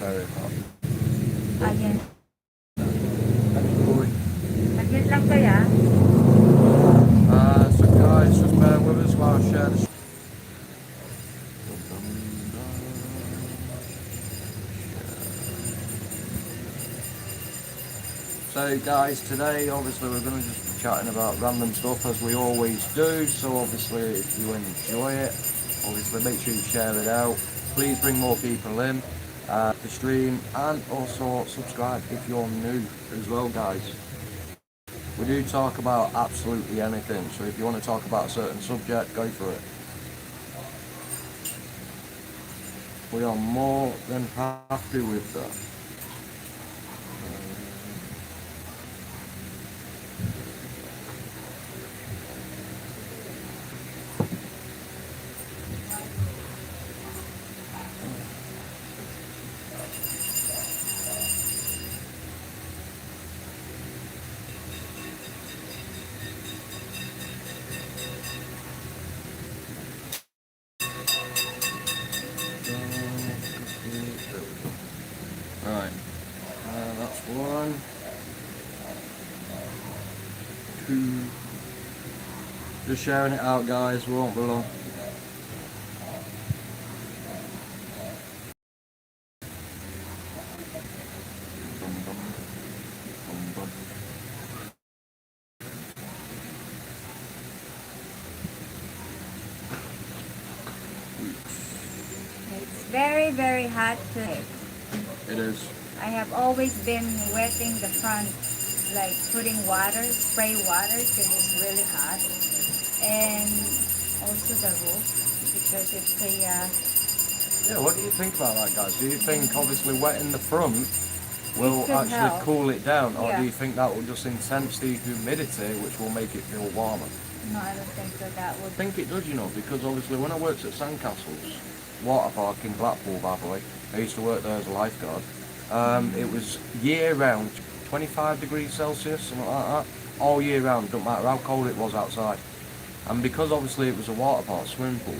very hot. Ayan. Anyway, Saglit lang kaya. so guys, just bear with us while I share this. So guys, today obviously we're going to just be chatting about random stuff as we always do. So obviously if you enjoy it, obviously make sure you share it out. Please bring more people in the stream, and also subscribe if you're new as well, guys. We do talk about absolutely anything, so if you want to talk about a certain subject, go for it. We are more than happy with that. Right, that's one, two. Just sharing it out, guys. We won't be long. It's very, very hot today. It is. I have always been wetting the front, like putting water, spray water because it's really hot. And also the roof because it's a, Yeah, what do you think about that, guys? Do you think obviously wetting the front will could actually help. cool it down, or Yeah. do you think that will just intense the humidity, which will make it feel warmer? no, I don't think so. That would. I think it does, you know, because obviously when I worked at Sandcastles water park in Blackpool, by the way, I used to work there as a lifeguard. It was year round, 25 degrees Celsius, something like that, all year round, don't matter how cold it was outside. And because obviously it was a water park swimming pool,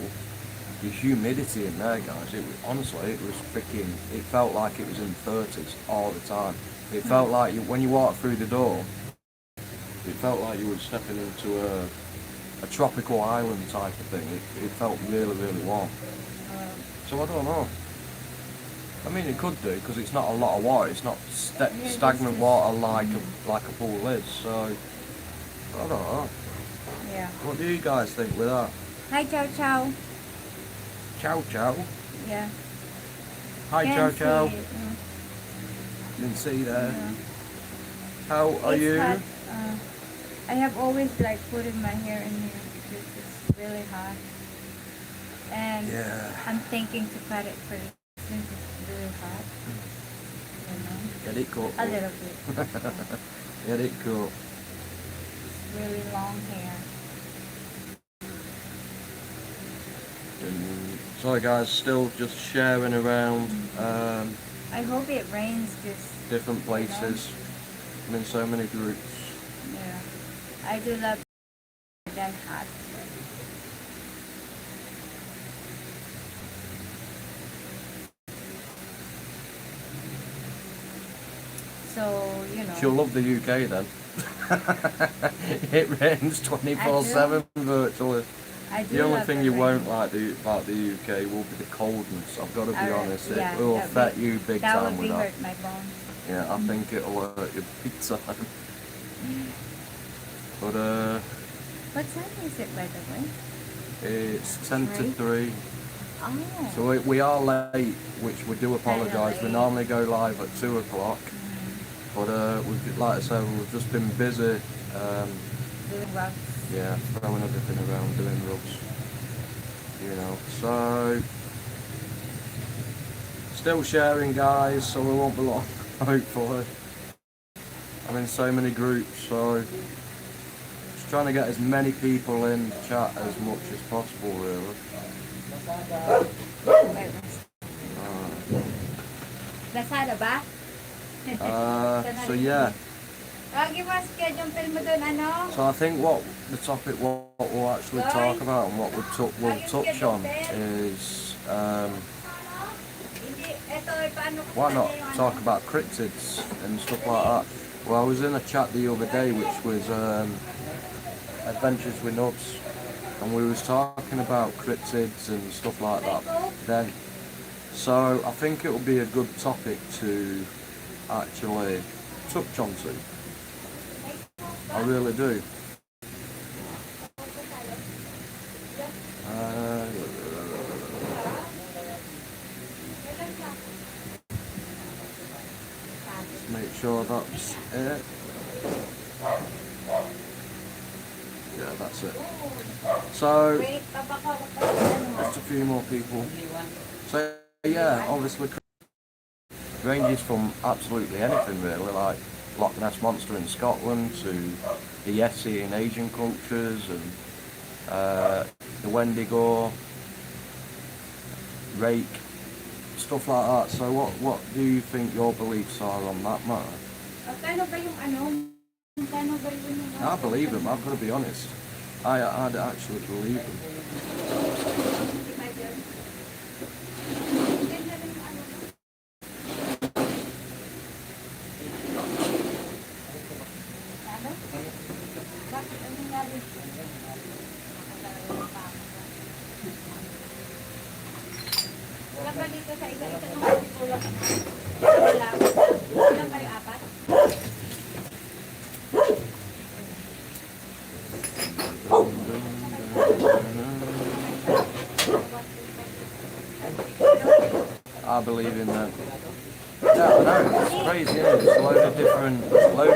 the humidity in there, guys, it was, honestly, it was freaking, it felt like it was in 30s all the time. It felt like when you walked through the door, it felt like you were stepping into a tropical island type of thing. It felt really, really warm. So I don't know. I mean, it could do because it's not a lot of water. It's not stagnant water like a pool is. So I don't know. Yeah. What do you guys think with that? Hi, Chow Chow. Ciao, ciao. Yeah. Hi, Can't ciao, see ciao. it. Didn't see there. Yeah. How are It's you? hot. I have always like putting my hair in here because it's really hot. And Yeah. I'm thinking to cut it first since it's really hot. You know? Get it cut. A little bit. Yeah. Get it cut. It's really long hair. Sorry guys, still just sharing around I hope it rains this. different places. I'm in so many groups. Yeah. I do love than hot. So, you know. She'll love the UK then. It rains 24/7 virtually. I do The only love thing the you rain. won't like about the UK will be the coldness. I've got to be honest. Yeah, It will that affect would- you big that time would with be that. hurt my bones. Yeah, I think it'll hurt you big time. But What time is it, by the way? it's 10 to 3? 3. Oh. So we are late, which we do apologise. We late. normally go live at 2 o'clock. But we've, like I said, we've just been busy. Doing rugs. Yeah, throwing everything around, doing rugs. You know, so still sharing, guys. So we won't be long, hopefully. I'm in so many groups, so just trying to get as many people in chat as much as possible, really. Lazada ba? So yeah. Give us schedule film mo dun, ano? So I think what the topic what we'll actually talk about and what we'll touch on is Hindi, eto, why not talk about cryptids and stuff like that? Well, I was in a chat the other day which was Adventures with Nubs, and we was talking about cryptids and stuff like that then. So I think it will be a good topic to actually touch onto. I really do. Just make sure that's it. Yeah, that's it. So, just a few more people. So, yeah, obviously, ranges from absolutely anything really, like Loch Ness Monster in Scotland to the Yeti in Asian cultures and the Wendigo, rake, stuff like that. So, what do you think your beliefs are on that matter? I believe him, I've got to be honest. I'd actually believe him. I believe in that. Yeah, I know, it's crazy, isn't it? It's a load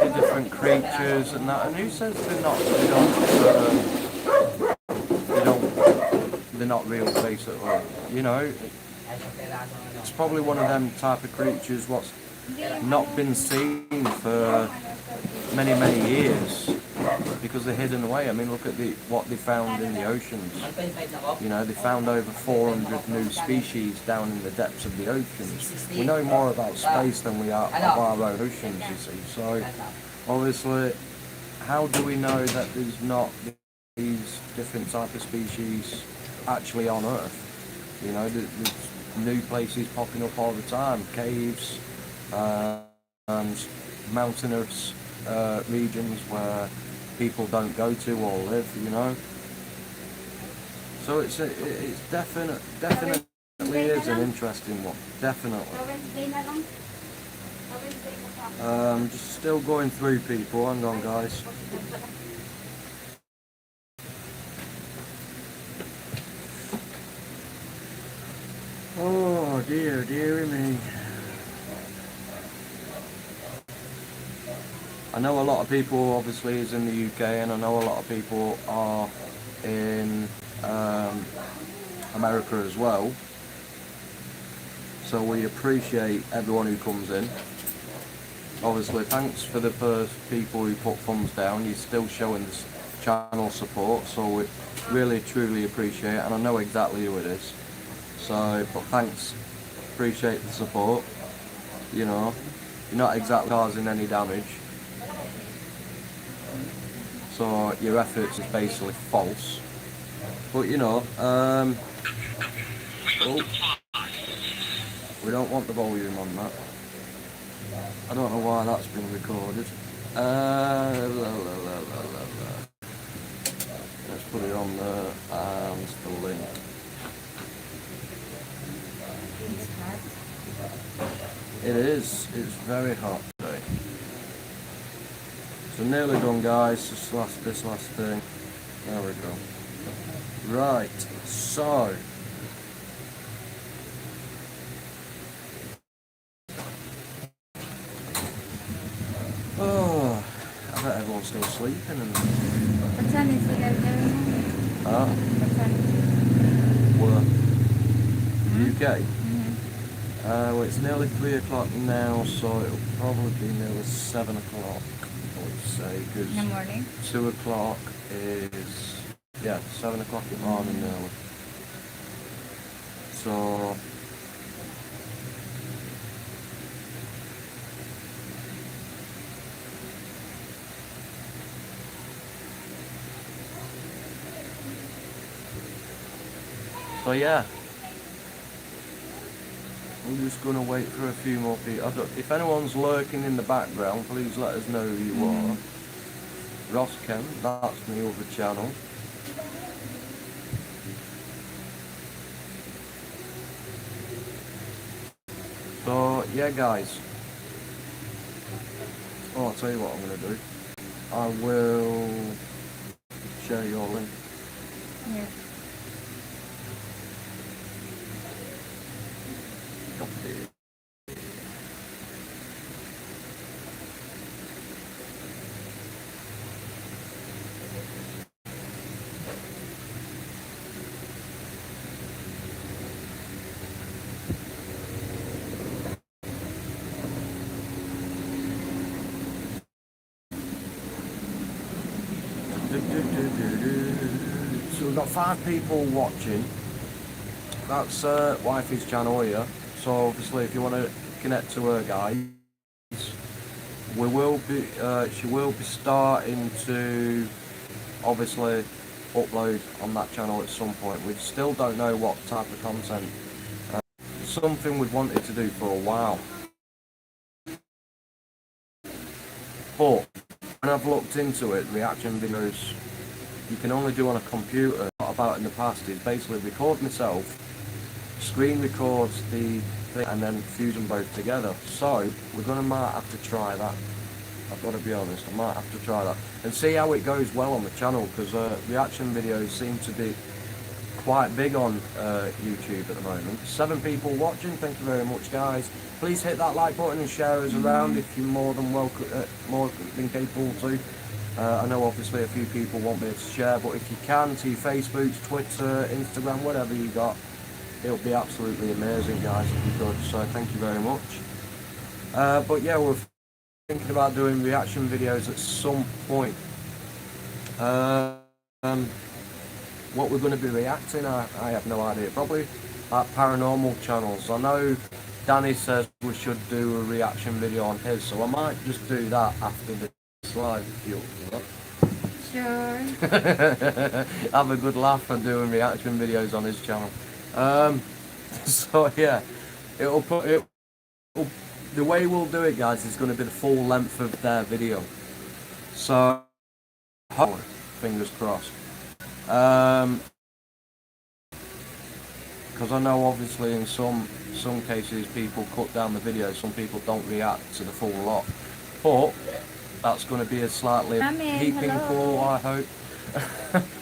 of different creatures and that. And who says they're not real, basically? You know, it's probably one of them type of creatures what's not been seen for many, many years because they're hidden away. I mean, look at what they found in the oceans. You know, they found over 400 new species down in the depths of the oceans. We know more about space than we are of our own oceans, you see. So, obviously, how do we know that there's not these different type of species actually on Earth? You know, there's new places popping up all the time, caves, and mountainous regions where people don't go to or live, you know. So it's definitely is an interesting one, definitely. Just still going through people, hang on guys. Oh dearie me. I know a lot of people obviously is in the UK, and I know a lot of people are in America as well. So we appreciate everyone who comes in. Obviously, thanks for the first people who put thumbs down. You're still showing this channel support, so we really truly appreciate it, and I know exactly who it is. So, but thanks, appreciate the support. You know, you're not exactly causing any damage. So your efforts is basically false. But you know, oh, we don't want the volume on that. I don't know why that's been recorded. Let's put it on there and the link. It is. It's very hot today. So nearly done, guys. This last thing. There we go. Right. So. Oh, I bet everyone's still sleeping. What time is it guys doing? Ah. What time? Work. UK. Mm-hmm. Well, it's nearly 3 o'clock now, so it'll probably be nearly 7 o'clock, I would say, because In the morning? 2 o'clock is, yeah, 7 o'clock in the morning nearly. So, yeah. just gonna wait for a few more people. If anyone's lurking in the background, please let us know who you are. Ross Kemp, that's my other channel. So yeah, guys. Oh, I'll tell you what I'm gonna do. I will share your link. Yeah. Copy. So we've got 5 people watching. That's wifey's channel here. So obviously, if you want to connect to her, guys, we will be. She will be starting to obviously upload on that channel at some point. We still don't know what type of content. Something we've wanted to do for a while. But when I've looked into it, reaction videos you can only do on a computer. What about in the past is basically record myself, screen records the thing, and then fuse them both together. So we're might have to try that. I've got to be honest, I might have to try that and see how it goes well on the channel, because reaction videos seem to be quite big on YouTube at the moment. 7 people watching, thank you very much, guys. Please hit that like button and share us around if you're more than welcome, more than capable to. I know obviously a few people won't be able to share, but if you can, to your Facebook, Twitter, Instagram, whatever you got, it'll be absolutely amazing, guys, if you could. So thank you very much. But yeah, we're thinking about doing reaction videos at some point. What we're going to be reacting, I have no idea. Probably at paranormal channels. I know Danny says we should do a reaction video on his, so I might just do that after this live if you're up for Sure. that. Have a good laugh and doing reaction videos on his channel. So yeah, the way we'll do it, guys, is going to be the full length of their video. So, fingers crossed. Because I know obviously in some cases people cut down the video, some people don't react to the full lot, but that's going to be a slightly heaping pool, I hope.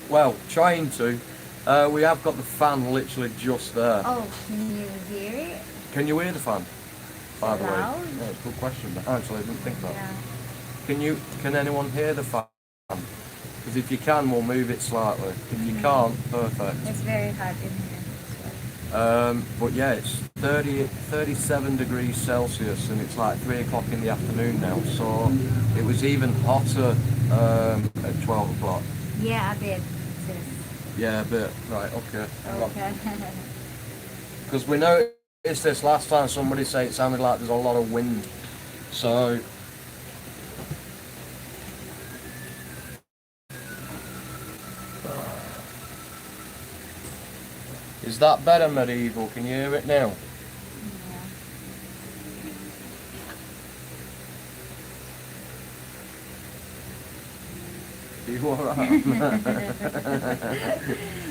Well, trying to. We have got the fan literally just there. Oh, can you hear it? Can you hear the fan, by the way? Loud? Yeah, it's a good question. Actually, I didn't think that. Yeah. Can anyone hear the fan? Because if you can, we'll move it slightly. If you can't, perfect. It's very hot in here. But yeah, it's 37 degrees Celsius, and it's like 3 o'clock in the afternoon now, so it was even hotter at 12 o'clock. Yeah, a bit. Yeah, a bit. Right, okay. Okay. Because we noticed this last time, somebody said it sounded like there's a lot of wind. So is that better, Medieval? Can you hear it now? Are you alright?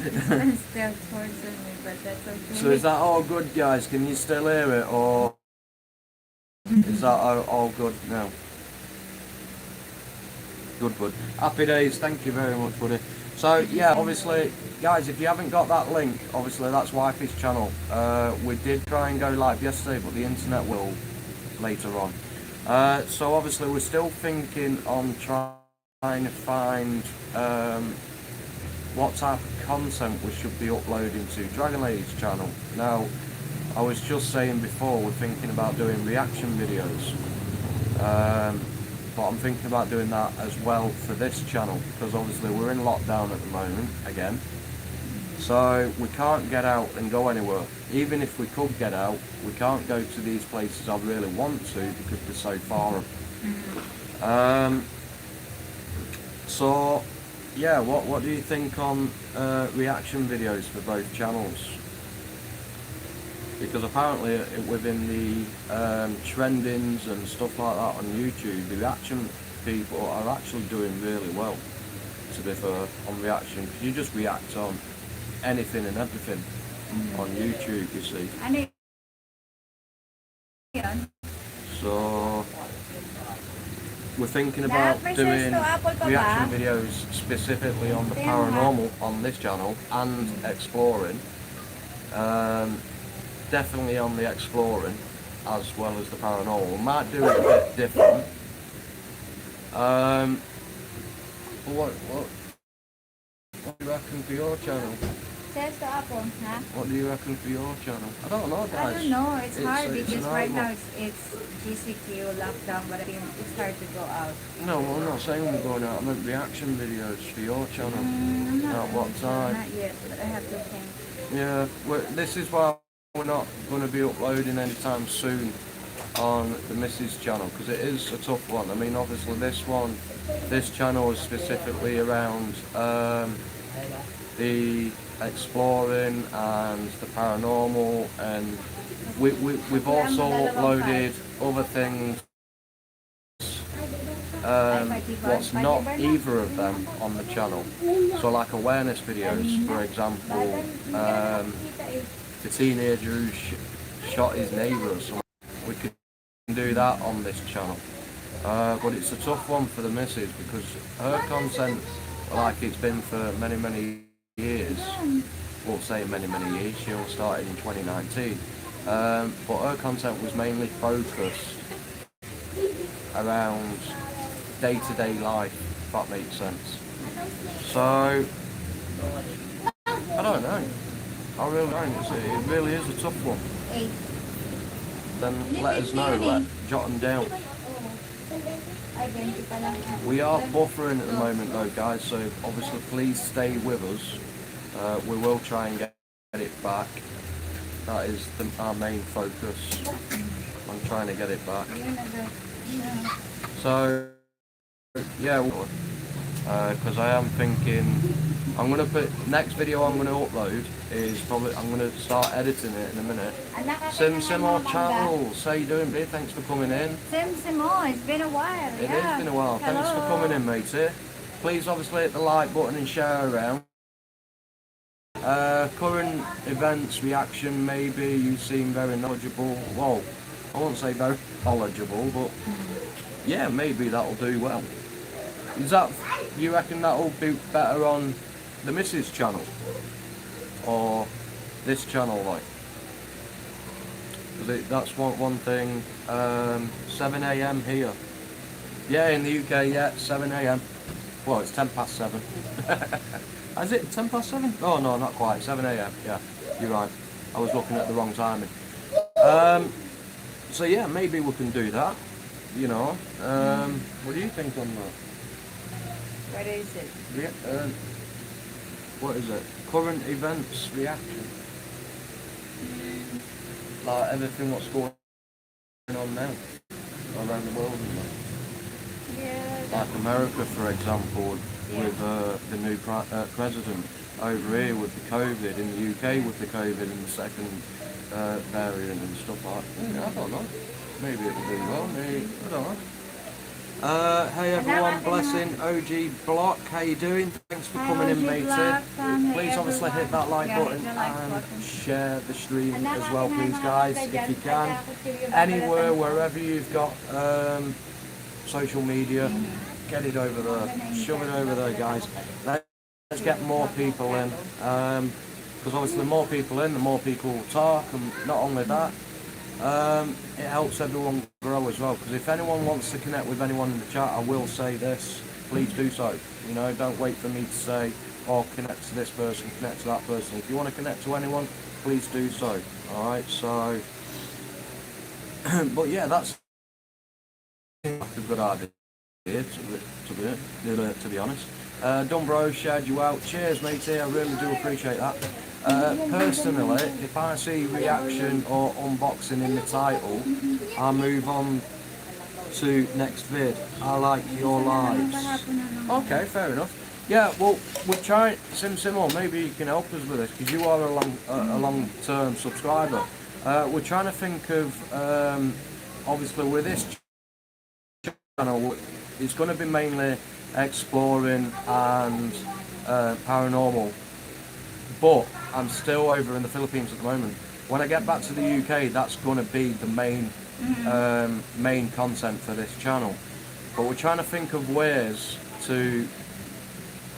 This one's still towards me, but that's okay. So is that all good, guys? Can you still hear it, or is that all good now? Good, bud. Happy days. Thank you very much, buddy. So yeah, obviously, guys, if you haven't got that link, obviously that's wifey's channel. We did try and go live yesterday, but the internet will later on. So obviously we're still thinking on trying to find what type of content we should be uploading to Dragon Lady's channel. Now, I was just saying before, we're thinking about doing reaction videos. But I'm thinking about doing that as well for this channel, because obviously we're in lockdown at the moment again, so we can't get out and go anywhere. Even if we could get out, we can't go to these places I really want to because they're so far. So yeah, what do you think on reaction videos for both channels? because apparently within the trendings and stuff like that on YouTube, the reaction people are actually doing really well, to be fair, on reaction. You just react on anything and everything on YouTube, you see. Ano yun? So we're thinking about doing reaction videos specifically on the paranormal on this channel and exploring. Definitely on the exploring as well as the paranormal. We might do it a bit different. What do you reckon for your channel? Says the apple, huh? What do you reckon for your channel? I don't know, guys. I don't know. It's hard it's because an right outlook. now it's GCQ lockdown, but I think it's hard to go out. No, well, I'm not saying we're going out. I meant reaction videos for your channel. I'm not At what time? Not yet, but I have to think. Yeah, this is why we're not going to be uploading anytime soon on the Mrs. channel, because it is a tough one. I mean, obviously this channel is specifically around the exploring and the paranormal, and we've also uploaded other things what's not either of them on the channel. So like awareness videos, for example, the teenager who shot his neighbour or something. We could do that on this channel. But it's a tough one for the missus because her content, like it's been for many years, well, say many years, she all started in 2019, but her content was mainly focused around day-to-day life, if that makes sense. So I don't know, I really don't. It really is a tough one. Then let us know, jot them down. We are buffering at the moment though, guys, so obviously please stay with us. We will try and get it back. That is our main focus. I'm trying to get it back. So yeah, because I am thinking I'm gonna put next video I'm gonna upload is probably I'm gonna start editing it in a minute. Sim Charles, how you doing, babe? Thanks for coming in. Sim, it's been a while. It has been a while. Thanks for coming in, matey. Please obviously hit the like button and share around. Current events reaction, maybe you seem very knowledgeable. Well, I won't say very knowledgeable, but yeah, maybe that'll do well. Is that, you reckon that'll be better on the Mrs. channel or this channel, like? Because that's one thing. 7 AM here. Yeah, in the UK, yeah, 7 AM. Well, it's 10 past 7. Is it 10 past 7? Oh no, not quite. 7 AM. Yeah, you're right. I was looking at the wrong timing. So yeah, maybe we can do that. You know. What do you think on that? What is it? What is it? Current events reaction. Like everything what's going on now around the world and that. Yeah. Like America, for example, with the new president over here with the COVID, in the UK with the COVID and the second variant and stuff like that. Yeah, I don't know. Maybe it'll do well. Maybe I don't know. Hey everyone, blessing OG Block, how you doing? Thanks for coming in, matey. Please obviously hit that like button and share the stream as well, please guys, if you can. Anywhere, wherever you've got social media, get it over there, shove it over there, guys. Let's get more people in, because obviously the more people in, the more people will talk, and not only that, it helps everyone grow as well, because if anyone wants to connect with anyone in the chat, I will say this, please do so. You know, don't wait for me to say, oh, connect to this person, connect to that person. If you want to connect to anyone, please do so. Alright, so but yeah, that's a good idea to be honest. Dumbro shared you out. Cheers, matey, I really do appreciate that. Personally, if I see reaction or unboxing in the title, I'll move on to next vid. I like your lives. Okay, fair enough. Yeah, well, we'll try Sim, or maybe you can help us with this, because you are a long-term subscriber. We're trying to think of, obviously with this channel, it's going to be mainly exploring and paranormal, but I'm still over in the Philippines at the moment. When I get back to the UK, that's going to be the main content for this channel. But we're trying to think of ways to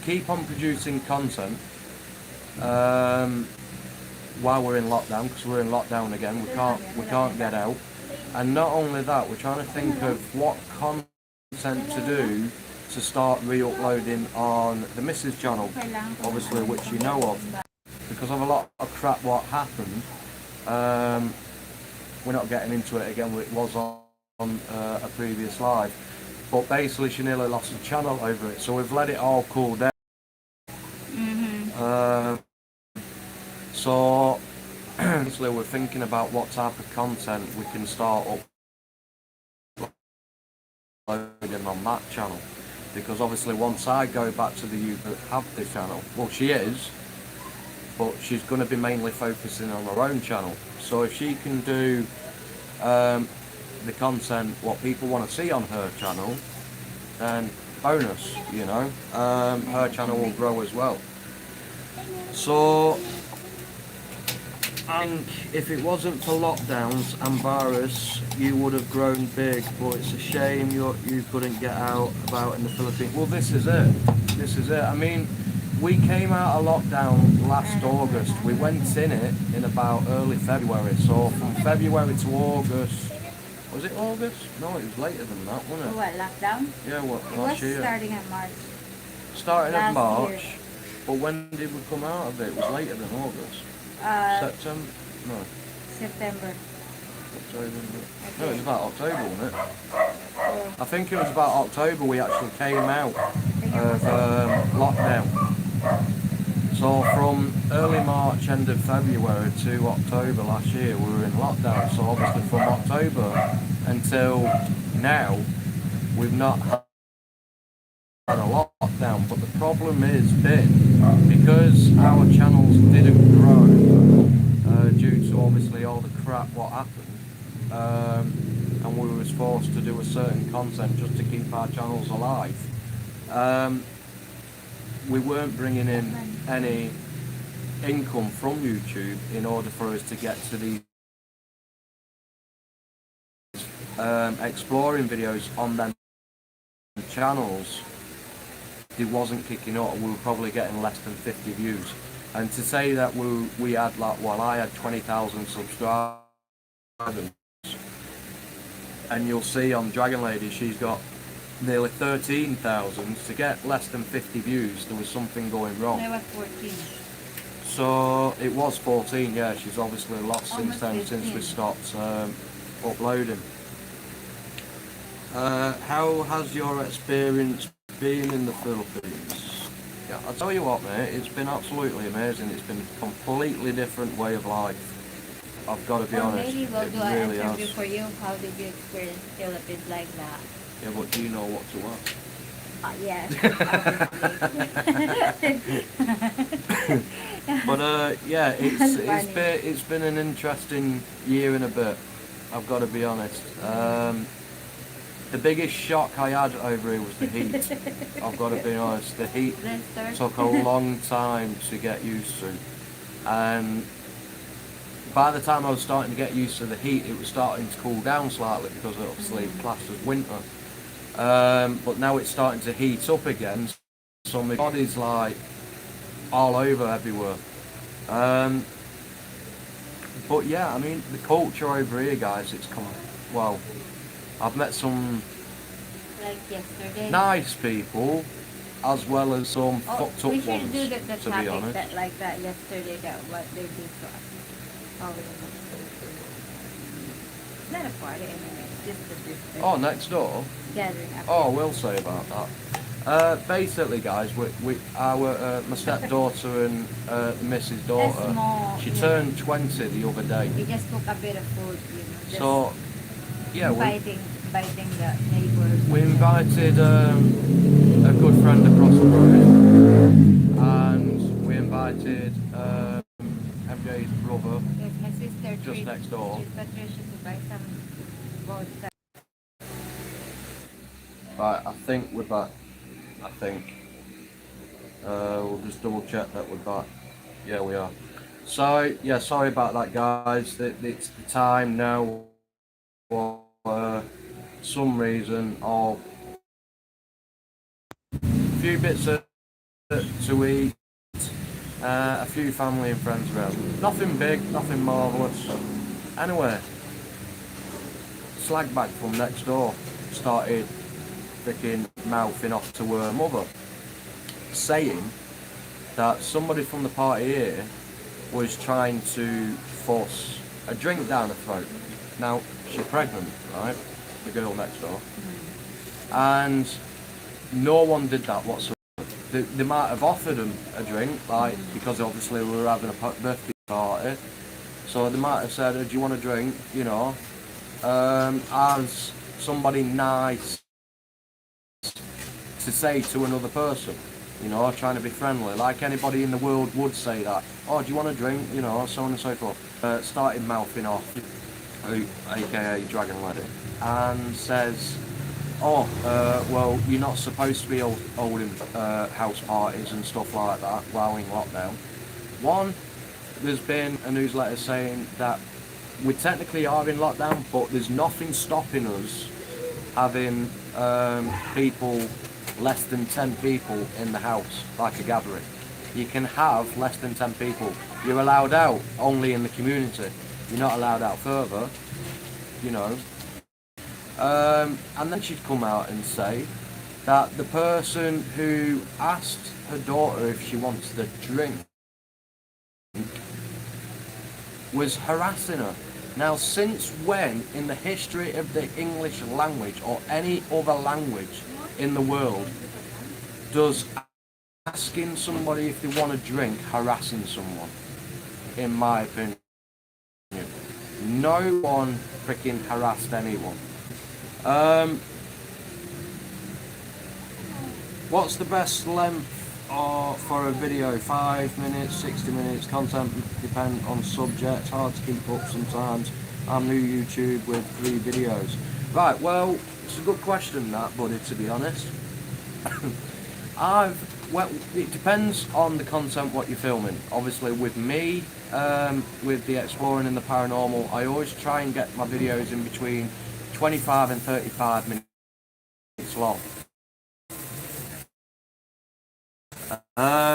keep on producing content while we're in lockdown, because we're in lockdown again. We can't get out. And not only that, we're trying to think of what content to do to start re-uploading on the Mrs. channel, obviously, which you know of. Because of a lot of crap what happened, we're not getting into it again. It was on a previous live, but basically she nearly lost the channel over it, so we've let it all cool down. So obviously we're thinking about what type of content we can start uploading on that channel, because obviously once I go back to the UK, have this channel, well, she is, but she's going to be mainly focusing on her own channel. So if she can do the content what people want to see on her channel, then bonus, you know, her channel will grow as well. So, and if it wasn't for lockdowns and virus, you would have grown big, but it's a shame you couldn't get out about in the Philippines. Well, this is it. I mean, we came out of lockdown last August. We went in it in about early February. So from February to August, was it August? No, it was later than that, wasn't it? What, lockdown? Yeah, what, It last was year. starting in March. Starting in last March, year. but when did we come out of it? It was later than August. September? No, September. October. No, it was about October, wasn't it? Oh, I think it was about October we actually came out of lockdown. So from early March, end of February to October last year, we were in lockdown. So obviously from October until now, we've not had a lockdown. But the problem has been, because our channels didn't grow due to obviously all the crap what happened, and we was forced to do a certain content just to keep our channels alive. We weren't bringing in any income from YouTube in order for us to get to these exploring videos on them channels. It wasn't kicking up, and we were probably getting less than 50 views. And to say that we had, like, well, I had 20,000 subscribers, and you'll see on Dragon Lady she's got nearly 13,000. To get less than 50 views, there was something going wrong. I was 14. So it was 14, yeah. She's obviously lost since Almost then, 15. since we stopped uploading. How has your experience been in the Philippines? Yeah, I'll tell you what, mate, it's been absolutely amazing. It's been a completely different way of life. I've got to be honest. Maybe we'll It do an really interview has. for you. How did you experience Philippines like that? Yeah, but do you know what to ask? Yes. But yeah, That's funny. it's been an interesting year and a bit. I've got to be honest. The biggest shock I had over here was the heat. I've got to be honest. The heat Let's start. took a long time to get used to, and by the time I was starting to get used to the heat, it was starting to cool down slightly, because obviously it's classed as winter. But now it's starting to heat up again, so my body's like all over everywhere. But yeah, I mean, the culture over here, guys, it's come, well, I've met some Like yesterday. nice people, as well as some fucked up we should ones, do the to be topic honest. that like that yesterday, that what they did to us. Oh, not a party anyway, just a different Oh, next door? gathering. Oh, we'll say about that. Basically, guys, my stepdaughter and Mrs. daughter, small, she yeah. turned 20 the other day. We just cook a bit of food, you know, just So, yeah, inviting the neighbors. we invited a good friend across the road, and we invited MJ's brother Because my sister just treats next door. Patricia to buy some vodka. Right, I think we're back. I think. We'll just double check that we're back. Yeah, we are. So, yeah, sorry about that, guys. It's the time now for some reason of a few bits to eat, a few family and friends around. Nothing big, nothing marvellous. Anyway, slag bag from next door started freaking mouthing off to her mother, saying that somebody from the party here was trying to force a drink down her throat. Now, she's pregnant, right? The girl next door. And no one did that whatsoever. They might have offered him a drink, like, because obviously we were having a birthday party. So they might have said, do you want a drink, you know, as somebody nice to say to another person, you know, trying to be friendly, like anybody in the world would say that. Oh, do you want a drink, you know, so on and so forth. Started mouthing off, aka Dragon Lady, and says, oh, well, you're not supposed to be holding house parties and stuff like that while in lockdown. One, there's been a newsletter saying that we technically are in lockdown, but there's nothing stopping us having people, less than 10 people in the house, like a gathering. You can have less than 10 people. You're allowed out only in the community. You're not allowed out further, you know. And then she'd come out and say that the person who asked her daughter if she wanted a drink was harassing her. Now, since when in the history of the English language or any other language in the world does asking somebody if they want a drink harassing someone? In my opinion, no one freaking harassed anyone. What's the best length for a video? 5 minutes, 60 minutes. Content depend on subject. Hard to keep up sometimes. I'm new YouTube with 3 videos. Right, well, it's a good question that, buddy, to be honest. Well, it depends on the content what you're filming. Obviously with me, with the exploring and the paranormal, I always try and get my videos in between 25 and 35 minutes long.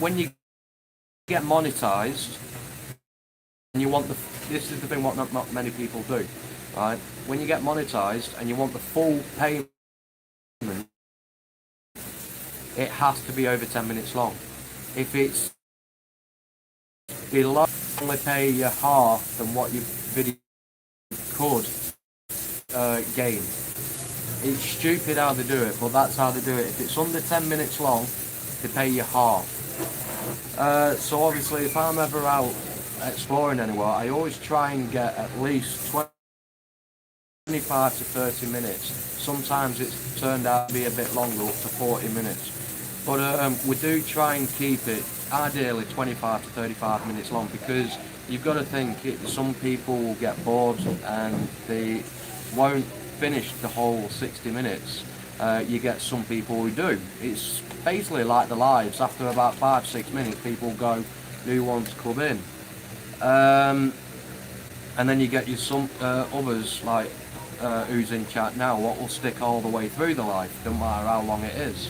When you get monetized, and you want this is the thing what not many people do, right? When you get monetized and you want the full payment, it has to be over 10 minutes long. If it's below, only pay you half than what your video could gain. It's stupid how they do it, but that's how they do it. If it's under 10 minutes long, they pay you half. So obviously if I'm ever out exploring anywhere, I always try and get at least 25 to 30 minutes. Sometimes it's turned out to be a bit longer, up to 40 minutes. But we do try and keep it ideally 25 to 35 minutes long, because you've got to think some people will get bored and they won't finish the whole 60 minutes. You get some people who do. It's basically like the lives. After about 5-6 minutes, people go, who wants to come in? And then you get some others like who's in chat now, what will stick all the way through the live, no matter how long it is.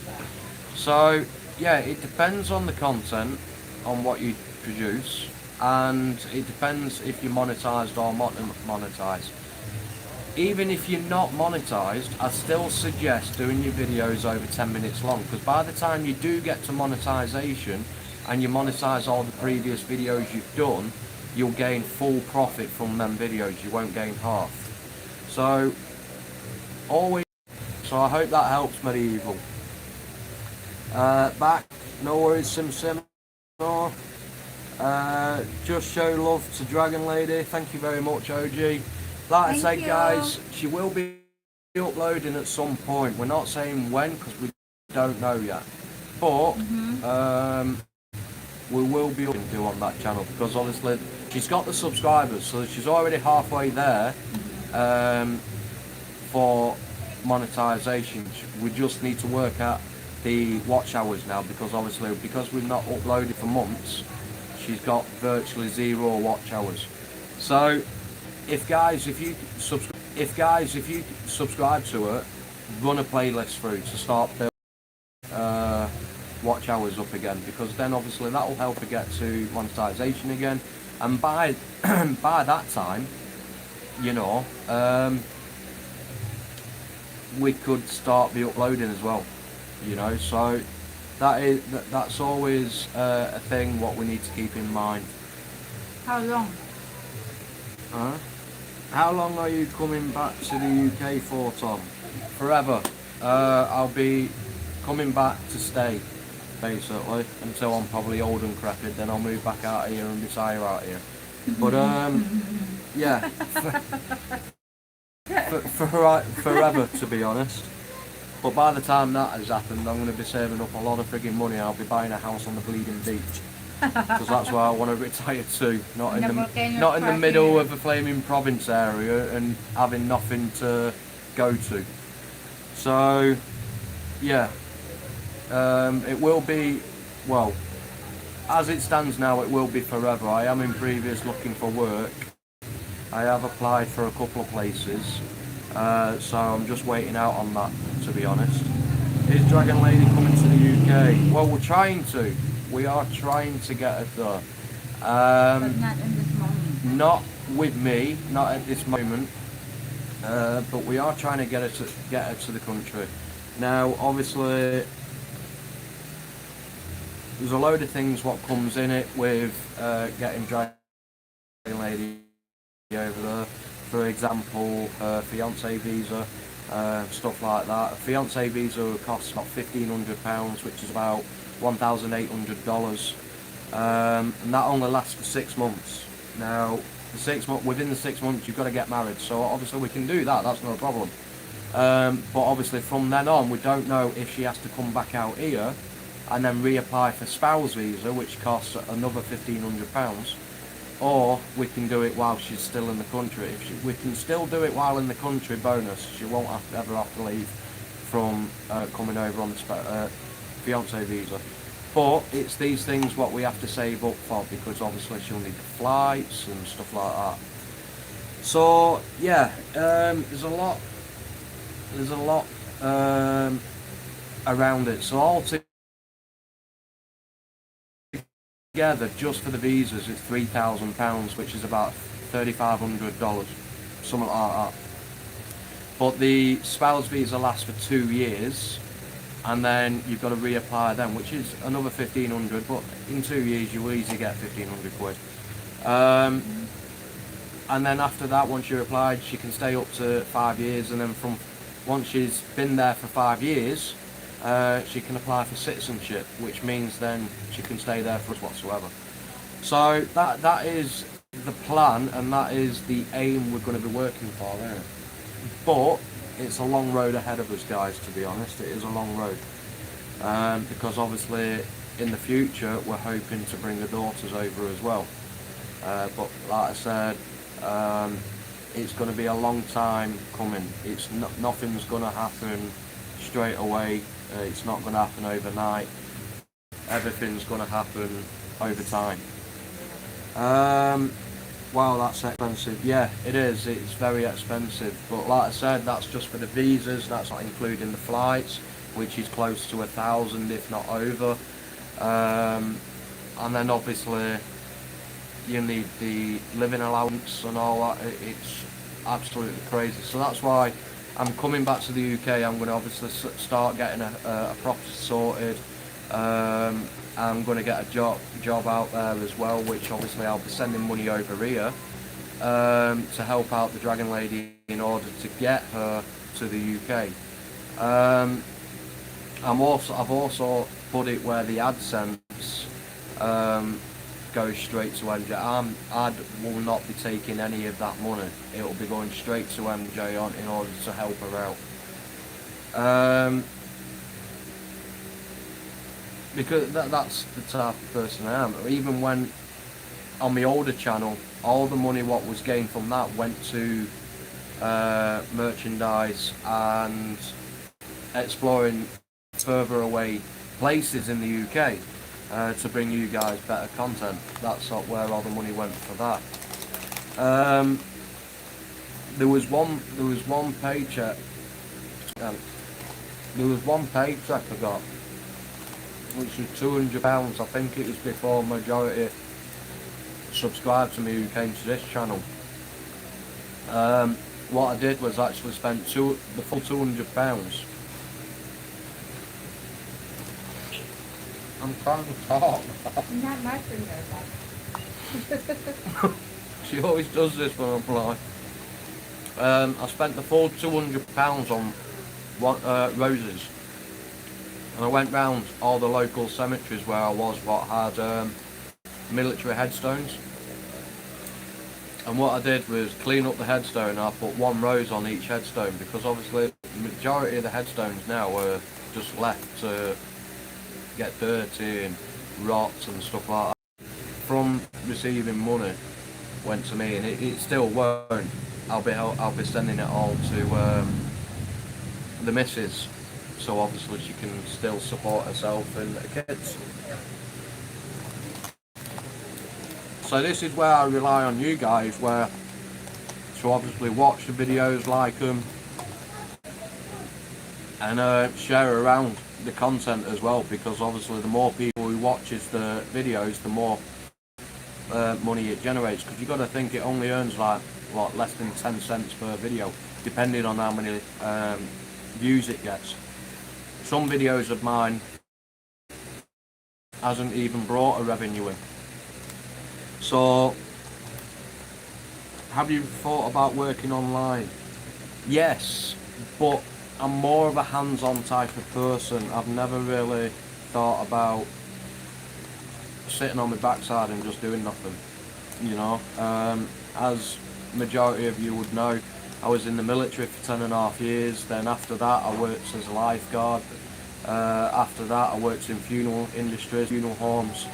So yeah, it depends on the content, on what you produce, and it depends if you're monetized or not monetized. Even if you're not monetized, I still suggest doing your videos over 10 minutes long, because by the time you do get to monetization and you monetize all the previous videos you've done, you'll gain full profit from them videos. You won't gain half. So always. So I hope that helps, Medieval. Back, no worries, Sim. No. Just show love to Dragon Lady. Thank you very much, OG. Like I say, guys, she will be uploading at some point. We're not saying when, because we don't know yet. But we will be looking to do on that channel, because obviously she's got the subscribers, so she's already halfway there for monetization. We just need to work out the watch hours now, because obviously because we've not uploaded for months, she's got virtually 0 watch hours. So if you subscribe to her, run a playlist through to start building watch hours up again, because then obviously that will help her get to monetization again, and by by that time, you know, we could start the uploading as well, you know. So that's always a thing what we need to keep in mind. How long? How long are you coming back to the UK for, Tom? Forever. I'll be coming back to stay, basically, until I'm probably old and crepid. Then I'll move back out here and retire out here. But yeah, forever, to be honest. But by the time that has happened, I'm going to be saving up a lot of frigging money. I'll be buying a house on the bleeding beach, because that's where I want to retire to, not in the middle of a flaming province area and having nothing to go to. So yeah, it will be, well, as it stands now, it will be forever. I am in previous looking for work. I have applied for a couple of places, so I'm just waiting out on that, to be honest. Is Dragon Lady coming to the UK? Well, we're trying to. We are trying to get her there. But not in this moment. Not with me, not at this moment. But we are trying to get her to the country. Now, obviously, there's a load of things what comes in it with getting Dragon Lady over there. For example, fiance visa, stuff like that. A fiance visa costs about £1,500, which is about $1,800, and that only lasts for 6 months. Now, within the 6 months, you've got to get married. So obviously we can do that. That's not a problem. But obviously from then on, we don't know if she has to come back out here and then reapply for spouse visa, which costs another £1,500, or we can do it while she's still in the country. We can still do it while in the country, bonus. She won't ever have to leave from coming over on the fiance visa. But it's these things what we have to save up for, because obviously she'll need the flights and stuff like that. So yeah, there's a lot around it. So all together, just for the visas, it's £3,000, which is about $3,500, something like that. But the spouse visa lasts for 2 years, and then you've got to reapply then, which is another £1,500. But in 2 years, you will easily get £1,500. And then after that, once you're applied, she can stay up to 5 years, and then once she's been there for 5 years, she can apply for citizenship, which means then she can stay there for us whatsoever. So that is the plan, and that is the aim we're going to be working for there. But it's a long road ahead of us, guys, to be honest. It is a long road, because obviously in the future we're hoping to bring the daughters over as well. But like I said, it's going to be a long time coming. It's nothing's going to happen straight away. It's not going to happen overnight. Everything's going to happen over time. Wow, that's expensive. Yeah, it is. It's very expensive. But like I said, that's just for the visas. That's not including the flights, which is close to 1,000, if not over. And then obviously you need the living allowance and all that. It's absolutely crazy. So that's why I'm coming back to the UK. I'm going to obviously start getting a property sorted. I'm going to get a job out there as well, which obviously I'll be sending money over here to help out the Dragon Lady in order to get her to the UK. I've also put it where the AdSense goes straight to MJ. I will not be taking any of that money. It will be going straight to MJ in order to help her out. because that's the type of person I am. Even when on my older channel, all the money what was gained from that went to merchandise and exploring further away places in the UK to bring you guys better content. That's not where all the money went for that. There was one paycheck. There was one paycheck I got, which was £200. I think it was before majority subscribed to me who came to this channel. What I did was actually spent the full £200. I'm trying to talk. Not my finger, but She always does this when I'm live. I spent the full £200 on roses, and I went round all the local cemeteries where I was what had military headstones. And what I did was clean up the headstone and I put one rose on each headstone, because obviously the majority of the headstones now are just left to get dirty and rot and stuff like that. From receiving money went to me, and it still won't. I'll be sending it all to the missus, so obviously she can still support herself and the kids. So this is where I rely on you guys, to obviously watch the videos, like them, and share around the content as well, because obviously the more people who watches the videos, the more money it generates. Because you've got to think it only earns like less than 10 cents per video, depending on how many views it gets. Some videos of mine hasn't even brought a revenue in. So, have you thought about working online? Yes, but I'm more of a hands-on type of person. I've never really thought about sitting on my backside and just doing nothing, you know. As majority of you would know, I was in the military for 10.5 years. Then after that I worked as a lifeguard. After that I worked in funeral industries, funeral homes.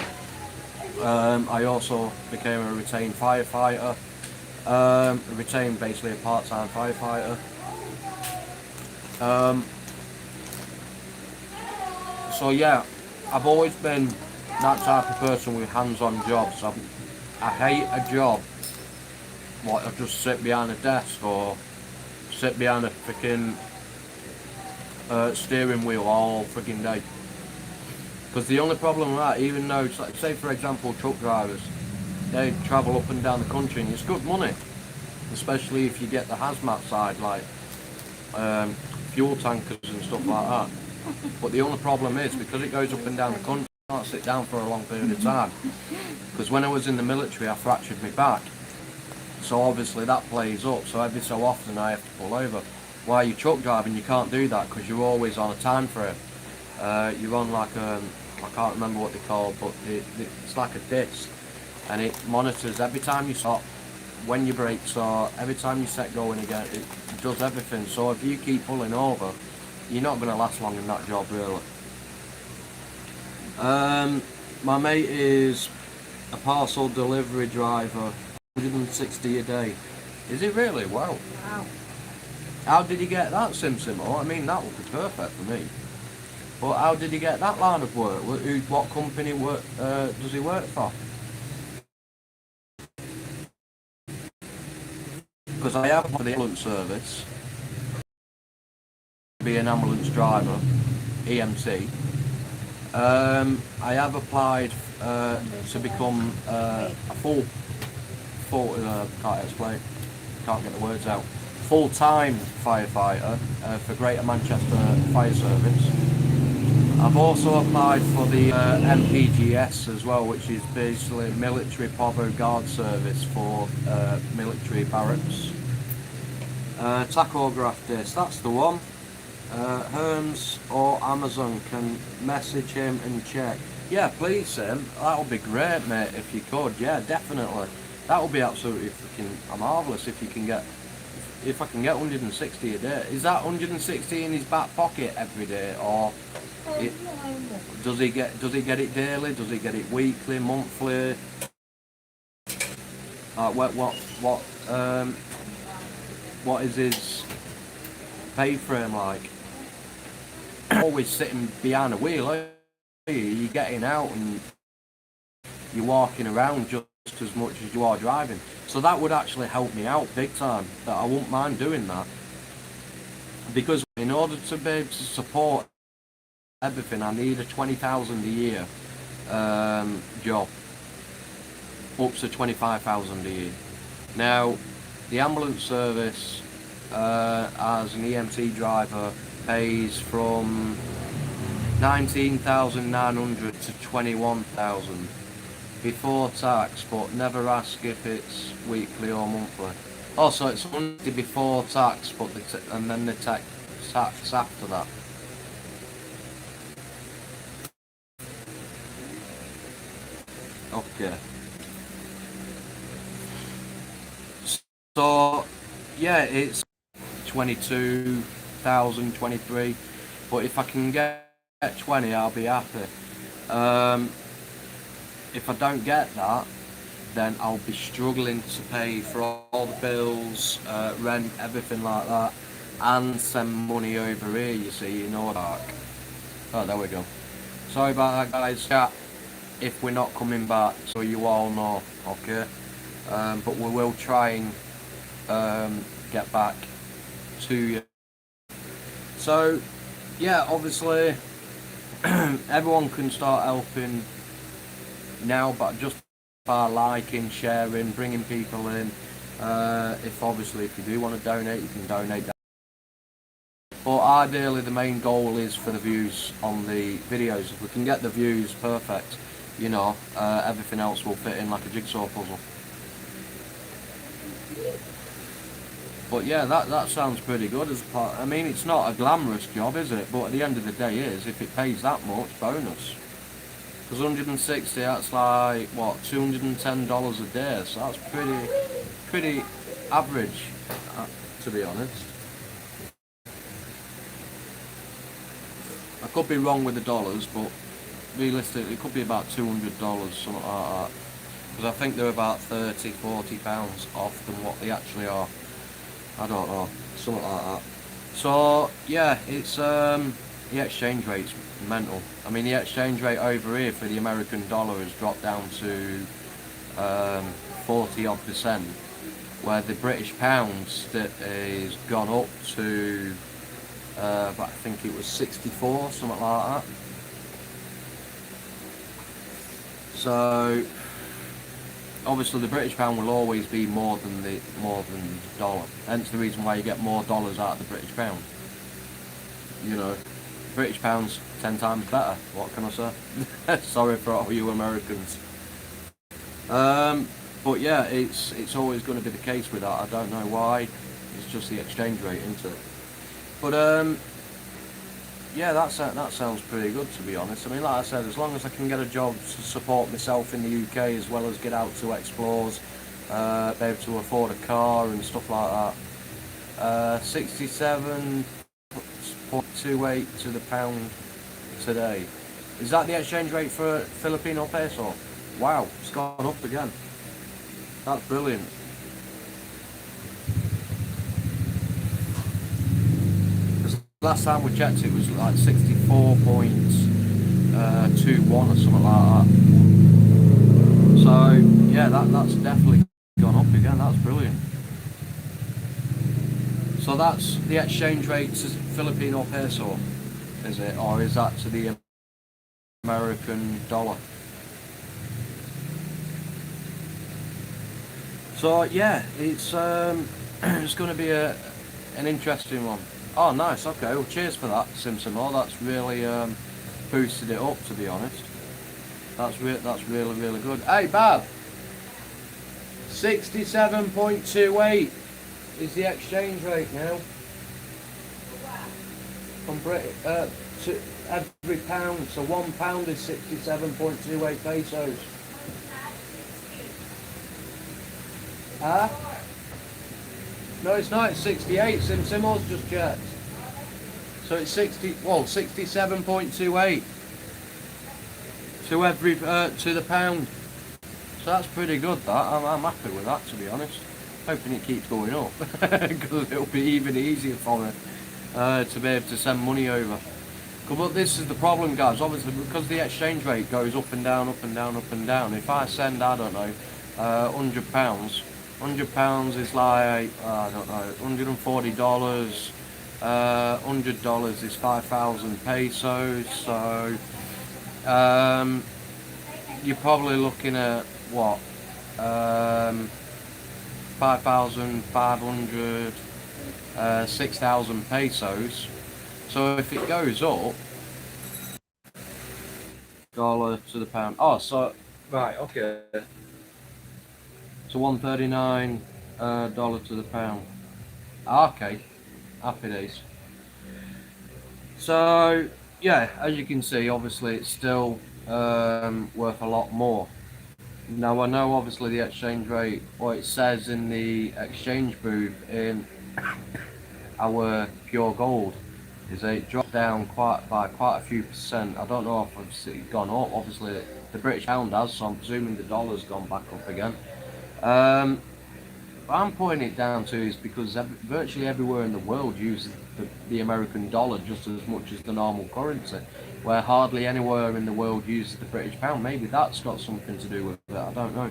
I also became a retained firefighter, retained basically a part-time firefighter. So yeah, I've always been that type of person with hands-on jobs. I hate a job like I just sit behind a desk or sit behind a freaking steering wheel all freaking day. Because the only problem with that, even though, say for example, truck drivers, they travel up and down the country and it's good money, especially if you get the hazmat side, like fuel tankers and stuff like that. But the only problem is, because it goes up and down the country, you can't sit down for a long period of time. Because when I was in the military, I fractured my back, so obviously that plays up. So every so often I have to pull over. While you're truck driving, you can't do that because you're always on a time frame. You're on like I can't remember what they're called, but it's like a disc, and it monitors every time you stop, when your brakes are, every time you set going again. It does everything. So if you keep pulling over, you're not going to last long in that job, really. My mate is a parcel delivery driver, 160 a day. Is it really? Wow. wow. How did he get that, Sim-Simo? I mean, that would be perfect for me. But how did he get that line of work? What company does he work for? Because I have for the ambulance service, be an ambulance driver, EMT. I have applied to become a can't explain, can't get the words out, full-time firefighter for Greater Manchester Fire Service. I've also applied for the MPGS as well, which is basically Military Provo Guard Service for military barracks. Tachograph disc, that's the one. Hermes or Amazon can message him and check. Yeah, please, Sim. That would be great, mate, if you could. Yeah, definitely. That would be absolutely freaking marvellous if you can get, if I can get 160 a day. Is that 160 in his back pocket every day, or does he get it daily? Does he get it weekly, monthly? What is his pay frame like? Always sitting behind a wheel, are you? You're getting out and you're walking around just as much as you are driving. So that would actually help me out big time. That I wouldn't mind doing that, because in order to be able to support everything, I need a 20,000 a year job, up to 25,000 a year. Now, the ambulance service as an EMT driver pays from 19,900 to 21,000 before tax, but never ask if it's weekly or monthly. Also, it's monthly before tax, but and then the tax after that. Okay. So, yeah, it's 22,000, 23, but if I can get 20, I'll be happy. If I don't get that, then I'll be struggling to pay for all the bills, rent, everything like that, and send money over here, you see, in Ordark. Oh, there we go. Sorry about that, guys. Chat if we're not coming back, so you all know, okay? But we will try and get back to you. So, yeah, obviously, everyone can start helping now, but just by liking, sharing, bringing people in. If you do want to donate, you can donate. But ideally, the main goal is for the views on the videos. If we can get the views, perfect. You know, everything else will fit in like a jigsaw puzzle. But yeah, that sounds pretty good as part. I mean, it's not a glamorous job, is it? But at the end of the day, if it pays that much, bonus. Because 160, that's like what, $210 a day. So that's pretty average, to be honest. I could be wrong with the dollars, but realistically, it could be about $200, something like that. Because I think they're about £30–40 off than what they actually are. I don't know, something like that. So yeah, it's the exchange rate's mental. I mean, the exchange rate over here for the American dollar has dropped down to 40%, where the British pound is gone up to but I think it was 64, something like that. So obviously the British pound will always be more than the dollar. Hence the reason why you get more dollars out of the British pound. You know, British pound's 10 times better. What can I say? Sorry for all you Americans. But yeah, it's always going to be the case with that. I don't know why. It's just the exchange rate, isn't it? But yeah, that sounds pretty good, to be honest. I mean, like I said, as long as I can get a job to support myself in the UK, as well as get out to explores, be able to afford a car and stuff like that. 67.28 to the pound today. Is that the exchange rate for Filipino peso? Wow, it's gone up again. That's brilliant. Last time we checked, it was like 64.21 or something like that. So yeah, that's definitely gone up again. That's brilliant. So that's the exchange rate to Filipino peso, is it, or is that to the American dollar? So yeah, it's it's going to be an interesting one. Oh, nice. Okay, well, cheers for that, Simsimo. That's really boosted it up, to be honest. That's really, really good. Hey, Bab. 67.28 is the exchange rate now. From British to every pound. So £1 is 67.28 pesos. No, it's not. It's 68. Simos just checked. So it's 67.28 to every to the pound. So that's pretty good. That I'm happy with that, to be honest. Hoping it keeps going up because it'll be even easier for me to be able to send money over. But this is the problem, guys. Obviously, because the exchange rate goes up and down, up and down, up and down. If I send, I don't know, £100, £100 is like I don't know, $140. $100 is 5,000 pesos. So you're probably looking at what? 5,500, 6,000 pesos. So if it goes up, dollar to the pound. Oh, so right, okay. So 139 dollar to the pound. Okay, happy days. So yeah, as you can see, obviously it's still worth a lot more. Now I know obviously the exchange rate, what it says in the exchange booth in our pure gold, is that it dropped down by quite a few percent. I don't know if it's gone up. Obviously the British pound has, so I'm presuming the dollar's gone back up again. What I'm putting it down to is because virtually everywhere in the world uses the American dollar just as much as the normal currency, where hardly anywhere in the world uses the British pound. Maybe that's got something to do with it, I don't know.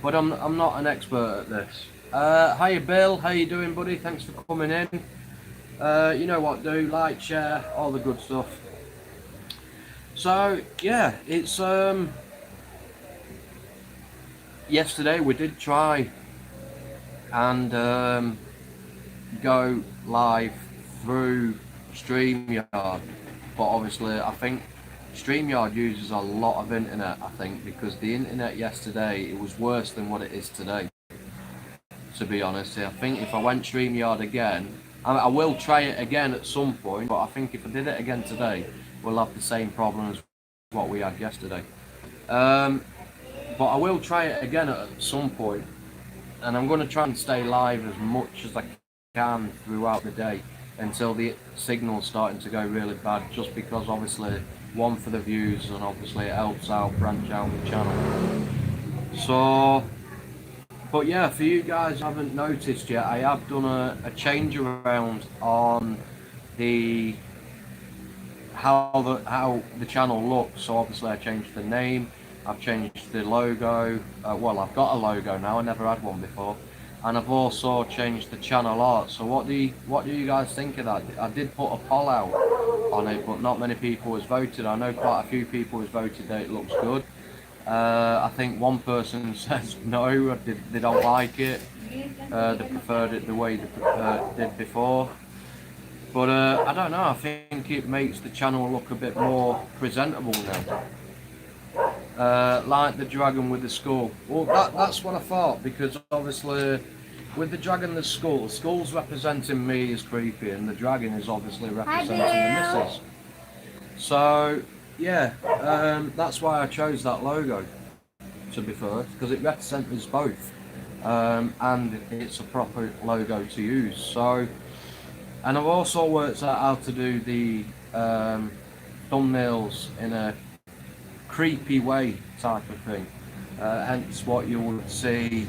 But I'm not an expert at this. Hiya Bill, how you doing, buddy? Thanks for coming in. You know what to do, like, share, all the good stuff. So yeah, it's yesterday we did try and go live through StreamYard, but obviously I think StreamYard uses a lot of internet, I think, because the internet yesterday, it was worse than what it is today, to be honest. I think if I went StreamYard again, I will try it again at some point, but I think if I did it again today, we'll have the same problem as what we had yesterday. But I will try it again at some point, and I'm going to try and stay live as much as I can throughout the day until the signal's starting to go really bad, just because obviously, one, for the views, and obviously it helps out, branch out the channel. So, but yeah, for you guys who haven't noticed yet, I have done a change around on the how the channel looks. So obviously I changed the name, I've changed the logo. Well, I've got a logo now. I never had one before, and I've also changed the channel art. So what do you guys think of that? I did put a poll out on it, but not many people has voted. I know quite a few people has voted that it looks good. I think one person says no, they don't like it. They preferred it the way they did before. But I don't know, I think it makes the channel look a bit more presentable now. Like the dragon with the skull. Well, that's what I thought, because obviously with the dragon and the skull's representing me as creepy, and the dragon is obviously representing the missus. So yeah, that's why I chose that logo, to be fair, because it represents us both, and it's a proper logo to use. So, and I've also worked out how to do the thumbnails in a creepy way type of thing, hence what you would see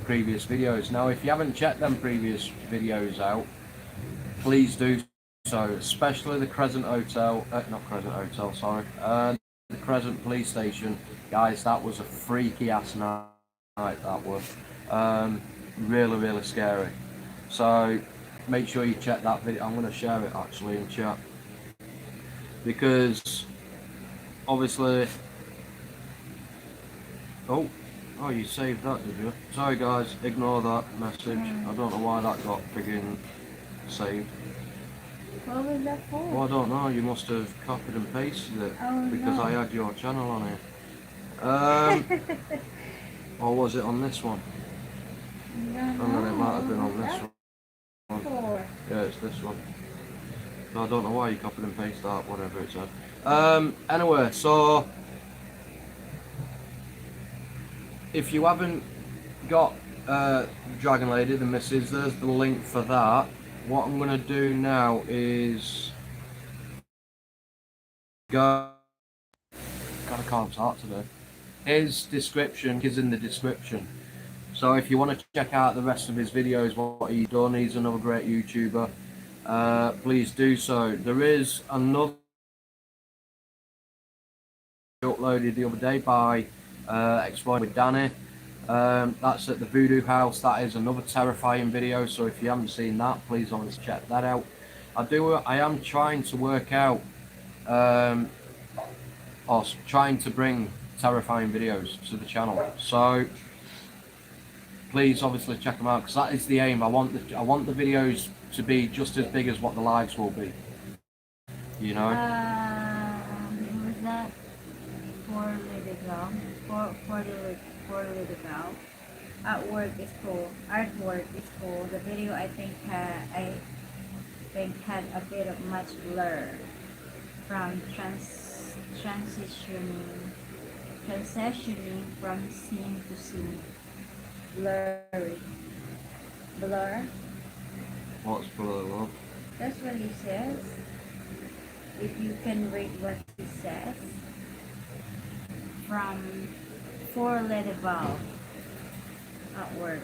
previous videos. Now if you haven't checked them previous videos out, please do so, especially the Crescent Hotel, not Crescent Hotel, sorry, the Crescent Police Station. Guys, that was a freaky ass night, that was. Really scary. So make sure you check that video. I'm going to share it actually in chat, because obviously, oh you saved that, did you? Sorry guys, ignore that message. I don't know why that got friggin' saved. What was that for? Well, I don't know, you must have copied and pasted it, because I had your channel on here. Or was it on this one? No, And then it might have been on this one. for? Yeah, it's this one. So I don't know why you copied and pasted that, whatever it said. Anyway, so if you haven't got Dragon Lady, the missus. There's the link for that. What I'm gonna do now is go. God, I can't talk today. His description is in the description. So if you want to check out the rest of his videos, what he's done, he's another great YouTuber. Please do so. There is another uploaded the other day by Exploring with Danny. That's at the Voodoo House. That is another terrifying video. So if you haven't seen that, please honestly check that out. I am trying to work out, or trying to bring terrifying videos to the channel. So please obviously check them out, because that is the aim. I want the videos to be just as big as what the lives will be. You know. Was that four little girl? Four little girl. Artwork is cool. Artwork is cool. The video I think had a bit of much blur from transitioning from scene to scene. Blurry. Blur. What's blur? What? That's what he says. If you can rate what he says. From 4 letter vowel at work.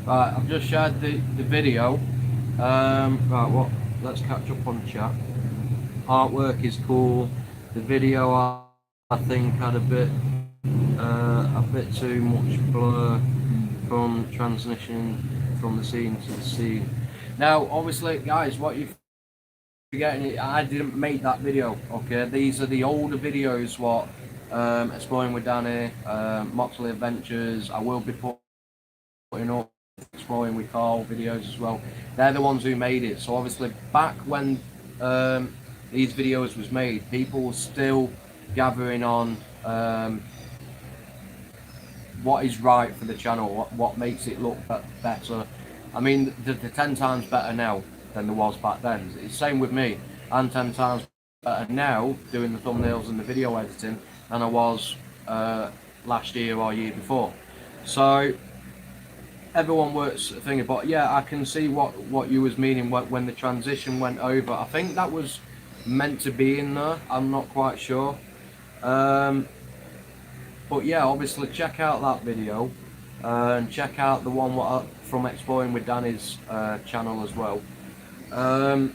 Right, I've just shared the video. Right, what? Let's catch up on chat. Artwork is cool. The video I think had a bit too much blur from transition from the scene to the scene. Now, obviously, guys, what you're forgetting, I didn't make that video. Okay, these are the older videos. What Exploring with Danny, Moxley Adventures. I will be putting up Exploring with Carl videos as well. They're the ones who made it. So obviously, back when these videos was made, people were still gathering on what is right for the channel, what makes it look better. I mean, they're 10 times better now than there was back then. It's the same with me. I'm 10 times better now doing the thumbnails and the video editing than I was last year or year before. So everyone works a thing, but yeah, I can see what you was meaning when the transition went over. I think that was meant to be in there. I'm not quite sure. But yeah, obviously check out that video and check out the one from Exploring with Danny's channel as well. I'm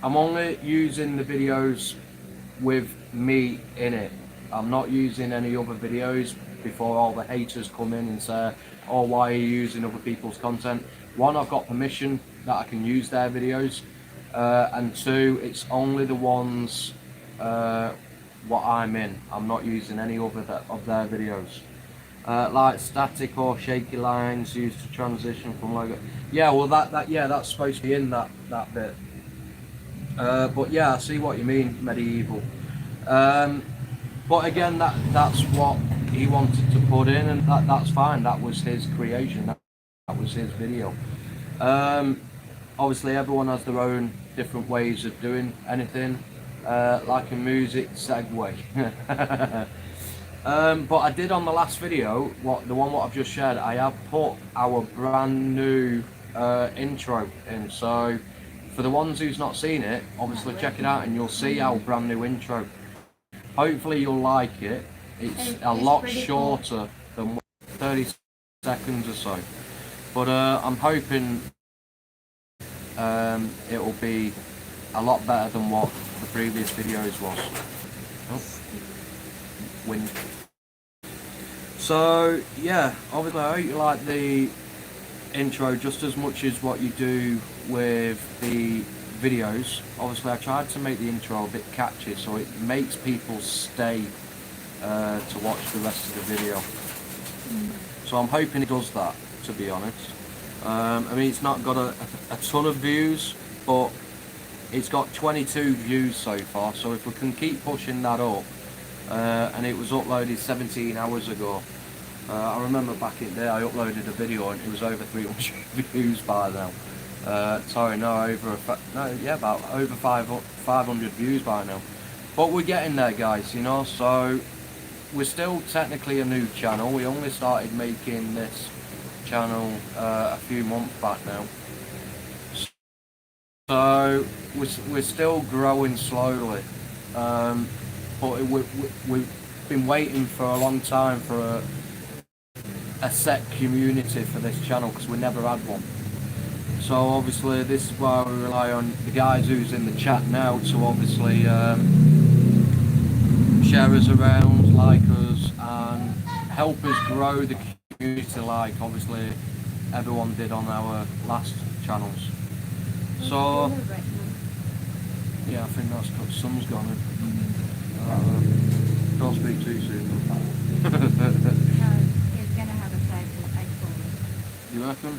only using the videos with me in it. I'm not using any other videos before all the haters come in and say, oh, why are you using other people's content? One, I've got permission that I can use their videos, and two, it's only the ones what I'm in. I'm not using any other of their videos. Like static or shaky lines used to transition from logo. Yeah, well that's supposed to be in that bit. But yeah, I see what you mean, Medieval. But again, that's what he wanted to put in, and that's fine. That was his creation. That was his video. Obviously, everyone has their own different ways of doing anything. Like a music segue. But I did on the last video, the one what I've just shared, I have put our brand new intro in. So for the ones who's not seen it, obviously check it out and you'll see our brand new intro. Hopefully you'll like it. It's a lot shorter than 30 seconds or so. But I'm hoping it'll be a lot better than what the previous videos was. Oh. Wind. So yeah, obviously I hope you like the intro just as much as what you do with the videos. Obviously I tried to make the intro a bit catchy so it makes people stay to watch the rest of the video. So I'm hoping it does that, to be honest. I mean, it's not got a ton of views, but it's got 22 views so far, so if we can keep pushing that up, and it was uploaded 17 hours ago. I remember back in the day I uploaded a video and it was over 300 views by now. Sorry, no, about over 500 views by now. But we're getting there, guys, you know, so we're still technically a new channel. We only started making this channel a few months back now. So we're still growing slowly. But we've been waiting for a long time for a set community for this channel because we never had one. So obviously this is why we rely on the guys who's in the chat now to obviously share us around, like us, and help us grow the community like obviously everyone did on our last channels. So yeah, I think that's because sun's gone. Don't speak too soon. No, it's gonna have a typhoon. I told you. You reckon?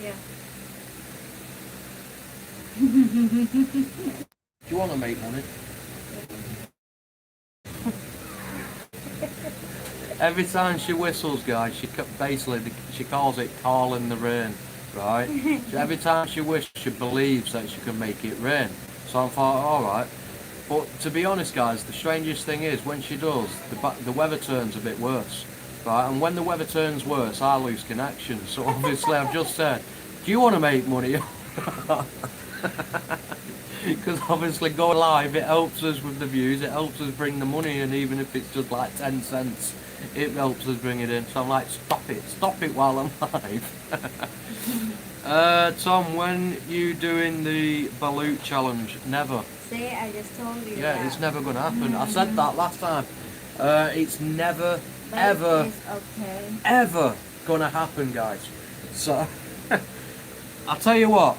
Yeah. Do you want to make money? Every time she whistles, guys, she calls it calling the rain, right? Every time she whistles, she believes that she can make it rain. So I thought, all right. But to be honest, guys, the strangest thing is when she does, the weather turns a bit worse, right? And when the weather turns worse, I lose connection. So obviously, I've just said, do you want to make money? Because obviously going live, it helps us with the views, it helps us bring the money in, even if it's just like 10 cents, it helps us bring it in. So I'm like, stop it while I'm live. Tom, when you doing the balut challenge? Never. See, I just told you. Yeah, that. it's never gonna happen. I said that last time. It's never, But ever, it's okay. ever gonna happen, guys. So, I'll tell you what.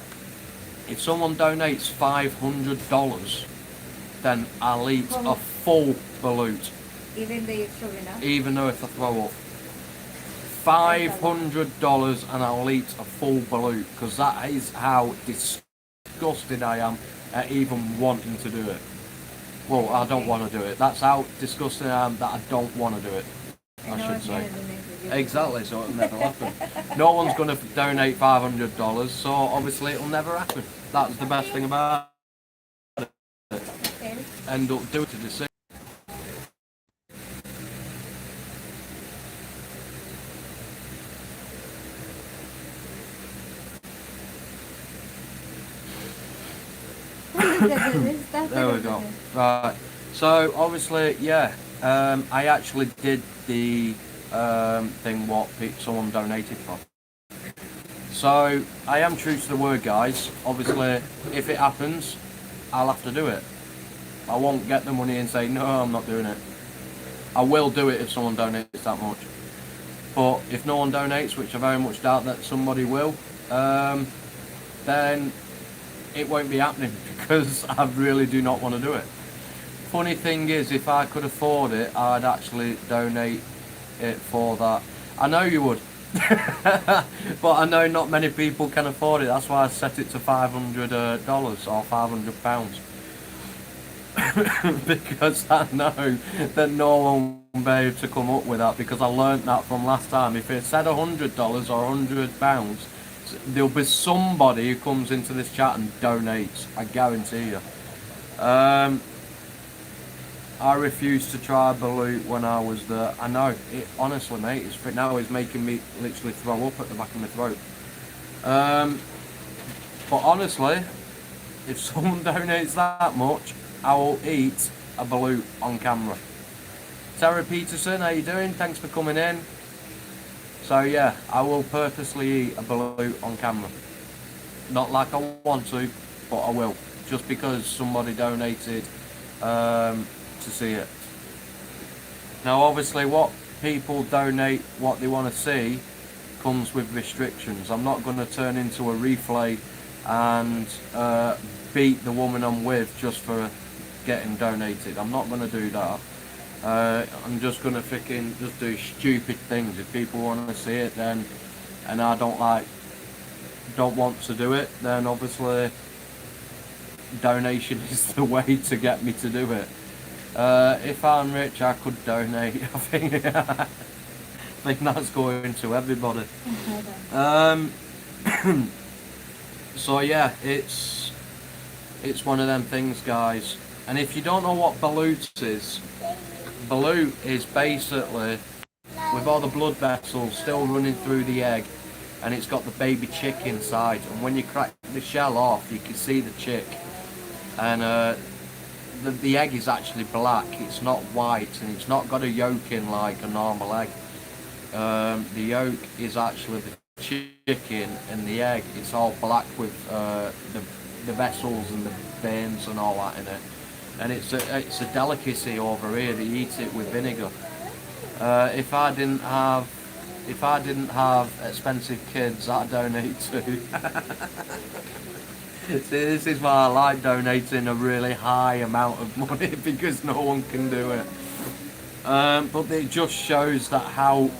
If someone donates $500, then I'll eat a full balut. Even though you're chewing up. Even though if I throw up. $500 and I'll eat a full balut, because that is how disgusted I am at even wanting to do it. Well, I don't want to do it. That's how disgusted I am that I don't want to do it, I should say. Exactly, so it'll never happen. No one's going to donate $500, so obviously it'll never happen. That's the best thing about it. Okay. End up doing it to deceive. There we go. Right. So obviously, yeah, I actually did the thing what someone donated for. So I am true to the word, guys. Obviously, if it happens, I'll have to do it. I won't get the money and say no, I'm not doing it. I will do it if someone donates that much. But if no one donates, which I very much doubt that somebody will, then it won't be happening because I really do not want to do it. Funny thing is, if I could afford it, I'd actually donate it for that. I know you would. But I know not many people can afford it. That's why I set it to $500 or £500. Because I know that no one will be able to come up with that, because I learnt that from last time. If it said $100 or £100, there'll be somebody who comes into this chat and donates, I guarantee you. I refused to try balut when I was there. I know, it honestly, mate, now it's making me literally throw up at the back of my throat. But honestly, if someone donates that much, I will eat a balut on camera. Sarah Peterson, how you doing? Thanks for coming in. So yeah, I will purposely eat a balut on camera. Not like I want to, but I will. Just because somebody donated to see it. Now obviously what people donate, what they want to see, comes with restrictions. I'm not going to turn into a replay and beat the woman I'm with just for getting donated. I'm not going to do that. I'm just going to freaking just do stupid things. If people want to see it, then, and I don't want to do it, then obviously donation is the way to get me to do it. If I'm rich, I could donate. I think that's going to everybody. So yeah, it's one of them things, guys. And if you don't know what balut balut is basically with all the blood vessels still running through the egg, and it's got the baby chick inside, and when you crack the shell off you can see the chick, and the egg is actually black, it's not white, and it's not got a yolk in like a normal egg. The yolk is actually the chicken, and the egg is all black with the vessels and the veins and all that in it, and it's a delicacy over here. They eat it with vinegar. If I didn't have expensive kids that I donate to, see, this is why I like donating a really high amount of money, because no one can do it. But it just shows that how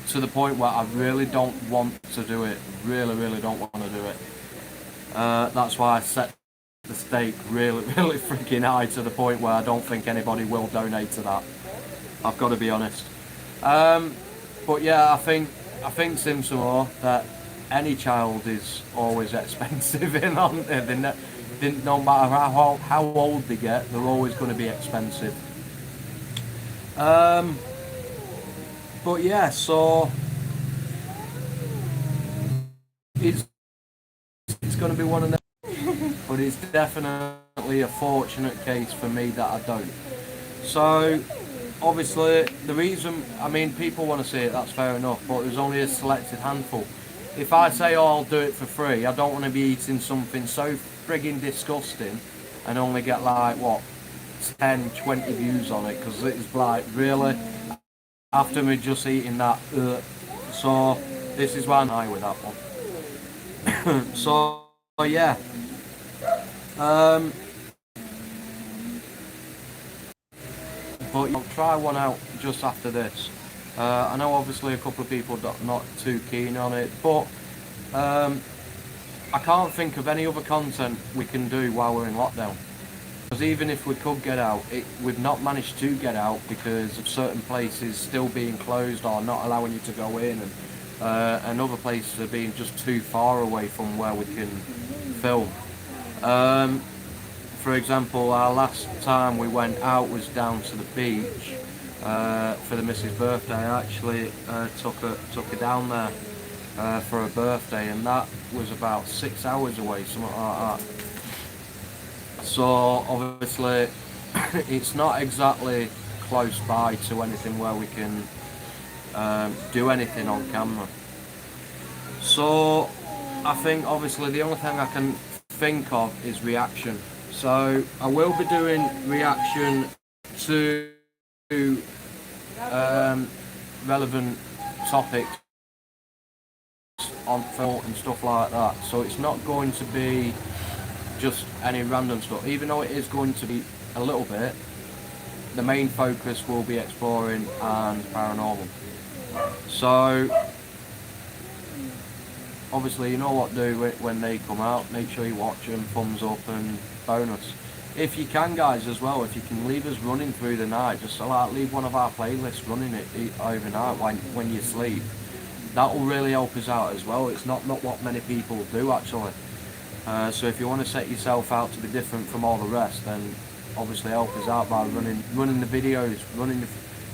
to the point where I really don't want to do it. Really don't want to do it. That's why I set the stake really freaking high, to the point where I don't think anybody will donate to that. I've got to be honest. But yeah, I think Simsimo, that any child is always expensive in on no matter how old they get, they're always going to be expensive. But yeah, so it's going to be one of them, but it's definitely a fortunate case for me that I don't. So obviously the reason, I mean, people want to see it, that's fair enough, but there's only a selected handful. If I say, oh, I'll do it for free, I don't want to be eating something so frigging disgusting and only get like, what, 10, 20 views on it, because it's like, really, after me just eating that, so this is why I'm high with that one. So yeah, but I'll try one out just after this. I know obviously a couple of people not too keen on it, but I can't think of any other content we can do while we're in lockdown. Because even if we could get out, we've not managed to get out because of certain places still being closed or not allowing you to go in, and other places are being just too far away from where we can film. For example, our last time we went out was down to the beach for the missus' birthday. I actually took her down there for her birthday, and that was about 6 hours away, something like that. So obviously it's not exactly close by to anything where we can do anything on camera. So I think obviously the only thing I can think of is reaction. So I will be doing reaction to relevant topics on film and stuff like that. So it's not going to be just any random stuff, even though it is going to be a little bit. The main focus will be exploring and paranormal. So obviously you know what to do when they come out. Make sure you watch them, thumbs up and bonus. If you can, guys, as well, if you can leave us running through the night, just like leave one of our playlists running it overnight when you sleep. That will really help us out as well. It's not what many people do actually. So if you want to set yourself out to be different from all the rest, then obviously help us out by running the videos, running the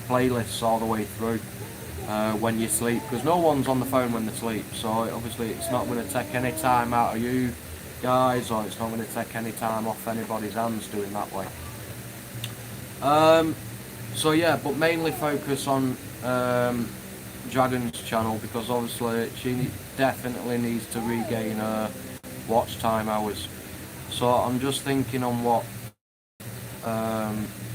playlists all the way through when you sleep, because no one's on the phone when they sleep, so obviously it's not going to take any time out of you guys, or it's not going to take any time off anybody's hands doing that way. So yeah, but mainly focus on Dragon's channel, because obviously she definitely needs to regain her watch time hours. So I'm just thinking on what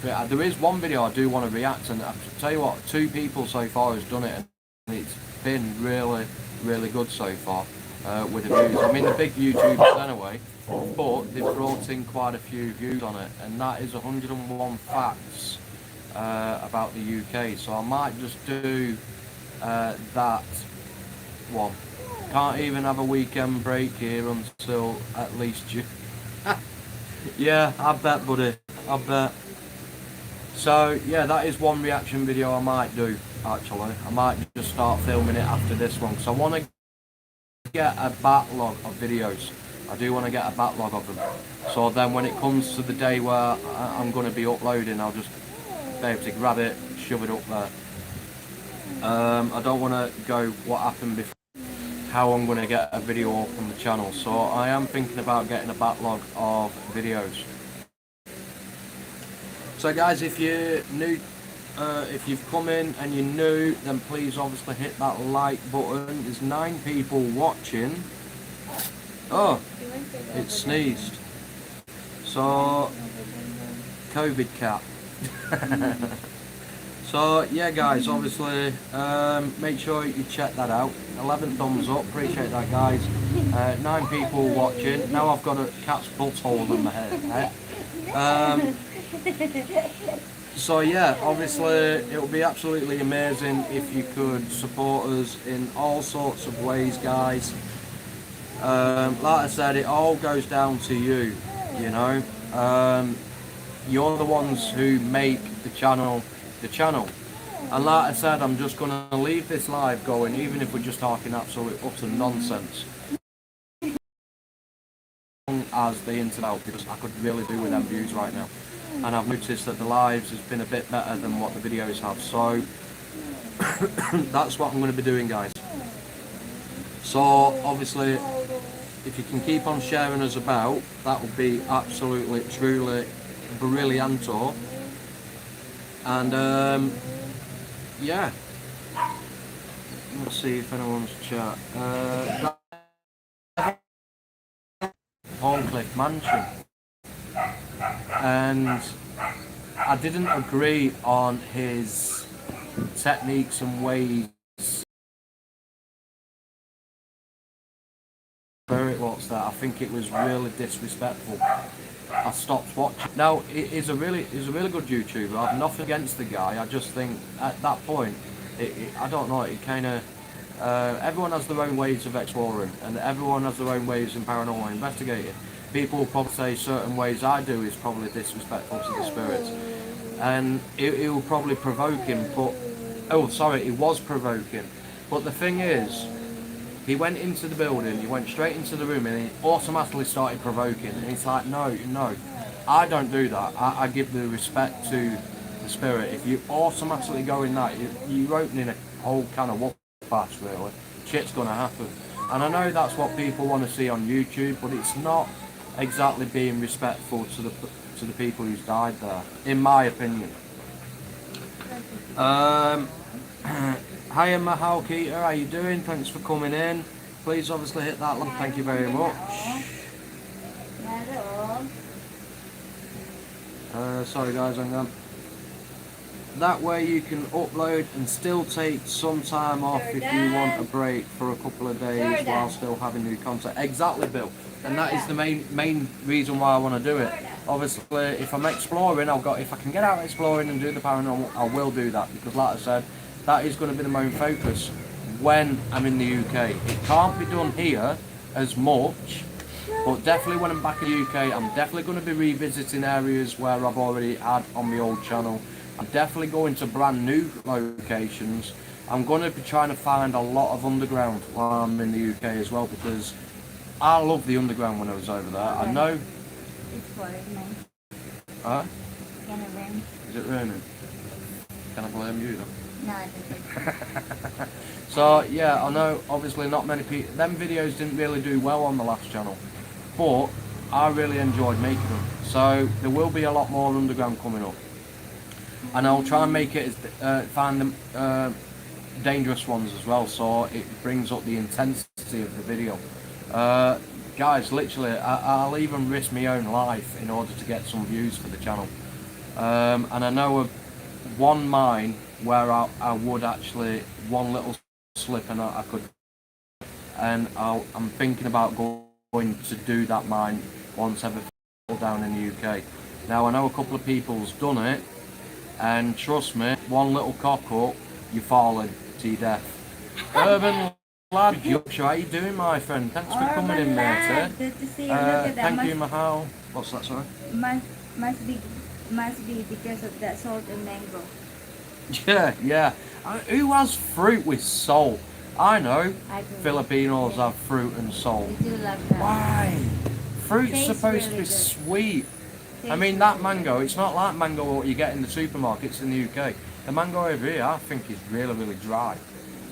there is one video I do want to react, and I'll tell you what, 2 people so far has done it, and it's been really good so far with the views. I mean, the big YouTubers anyway, but they've brought in quite a few views on it, and that is 101 facts about the UK. So I might just do that one. Can't even have a weekend break here until at least June. Yeah, I bet, buddy, I bet. So yeah, that is one reaction video I might do actually. I might just start filming it after this one, because I want to get a backlog of videos. I do want to get a backlog of them, so then when it comes to the day where I'm going to be uploading, I'll just be able to grab it, shove it up there. I don't want to go what happened before, how I'm going to get a video up on the channel. So I am thinking about getting a backlog of videos. So guys, if you're new, if you've come in and you're new, then please obviously hit that like button. There's 9 people watching. Oh, it sneezed. So, COVID cat. So yeah guys, obviously make sure you check that out. 11 thumbs up, appreciate that guys. 9 people watching. Now I've got a cat's butthole in my head. So yeah, obviously it would be absolutely amazing if you could support us in all sorts of ways guys. Like I said, it all goes down to you, you know. You're the ones who make the channel. And like I said, I'm just going to leave this live going, even if we're just talking absolute utter nonsense, as the internet, because I could really do with them views right now. And I've noticed that the lives has been a bit better than what the videos have, so that's what I'm going to be doing guys. So obviously if you can keep on sharing us about, that would be absolutely truly brillianto. And yeah, let's see if anyone's chat. Horncliffe Mansion, and I didn't agree on his techniques and ways. Spirit what's that? I think it was really disrespectful. I stopped watching. Now he's a really good YouTuber. I've nothing against the guy. I just think at that point, I don't know. It kind of everyone has their own ways of exploring, and everyone has their own ways in paranormal investigating. People will probably say certain ways I do is probably disrespectful to the spirits, and it will probably provoke him. But oh, sorry, it was provoking. But the thing is, he went into the building, he went straight into the room, and he automatically started provoking. And it's like, no, I don't do that. I give the respect to the spirit. If you automatically go in that, you're opening a whole can of whoop-ass, really. Shit's going to happen. And I know that's what people want to see on YouTube, but it's not exactly being respectful to the people who's died there, in my opinion. Hiya Mahal Keita, how you doing? Thanks for coming in. Please obviously hit that like, thank you very much. Sorry guys, hang on. That way you can upload and still take some time off if you want a break for a couple of days while still having new content. Exactly, Bill. And that is the main reason why I want to do it. Obviously, if I'm exploring, if I can get out exploring and do the paranormal, I will do that, because like I said, that is going to be the main focus when I'm in the UK. It can't be done here as much, but definitely when I'm back in the UK, I'm definitely going to be revisiting areas where I've already had on my old channel. I'm definitely going to brand new locations. I'm going to be trying to find a lot of underground while I'm in the UK as well, because I love the underground when I was over there. I know. It's raining. Huh? It's gonna rain. Is it raining? Can I blame you though? No, it doesn't. So yeah, I know obviously not many people, them videos didn't really do well on the last channel, but I really enjoyed making them. So there will be a lot more underground coming up, and I'll try and make it as find them dangerous ones as well, so it brings up the intensity of the video. Guys, literally I'll even risk my own life in order to get some views for the channel. And I know of one mine where I would actually, one little slip and I could, and I'm thinking about going to do that mine once everything down in the UK. Now I know a couple of people's done it, and trust me, one little cock up, you're falling to your death. Urban lad, Yorkshire, how you doing, my friend? Thanks for coming in, mate. Good to see you. Look at that. Thank you, Mahal. What's that, sorry? Must be because of that salt and mango. Yeah. Who has fruit with salt? I know. I do. Filipinos have fruit and salt. We do love that. Why? Fruit's Tastes supposed to really be good. sweet. I mean, that mango, it's not like mango what you get in the supermarkets in the UK. The mango over here, I think, is really, really dry.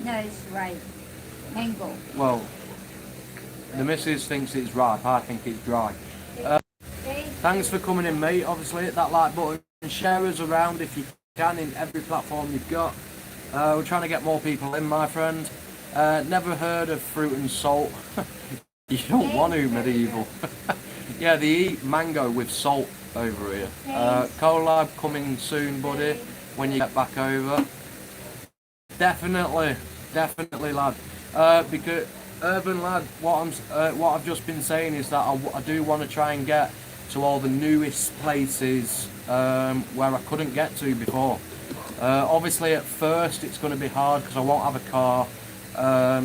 No, it's right. Mango. Well, the missus thinks it's ripe, I think it's dry. Thanks for coming in, mate. Obviously, hit that like button and share us around if you can in every platform you've got. We're trying to get more people in, my friend. Never heard of fruit and salt. You don't want to, medieval. Yeah, they eat mango with salt over here. Collab coming soon, buddy, when you get back over. Definitely, lad. Because Urban Lad, what I've just been saying is that I do want to try and get to all the newest places where I couldn't get to before. Obviously, at first it's going to be hard because I won't have a car,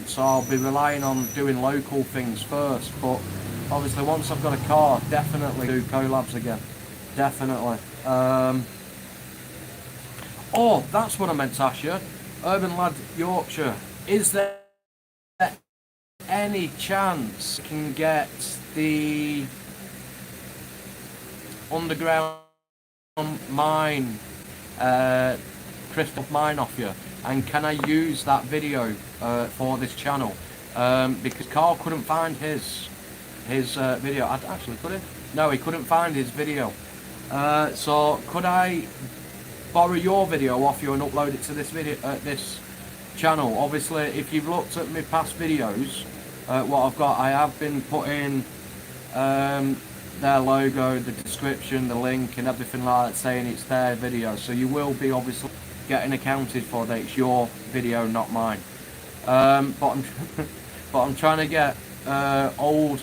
so I'll be relying on doing local things first. But obviously, once I've got a car, definitely do collabs again. Definitely. Oh, that's what I meant to ask you. Urban Lad Yorkshire, is there any chance you can get the underground mine, crystal mine off you? And can I use that video for this channel? Because Carl couldn't find his video. Actually, could he? No, he couldn't find his video. So could I borrow your video off you and upload it to this video, this channel? Obviously, if you've looked at my past videos, what I've got, I have been putting their logo, the description, the link, and everything like that, saying it's their video. So you will be obviously getting accounted for that it's your video, not mine. But I'm trying to get old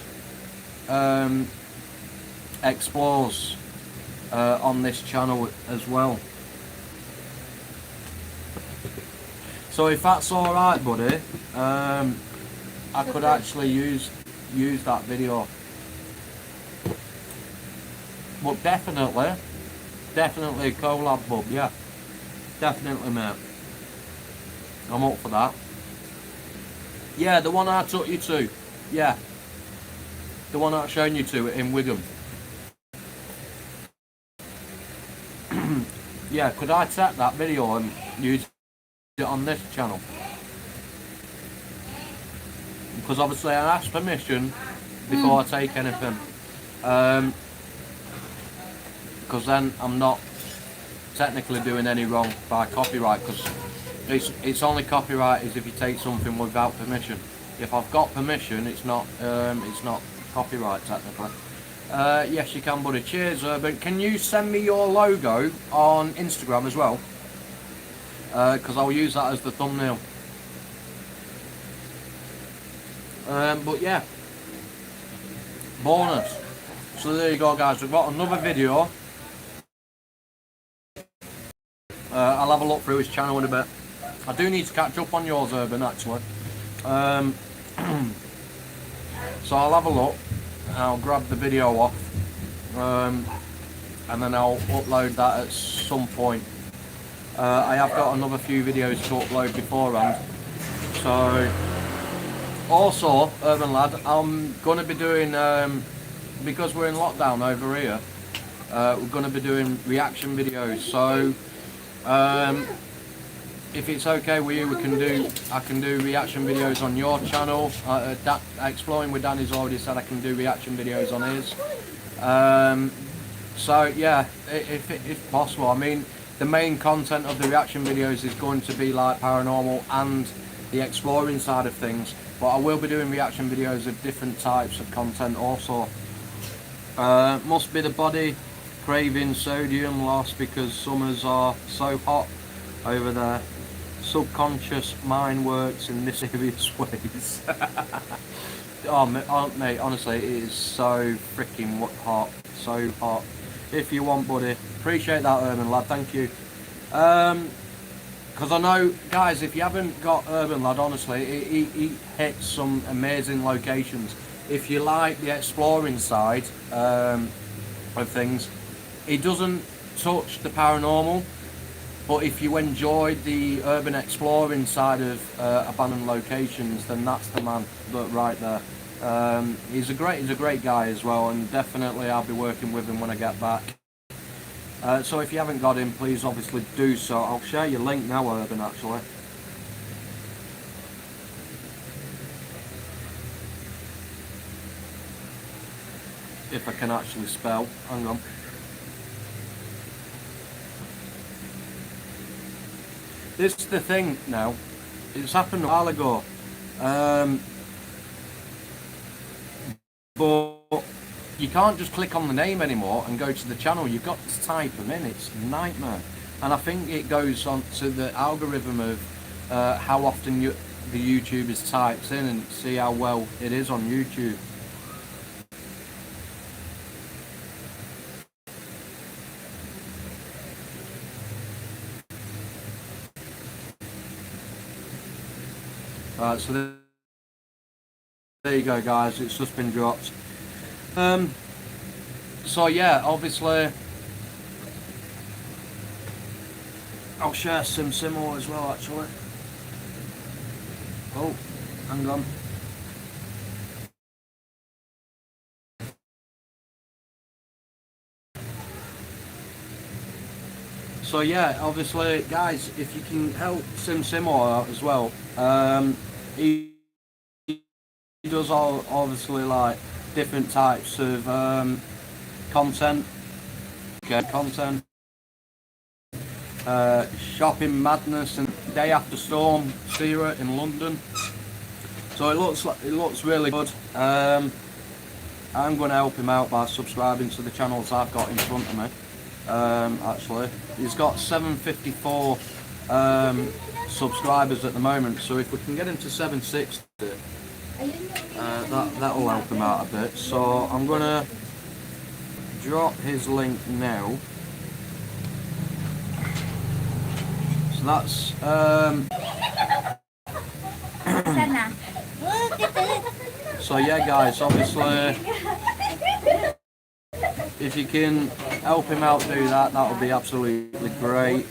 explores on this channel as well. So if that's all right, buddy, I could actually use that video. But definitely collab, bub. Yeah, definitely, mate. I'm up for that. Yeah, the one I took you to. Yeah, the one I've shown you to in Wigan. Yeah, could I take that video and use it on this channel? Because obviously I ask permission before I take anything. Because then I'm not technically doing any wrong by copyright, because it's only copyright is if you take something without permission. If I've got permission, it's not copyright technically. Yes, you can, buddy. Cheers, Urban. Can you send me your logo on Instagram as well? Because I'll use that as the thumbnail. But yeah, bonus. So there you go, guys. We've got another video. I'll have a look through his channel in a bit. I do need to catch up on yours, Urban, actually. So I'll have a look. I'll grab the video off, and then I'll upload that at some point. I have got another few videos to upload beforehand. So, also, Urban Lad, I'm going to be doing, because we're in lockdown over here, we're going to be doing reaction videos. So, if it's okay with you, I can do reaction videos on your channel. Exploring with Danny's already said I can do reaction videos on his. So yeah, if possible. I mean, the main content of the reaction videos is going to be like paranormal and the exploring side of things, but I will be doing reaction videos of different types of content also. Must be the body craving sodium loss because summers are so hot over there. Subconscious mind works in mysterious ways. Oh mate, honestly, it is so freaking hot, so hot. If you want, buddy, appreciate that, Urban Lad, thank you. Because I know, guys, if you haven't got Urban Lad, honestly, he hits some amazing locations. If you like the exploring side of things, he doesn't touch the paranormal. But if you enjoyed the urban exploring side of abandoned locations, then that's the man. Look right there. He's a great guy as well, and definitely I'll be working with him when I get back. So if you haven't got him, please obviously do so. I'll share your link now, Urban, actually. If I can actually spell. Hang on. This is the thing now. It's happened a while ago. But you can't just click on the name anymore and go to the channel. You've got to type them in. It's a nightmare. And I think it goes on to the algorithm of how often the YouTubers types in and see how well it is on YouTube. Right, so there you go, guys. It's just been dropped. So yeah, obviously I'll share some similar as well, actually. Oh, hang on. So yeah, obviously, guys, if you can help SimSimo out as well, he does all obviously like different types of content, shopping madness and day after storm Sierra in London. So it looks really good. I'm going to help him out by subscribing to the channels I've got in front of me. Actually, he's got 754 subscribers at the moment, so if we can get him to 760, that'll help him out a bit. So I'm gonna drop his link now. So that's so yeah, guys, obviously if you can help him out do that, that would be absolutely great.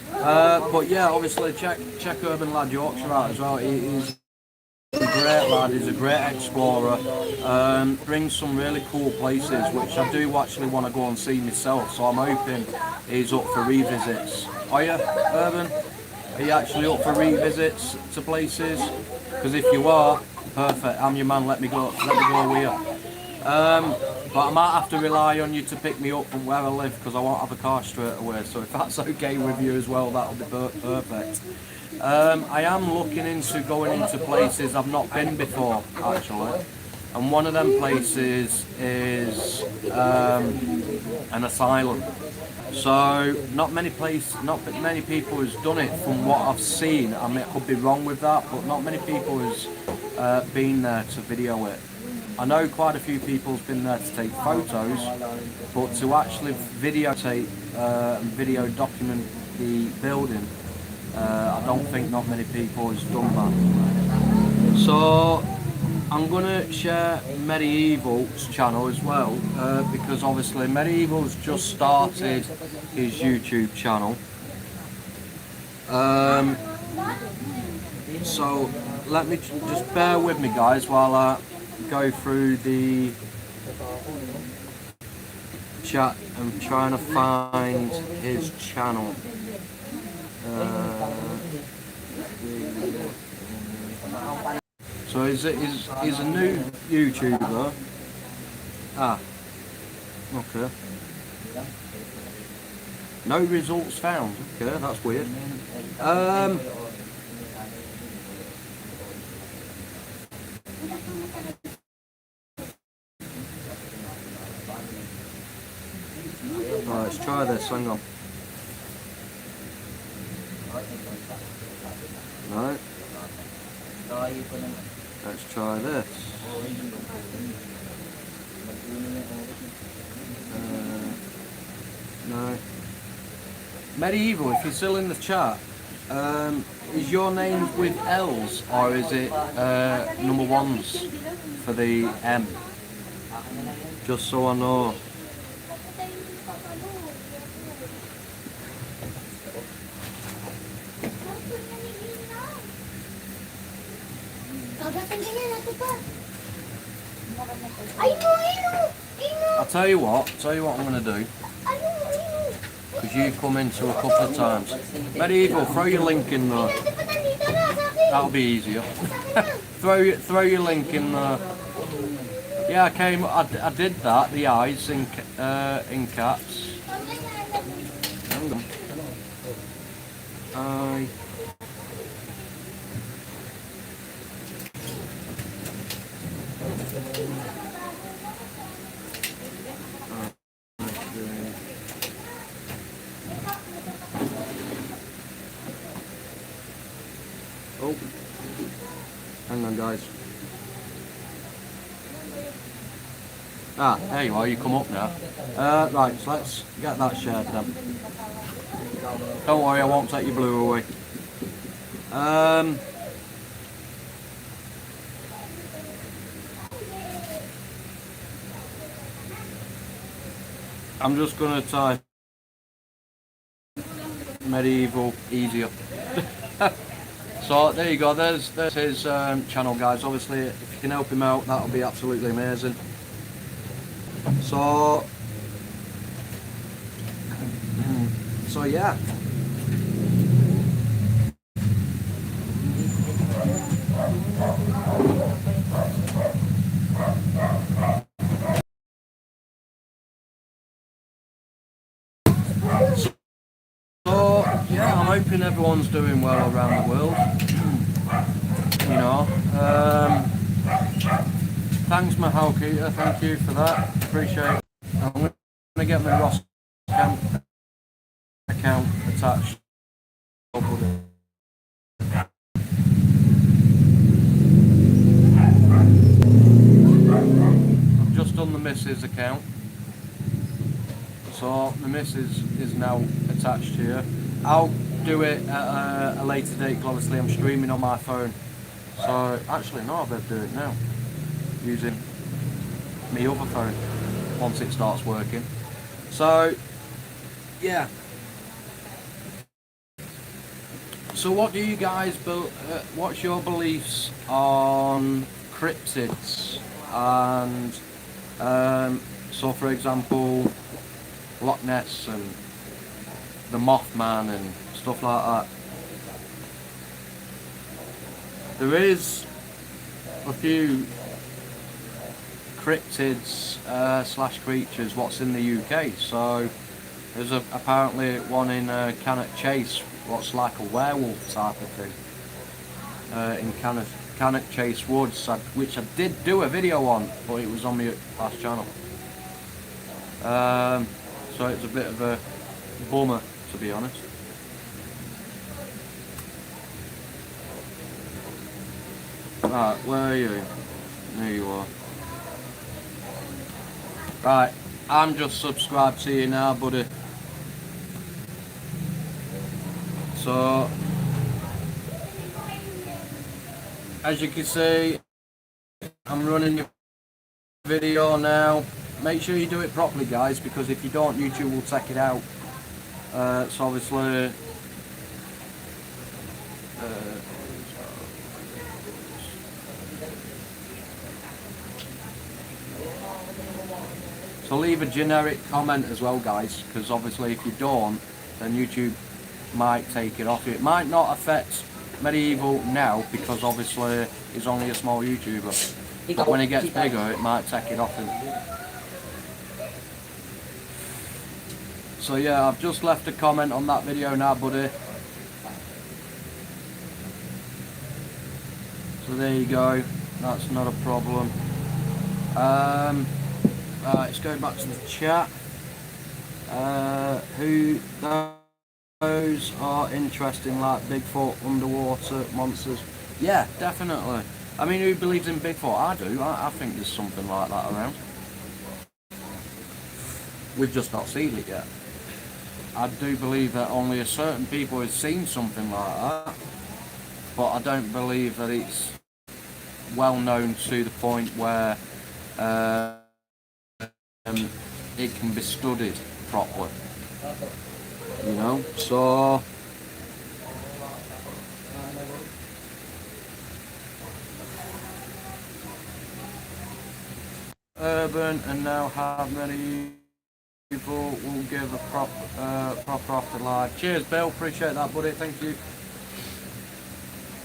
But yeah, obviously check Urban Lad Yorkshire out as well. He's a great lad, he's a great explorer, brings some really cool places which I do actually want to go and see myself, so I'm hoping he's up for revisits. Are you, Urban? Are you actually up for revisits to places? Because if you are, perfect, I'm your man, let me go with you. But I might have to rely on you to pick me up from where I live because I won't have a car straight away, so if that's okay with you as well, that'll be perfect. I am looking into going into places I've not been before, actually, and one of them places is an asylum. So not many people has done it from what I've seen. I mean, I could be wrong with that, but not many people has been there to video it. I know quite a few people's been there to take photos, but to actually videotape and video document the building, I don't think not many people has done that. So I'm gonna share Medieval's channel as well, because obviously Medieval's just started his YouTube channel. So let me just bear with me, guys, while I go through the chat and trying to find his channel. So he's a new YouTuber. Ah, okay. No results found. Okay, that's weird. Right, let's try this, hang on. Right. Let's try this. No. Medieval, if you're still in the chat, is your name with L's or is it number ones for the M? Just so I know. I'll tell you what I'm going to do. Because you've come into a couple of times. Medieval, throw your link in there. That'll be easier. throw your link in there. Yeah, I did that, the eyes in caps. Hang on. Oh, hang on guys. There you are, you come up now. Right, so let's get that shared then. Don't worry, I won't take your blue away. I'm just going to type medieval easier. So there you go, there's his channel guys. Obviously if you can help him out, that'll be absolutely amazing. So yeah. So yeah, I'm hoping everyone's doing well around the world. You know, thanks Mahalkita, thank you for that, appreciate it. I'm going to get my Ross account attached. I've just done the Mrs. account, so the Mrs. is now attached here. I'll do it at a later date, because obviously I'm streaming on my phone. So actually no, I better do it now using my other phone once it starts working. So yeah. So what do you guys what's your beliefs on cryptids and so for example Loch Ness and the Mothman and stuff like that? There is a few cryptids slash creatures what's in the UK. So there's apparently one in Cannock Chase, what's like a werewolf type of thing, in Cannock Chase Woods, which I did do a video on, but it was on my last channel. So it's a bit of a bummer, to be honest. Right, where are you? There you are. Right, I'm just subscribed to you now, buddy. So, as you can see, I'm running your video now. Make sure you do it properly, guys, because if you don't, YouTube will take it out. So obviously, so leave a generic comment as well, guys, because obviously if you don't, then YouTube might take it off you. It might not affect Medieval now, because obviously he's only a small YouTuber, but when he gets bigger it might take it off him. So yeah, I've just left a comment on that video now, buddy. So there you go, that's not a problem. Right, let's go back to the chat. Who those are interesting, like Bigfoot, underwater monsters? Yeah, definitely. I mean, who believes in Bigfoot? I do. I think there's something like that around. We've just not seen it yet. I do believe that only a certain people have seen something like that, but I don't believe that it's well known to the point where it can be studied properly, you know. So urban and now how many people will give a proper afterlife. Cheers, Bill. Appreciate that, buddy. Thank you.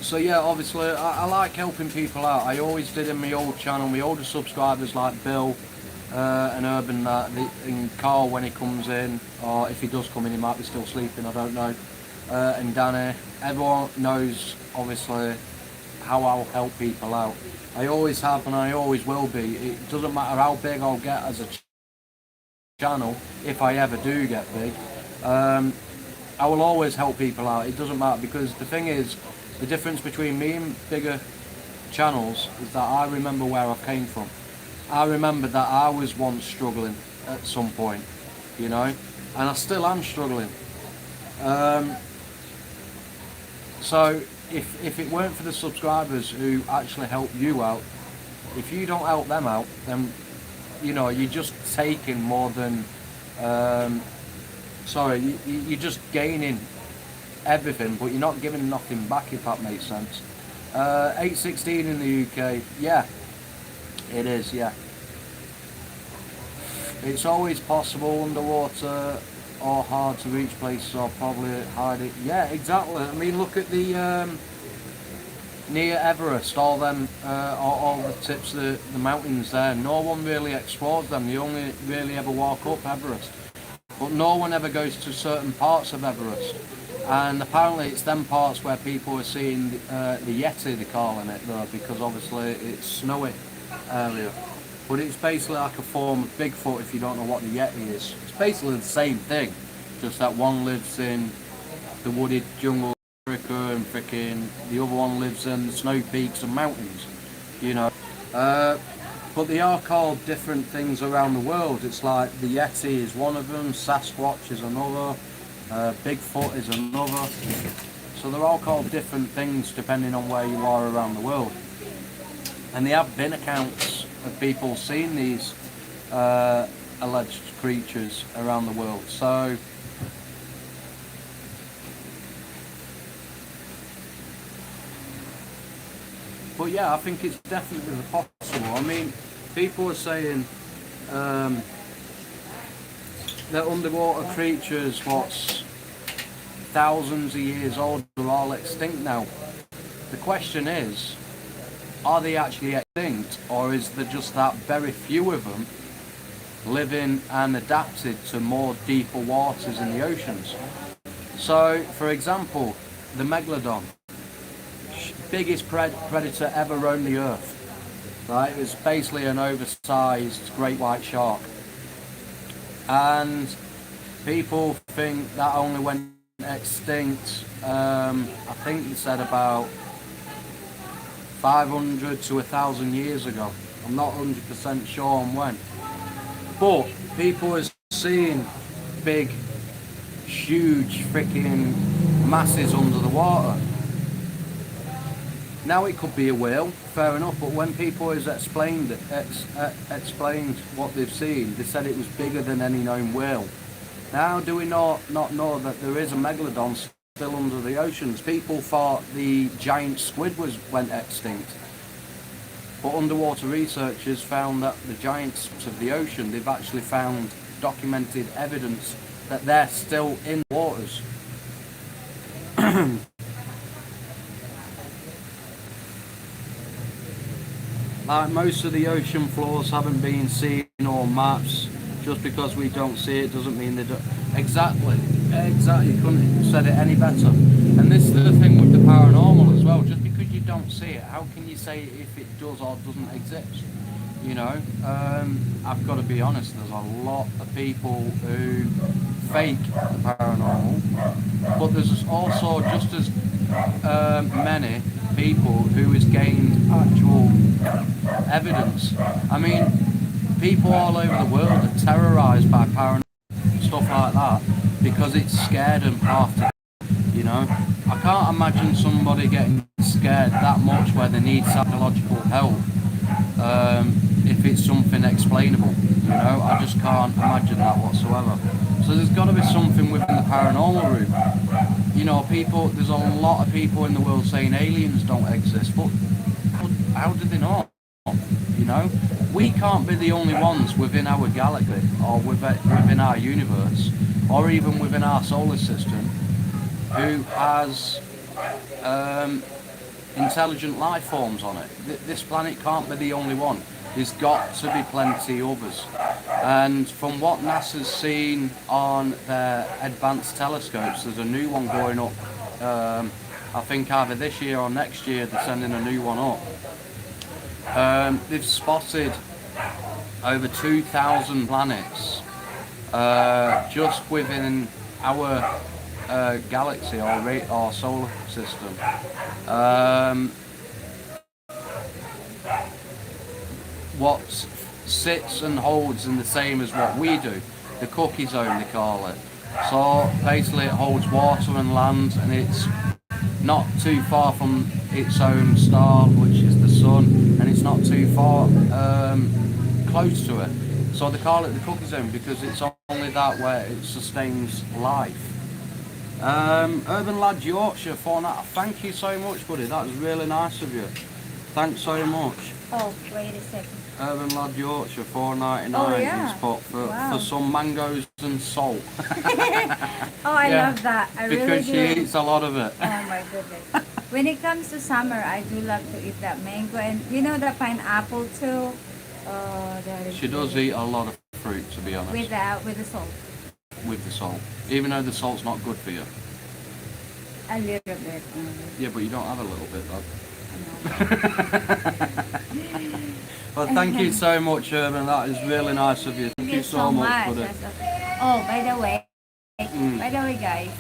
So yeah, obviously I like helping people out. I always did in my old channel. My older subscribers like Bill and Urban, and Carl when he comes in, or if he does come in, he might be still sleeping. I don't know. And Danny. Everyone knows obviously how I'll help people out. I always have and I always will be. It doesn't matter how big I'll get as a channel, if I ever do get big. I will always help people out. It doesn't matter, because the thing is, the difference between me and bigger channels is that I remember where I came from. I remember that I was once struggling at some point, you know, and I still am struggling. So if it weren't for the subscribers who actually help you out, if you don't help them out, then you know you're just taking more than you're just gaining everything, but you're not giving nothing back, if that makes sense. 816 in the UK, yeah, it is, yeah. It's always possible underwater or hard to reach places, or probably hide it. Yeah, exactly. I mean, look at the near Everest, all them, all the tips of the mountains there. No one really explores them. You only really ever walk up Everest, but no one ever goes to certain parts of Everest. And apparently it's them parts where people are seeing the Yeti, they're calling it though, because obviously it's snowy area. But it's basically like a form of Bigfoot if you don't know what the Yeti is. It's basically the same thing, just that one lives in the wooded jungle of Africa and freaking the other one lives in the snow peaks and mountains, you know. But they are called different things around the world. It's like the Yeti is one of them, Sasquatch is another, Bigfoot is another. So they're all called different things depending on where you are around the world. And there have been accounts of people seeing these alleged creatures around the world. So but yeah, I think it's definitely possible. I mean, people are saying that underwater creatures what's thousands of years old are all extinct now. The question is, are they actually extinct, or is there just that very few of them living and adapted to more deeper waters in the oceans? So, for example, the megalodon, biggest predator ever roamed the earth. Right, it was basically an oversized great white shark, and people think that only went extinct. I think they said about 500 to 1,000 years ago. I'm not 100% sure on when. But people are seeing big, huge freaking masses under the water. Now it could be a whale, fair enough, but when people has explained what they've seen, they said it was bigger than any known whale. Now do we not know that there is a megalodon still under the oceans? People thought the giant squid went extinct, but underwater researchers found that the giants of the ocean, they've actually found documented evidence that they're still in waters. Like most of the ocean floors haven't been seen on maps. Just because we don't see it doesn't mean they don't. Exactly. You couldn't have said it any better. And this is the thing with the paranormal as well. Just because you don't see it, how can you say if it does or doesn't exist? You know, I've got to be honest, there's a lot of people who fake the paranormal, but there's also just as many people who has gained actual evidence. I mean, people all over the world are terrorised by paranormal stuff like that because it's scared them half to death, you know. I can't imagine somebody getting scared that much where they need psychological help if it's something explainable, you know. I just can't imagine that whatsoever. So there's got to be something within the paranormal route. You know, there's a lot of people in the world saying aliens don't exist, but how do they know? You know, we can't be the only ones within our galaxy or within our universe or even within our solar system who has intelligent life forms on it. This planet can't be the only one. There's got to be plenty others. And from what NASA's seen on their advanced telescopes, there's a new one going up. I think either this year or next year they're sending a new one up. They've spotted over 2,000 planets just within our galaxy or solar system. What sits and holds in the same as what we do, the cookie zone they call it. So basically it holds water and land, and it's not too far from its own star, which is the sun, and it's not too far close to it. So they call it the cookie zone because it's only that way it sustains life. Urban Lad Yorkshire for that. Thank you so much, buddy. That was really nice of you. Thanks so much. Oh, wait a second. Urban Lad Yorkshire, $4.99. Oh, yeah. He's put for some mangoes and salt. Oh, I love that. I because really she do. eats a lot of it. Oh my goodness. When it comes to summer, I do love to eat that mango, and you know the pineapple too. Oh, that is. She does eat a lot of fruit, to be honest. With the salt. With the salt, even though the salt's not good for you. A little bit. Yeah, but you don't have a little bit, though. I know. Well, thank you so much, Urban. That is really nice of you. Thank you so much for this. Oh, by the way, guys,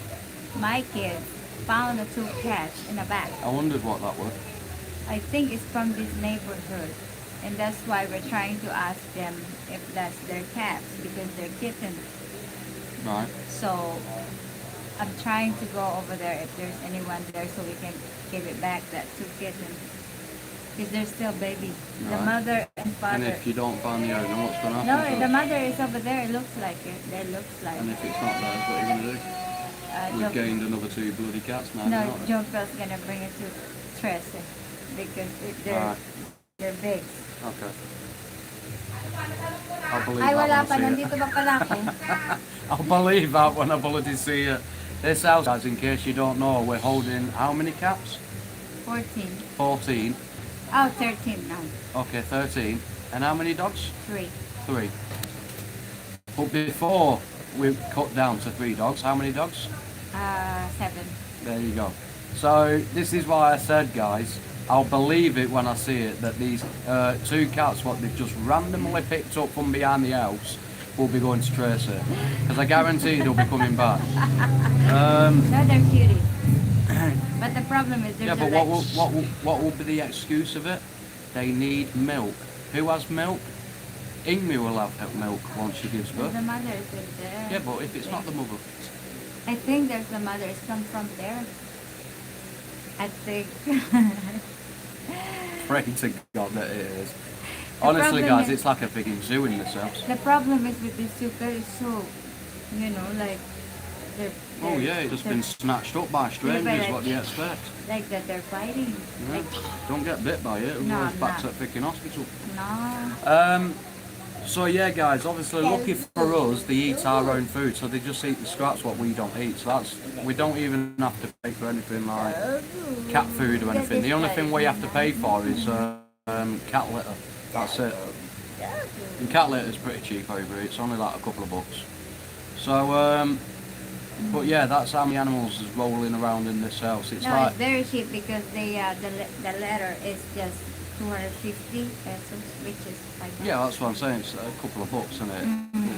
my kids found the 2 cats in the back. I wondered what that was. I think it's from this neighborhood, and that's why we're trying to ask them if that's their cats because they're kittens. Right. So I'm trying to go over there if there's anyone there so we can give it back, that 2 kittens. Because they're still babies. Right. The mother and father. And if you don't find the owner, what's going to happen? No, to the it? mother is over there. It looks like it. It looks like. And if it's not there, what are you going to do? We've gained another 2 bloody cats now. No, John Bell's gonna bring it to Tressa because they're big. Okay. I'll believe Ay, that wala when pa. I see Nandito pa pala ako. it. I'll believe that when I bloody see it. This house, guys, in case you don't know, we're holding how many cats? 14. 14. Oh, 13 now. Okay, 13. And how many dogs? 3. 3. But before we cut down to 3 dogs, how many dogs? 7. There you go. So this is why I said, guys, I'll believe it when I see it, that these 2 cats, what they've just randomly picked up from behind the house, will be going to trace it. Because I guarantee they'll be coming back. No, they're cuties. But the problem is Yeah, but what will be the excuse of it? They need milk. Who has milk? Ingmi will have milk once she gives birth. The mother is in there. Yeah, but if it's not the mother. I think there's the mother. It's come from there. I think. Pray to God that it is. Honestly, guys, it's like a big zoo in this house. The problem is with this sugar is so, you know, like Oh yeah, it's just been snatched up by strangers. What do you expect? Like that they're fighting. Yeah. Like, Don't get bit by it. No, Otherwise, back no. to freaking hospital. no. So yeah, guys, obviously lucky for us, they eat our own food, so they just eat the scraps what we don't eat. So that's, we don't even have to pay for anything like cat food or anything. The only thing we have to pay for is cat litter. That's it. And cat litter is pretty cheap over here. It's only like a couple of bucks. So, but yeah, that's how many animals is rolling around in this house. It's No, like it's very cheap because the letter is just 250 pesos, which is $5. yeah, that's what I'm saying. It's a couple of bucks, isn't it?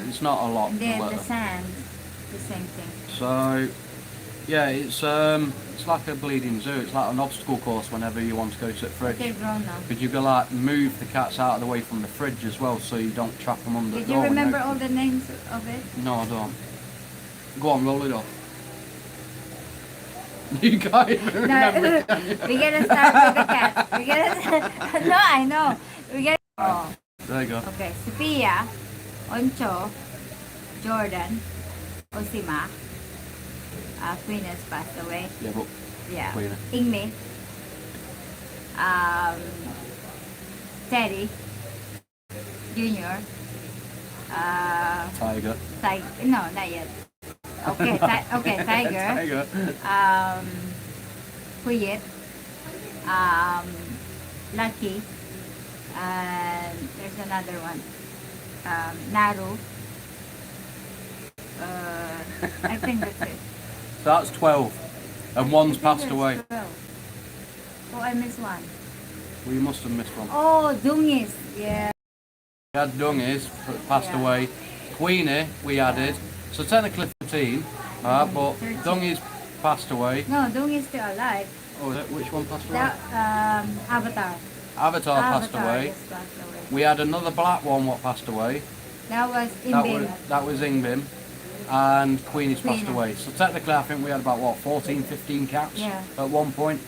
It's not a lot. And for then the litter. sand, the same thing. So, yeah, it's like a bleeding zoo. It's like an obstacle course whenever you want to go to the fridge. They're grown now. Because you go like move the cats out of the way from the fridge as well, so you don't trap them under Did the you door. remember all the names of it? No, I don't. Go on, roll it off. You can't even remember. Can you? We gotta start with the cat. We gotta. No, I know. We gotta. Oh. There you go. Okay, Sophia, Oncho, Jordan, Osima, Queen has passed away. Yeah, but Yeah. Queen. Ingme, Junior. Tiger. No, not yet. Okay, Tiger. Tiger. Kuyit. Lucky. And there's another one. Naru. I think that's it. So that's 12. And one's I think passed there's away. 12. Oh, I missed one. We must have missed one. Oh, Dungis. Yeah. We had Dungies, passed Yeah. away. Queenie, we added. So technically 13, but 13. Dungies passed away. No, Dungis still alive. Oh, which one passed away? That, Avatar. Avatar passed away. Yes, passed away. We had another black one what passed away. That was That Imbin. was Ingbim. And Queenie's passed Queenie. away. So technically I think we had about, what, 14, 15 cats Yeah. at one point.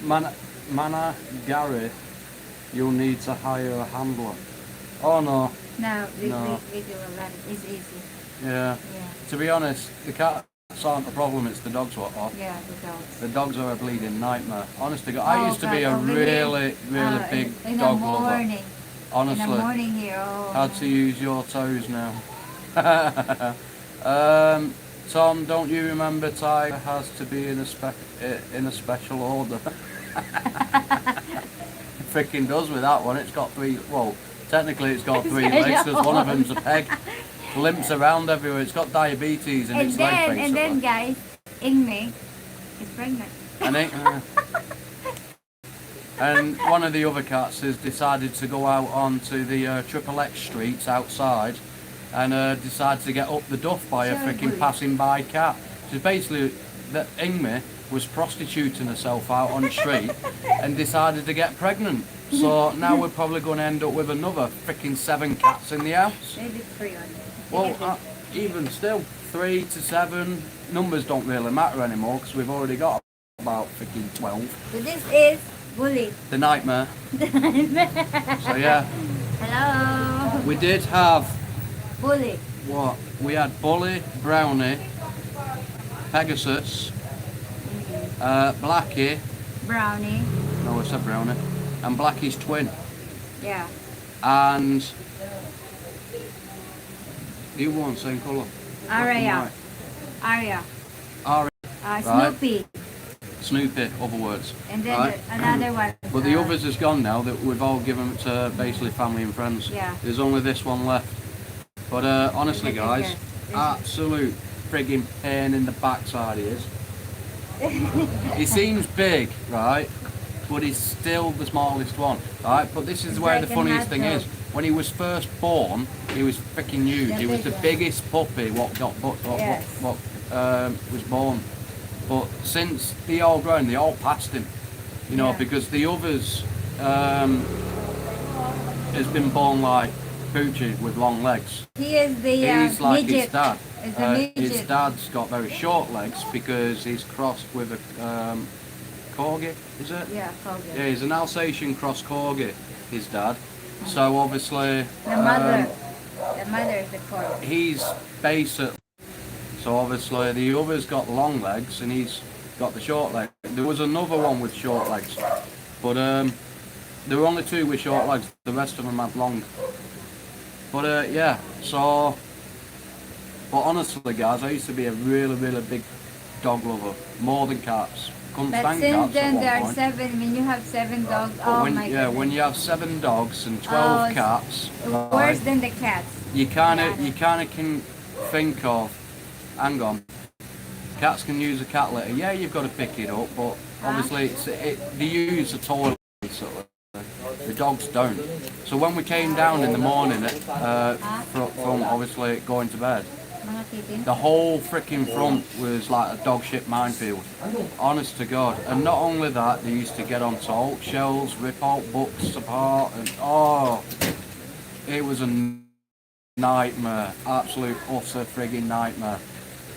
Mana Gary, you'll need to hire a handler. Oh no, No, we do No. a lot. It's easy. yeah. Yeah. To be honest, the cats aren't the problem, it's the dogs what are. Yeah, the dogs. The dogs are a bleeding nightmare. Honest to God, I Oh, used to be God, a over really, really here. big in dog the lover. morning. In the Honestly, morning here. Oh. had to use your toes now. Tom, don't you remember Tiger has to be in a special order? Freaking does with that one. It's got three. Well, technically it's got three legs because one of them's a peg. Limps around everywhere. It's got diabetes and its leg basically. And then, guys, Ingme is pregnant. And and one of the other cats has decided to go out onto the Triple X streets outside and decided to get up the duff by a So freaking good. passing by cat. So basically, that Ingme was prostituting herself out on the street and decided to get pregnant. So now we're probably going to end up with another freaking 7 cats in the house. Maybe 3 on it. Well, even still, 3 to 7 numbers don't really matter anymore because we've already got about freaking 12. So this is Bully. The nightmare. So yeah, Hello. we did have Bully. what? We had Bully, Brownie, Pegasus, Blackie. Brownie. No, I said Brownie. And Blackie's twin. Yeah. And the other one, same colour. Arya. Arya. Ari, Snoopy. Snoopy, other words. And then Right. another one. But the others is gone now. That we've all given to basically family and friends. Yeah. There's only this one left. But honestly, guys, absolute frigging pain in the backside he is. He seems big, right? But he's still the smallest one, right? But this is It's where like the a funniest hot thing dog. is. When he was first born, he was freaking huge. The He was the big one. biggest puppy what Yes. was born. But since they all grown, they all passed him. You know, Yeah. because the others has been born like Poochie with long legs. He is the He's like midget. his dad. It's a midget. His dad's got very short legs because he's crossed with a corgi, is it? Yeah, Colgate. Yeah, he's an Alsatian cross corgi, his dad. So obviously, The mother. The mother is the corgi. he's basic. So obviously the other's got long legs and he's got the short legs. There was another one with short legs, but there were only 2 with short legs. The rest of them had long. But yeah, so. But honestly, guys, I used to be a really, really big dog lover, more than cats. Couldn't But stand since cats then at there one are point. 7. When you have 7 dogs, But oh when, my yeah, goodness. when you have 7 dogs and 12 Oh, cats, Worse right, than the cats. you kind Yeah. can think of. Hang on, cats can use a cat litter. Yeah, you've got to pick it up, but obviously they use the toilet basically. The dogs don't. So when we came down in the morning from obviously going to bed, Mga kitin. the whole freaking front was like a dog shit minefield. Honest to God. And not only that, they used to get on salt shells, rip out books apart, and oh, it was a nightmare. Absolute utter frigging nightmare.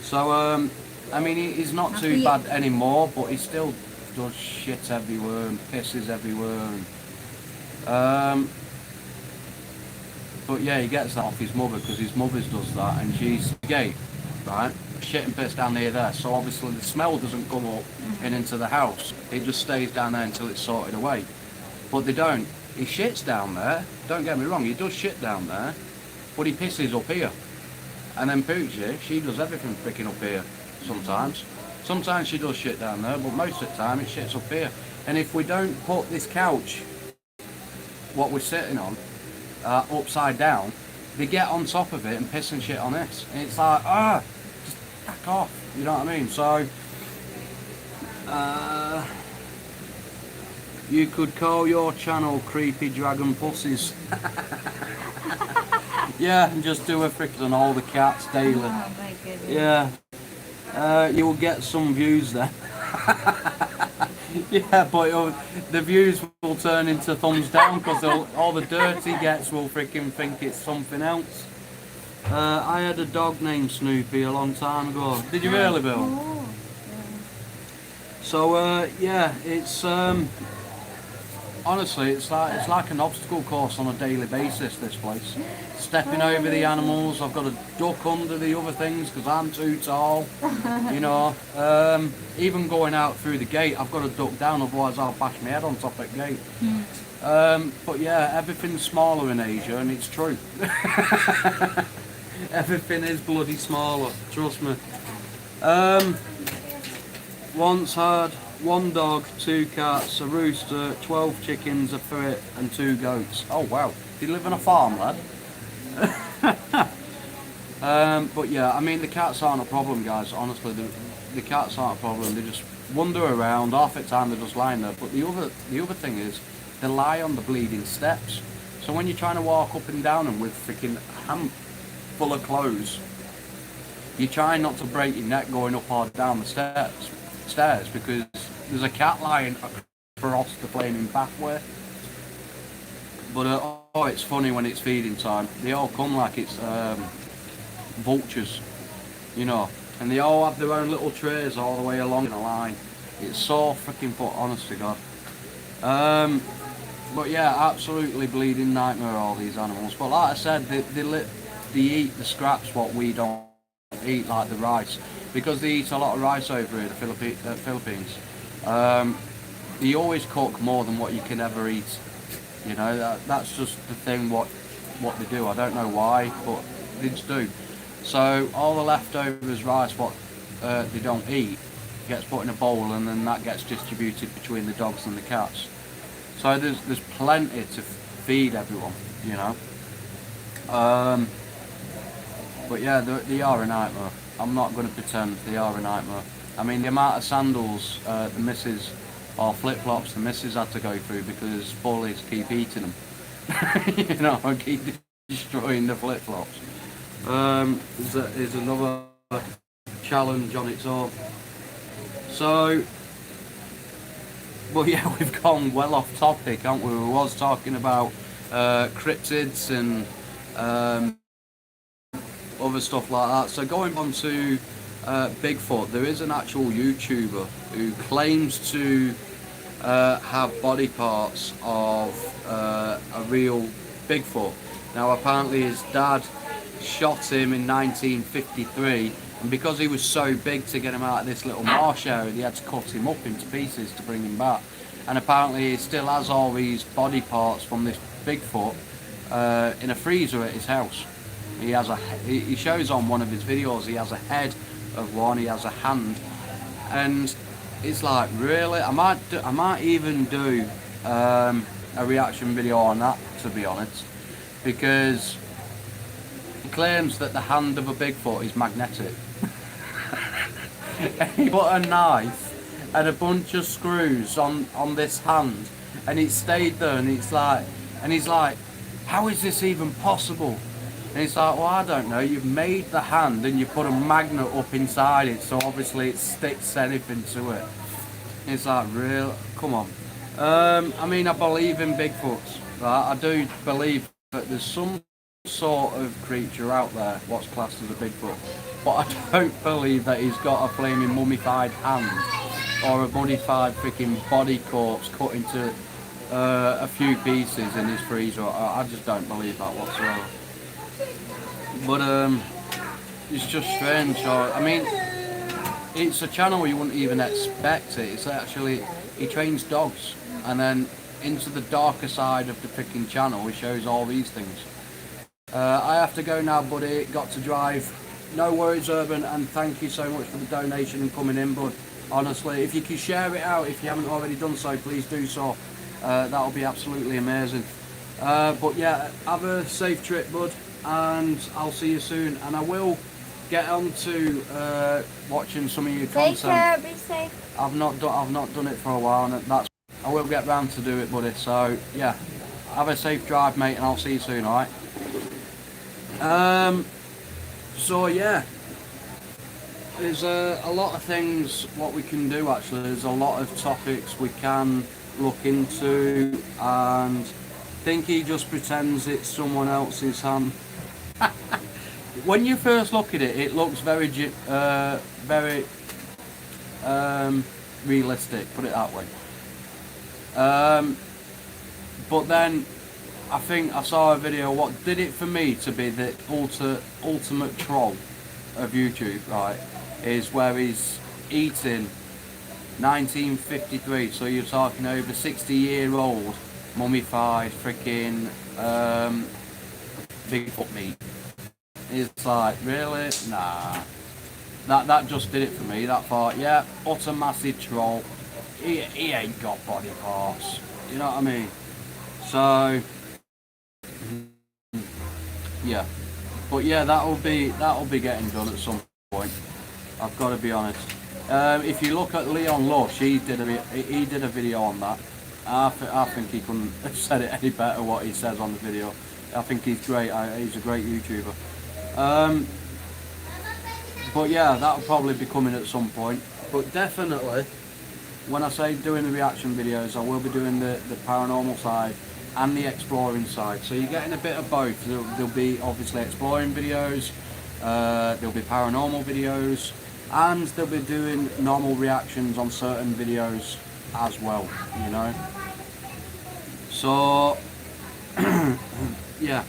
So, I mean, he's not too bad anymore, but he still does shit everywhere and pisses everywhere. But yeah, he gets that off his mother because his mother's does that, and she's gay, right? Shit and piss down near there, so obviously the smell doesn't come up and into the house. It just stays down there until it's sorted away. But they don't. he shits down there. Don't get me wrong, he does shit down there, but he pisses up here. And then Poochie, she does everything freaking up here sometimes. Sometimes she does shit down there, but most of the time it shits up here. And if we don't put this couch, what we're sitting on, upside down, they get on top of it and piss and shit on this. And it's like, just back off. You know what I mean? So, you could call your channel Creepy Dragon Pussies. Yeah, and just do a freaking on all the cats daily. Oh my goodness. Yeah, you'll get some views there. Yeah, but the views will turn into thumbs down because all the dirt he gets will freaking think it's something else. I had a dog named Snoopy a long time ago. Did you really, Bill? Oh, So yeah, it's honestly it's like an obstacle course on a daily basis. This place, stepping over the animals. I've got to duck under the other things because I'm too tall. You know, even going out through the gate, I've got to duck down, otherwise I'll bash my head on top of the gate. But yeah, everything's smaller in Asia, and it's true. Everything is bloody smaller, trust me. Once had 1 dog, 2 cats, a rooster, 12 chickens, a ferret and 2 goats. Oh wow, do you live on a farm, lad? But yeah, I mean the cats aren't a problem, guys, honestly. The cats aren't a problem. They just wander around, half the time they're just lying there. But the other thing is, they lie on the bleeding steps. So when you're trying to walk up and down them with freaking hand full of clothes, you try not to break your neck going up or down the stairs because there's a cat lying across the flaming pathway. But oh, it's funny when it's feeding time. They all come like it's vultures, you know, and they all have their own little trays all the way along in a line. It's so freaking fun, honest to God. But yeah, absolutely bleeding nightmare, all these animals. But like I said, they eat the scraps what we don't eat, like the rice, because they eat a lot of rice over here, the Philippines. They always cook more than what you can ever eat. You know, that's just the thing what they do. I don't know why, but they just do. So all the leftovers rice what they don't eat gets put in a bowl, and then that gets distributed between the dogs and the cats. So there's plenty to feed everyone, you know. But yeah, they are a nightmare. I'm not going to pretend they are a nightmare. I mean, the amount of sandals the missus, or flip-flops the missus had to go through because bullies keep eating them. You know, and keep destroying the flip-flops. Is another challenge on its own. So, well, yeah, we've gone well off topic, haven't we? We was talking about cryptids and other stuff like that. So going on to Bigfoot, there is an actual YouTuber who claims to have body parts of a real Bigfoot. Now apparently his dad shot him in 1953, and because he was so big to get him out of this little marsh area, they had to cut him up into pieces to bring him back. And apparently he still has all these body parts from this Bigfoot in a freezer at his house. He shows on one of his videos, he has a head of one, he has a hand, and it's like, really? I might even do a reaction video on that, to be honest, because he claims that the hand of a Bigfoot is magnetic. He put a knife and a bunch of screws on this hand, and it stayed there, and he's like, how is this even possible? And it's like, well, I don't know, you've made the hand and you put a magnet up inside it, so obviously it sticks anything to it. It's like, real, come on. I mean, I believe in Bigfoots, right? I do believe that there's some sort of creature out there what's classed as a Bigfoot, but I don't believe that he's got a flaming mummified hand or a mummified freaking body corpse cut into a few pieces in his freezer. I just don't believe that whatsoever. But it's just strange. I mean, it's a channel you wouldn't even expect it. It's actually, he trains dogs, and then into the darker side of the freaking channel. It shows all these things. I have to go now, buddy. Got to drive. No worries, Urban, and thank you so much for the donation and coming in, bud. Honestly, if you can share it out, if you haven't already done so, please do so. That'll be absolutely amazing. But yeah, have a safe trip, bud, and I'll see you soon. And I will get on to watching some of your content. Take care, be safe. I've not done it for a while, and that's I will get round to do it, buddy. So yeah, have a safe drive, mate, and I'll see you soon. All right. So yeah, there's a lot of things what we can do. Actually, there's a lot of topics we can look into, and I think he just pretends it's someone else's hand. When you first look at it, it looks very realistic, put it that way. But then I think I saw a video. What did it for me to be the ultimate troll of YouTube, right, is where he's eating 1953, so you're talking over 60-year-old mummified freaking Bigfoot meat. It's like, really? Nah. That just did it for me. That thought, yeah, utter massive troll. He ain't got body parts. You know what I mean? So yeah. But yeah, that'll be getting done at some point. I've got to be honest. If you look at Leon Lush, he did a video on that. I think he couldn't have said it any better what he says on the video. I think he's great. He's a great YouTuber. But yeah, that'll probably be coming at some point. But definitely, when I say doing the reaction videos, I will be doing the paranormal side and the exploring side. So you're getting a bit of both. There'll be obviously exploring videos, there'll be paranormal videos, and they'll be doing normal reactions on certain videos as well, you know. So yeah,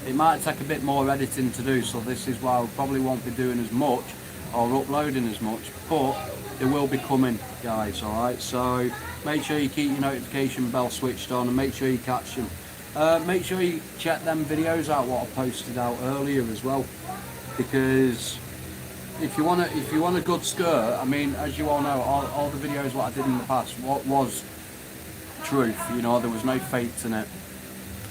it might take a bit more editing to do, so this is why I probably won't be doing as much or uploading as much, but it will be coming, guys. Alright, so make sure you keep your notification bell switched on and make sure you catch them. Make sure you check them videos out what I posted out earlier as well, because if you want a good skirt, I mean, as you all know, all the videos what I did in the past, what was truth, you know, there was no fakes in it.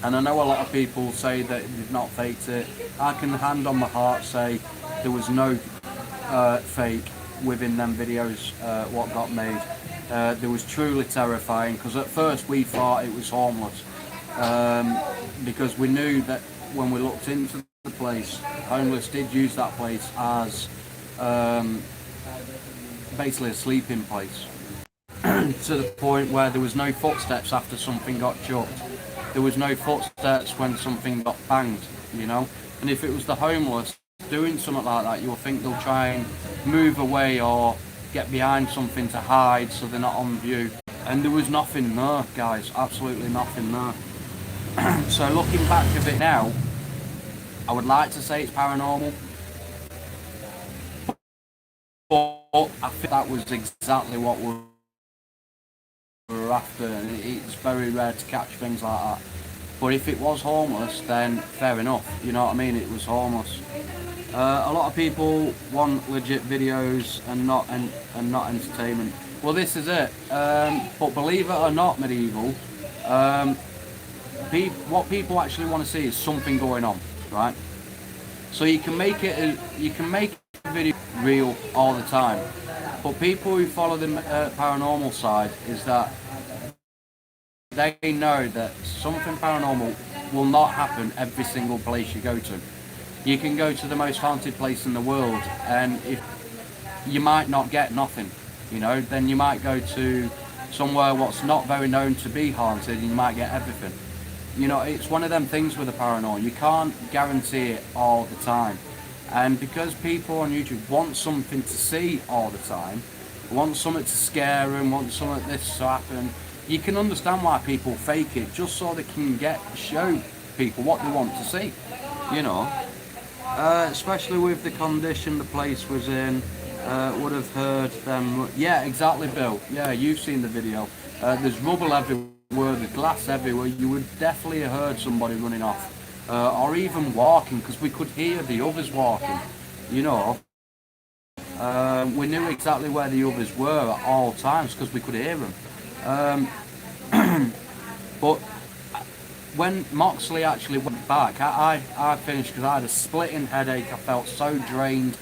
And I know a lot of people say that they've not faked it. I can hand on my heart say there was no fake within them videos what got made. There was truly terrifying, because at first we thought it was homeless, because we knew that when we looked into the place, homeless did use that place as basically a sleeping place, to the point where there was no footsteps after something got chucked. There was no footsteps when something got banged, you know. And if it was the homeless doing something like that, you'll think they'll try and move away or get behind something to hide so they're not on view. And there was nothing there, guys, absolutely nothing there. So looking back at it now, I would like to say it's paranormal, but I think that was exactly what we were after, and it's very rare to catch things like that. But if it was homeless, then fair enough, you know what I mean, it was homeless. A lot of people want legit videos and not entertainment. Well, this is it. But believe it or not, Medieval, what people actually want to see is something going on, right? So you can make a video real all the time, but people who follow the paranormal side is that they know that something paranormal will not happen every single place you go to. You can go to the most haunted place in the world, and if you might not get nothing, you know, then you might go to somewhere what's not very known to be haunted and you might get everything. You know, it's one of them things with the paranormal. You can't guarantee it all the time. And because people on YouTube want something to see all the time, want something to scare them, want something this to happen, you can understand why people fake it, just so they can show people what they want to see, you know. Especially with the condition the place was in, would have heard them. Yeah, exactly, Bill. Yeah, you've seen the video. There's rubble everywhere were the glass everywhere. You would definitely have heard somebody running off, or even walking, because we could hear the others walking. You know, we knew exactly where the others were at all times because we could hear them. But when Moxley actually went back, I finished because I had a splitting headache. I felt so drained.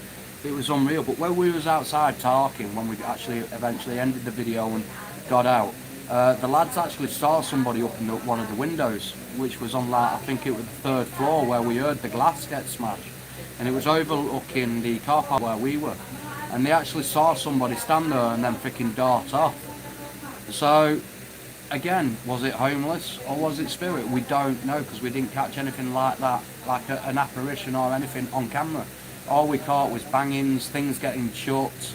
It was unreal. But when we was outside talking, when we actually eventually ended the video and got out, the lads actually saw somebody up in one of the windows, which was on, like, I think it was the 3rd floor, where we heard the glass get smashed. And it was overlooking the car park where we were. And they actually saw somebody stand there and then freaking dart off. So, again, was it homeless or was it spirit? We don't know, because we didn't catch anything like that, like an apparition or anything on camera. All we caught was bangings, things getting chucked.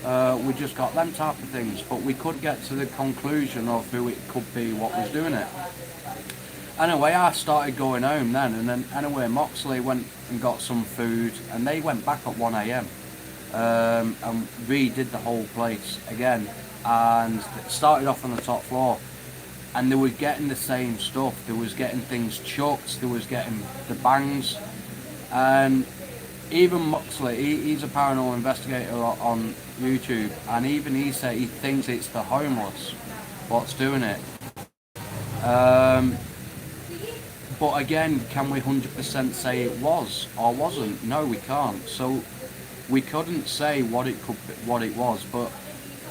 We just got them type of things, but we could get to the conclusion of who it could be, what was doing it. Anyway, I started going home then, and then anyway, Moxley went and got some food, and they went back at 1 a.m. And redid the whole place again, and started off on the top floor. And they were getting the same stuff. They was getting things chucked. They was getting the bangs. And even Moxley, he's a paranormal investigator on YouTube, and even he said he thinks it's the homeless what's doing it. But again, can we 100% say it was or wasn't? No, we can't. So we couldn't say what it was. But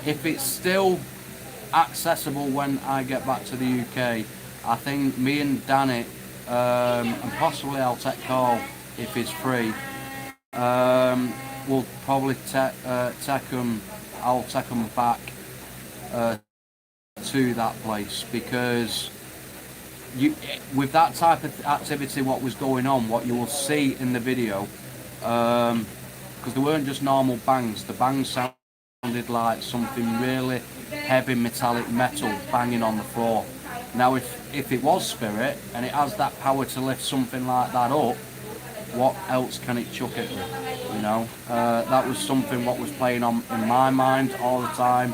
if it's still accessible when I get back to the UK, I think me and Danny, and possibly I'll take Carl if it's free, we'll probably take them. I'll take them back to that place, because with that type of activity, what was going on, what you will see in the video, because they weren't just normal bangs. The bangs sounded like something really heavy metallic metal banging on the floor. Now, if it was spirit and it has that power to lift something like that up, what else can it chuck at you? You know, that was something what was playing on in my mind all the time.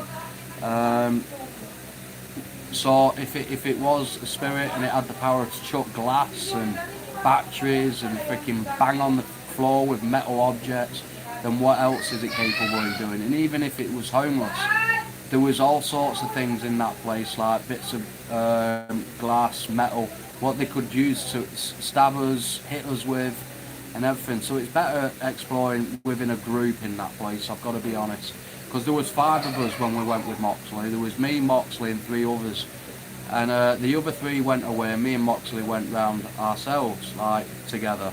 So if it was a spirit and it had the power to chuck glass and batteries and freaking bang on the floor with metal objects, then what else is it capable of doing? And even if it was homeless, there was all sorts of things in that place, like bits of glass, metal, what they could use to stab us, hit us with, and everything. So it's better exploring within a group in that place, I've got to be honest. Because there was 5 of us when we went with Moxley. There was me, Moxley, and 3 others. And the other 3 went away, and me and Moxley went round ourselves, like, together.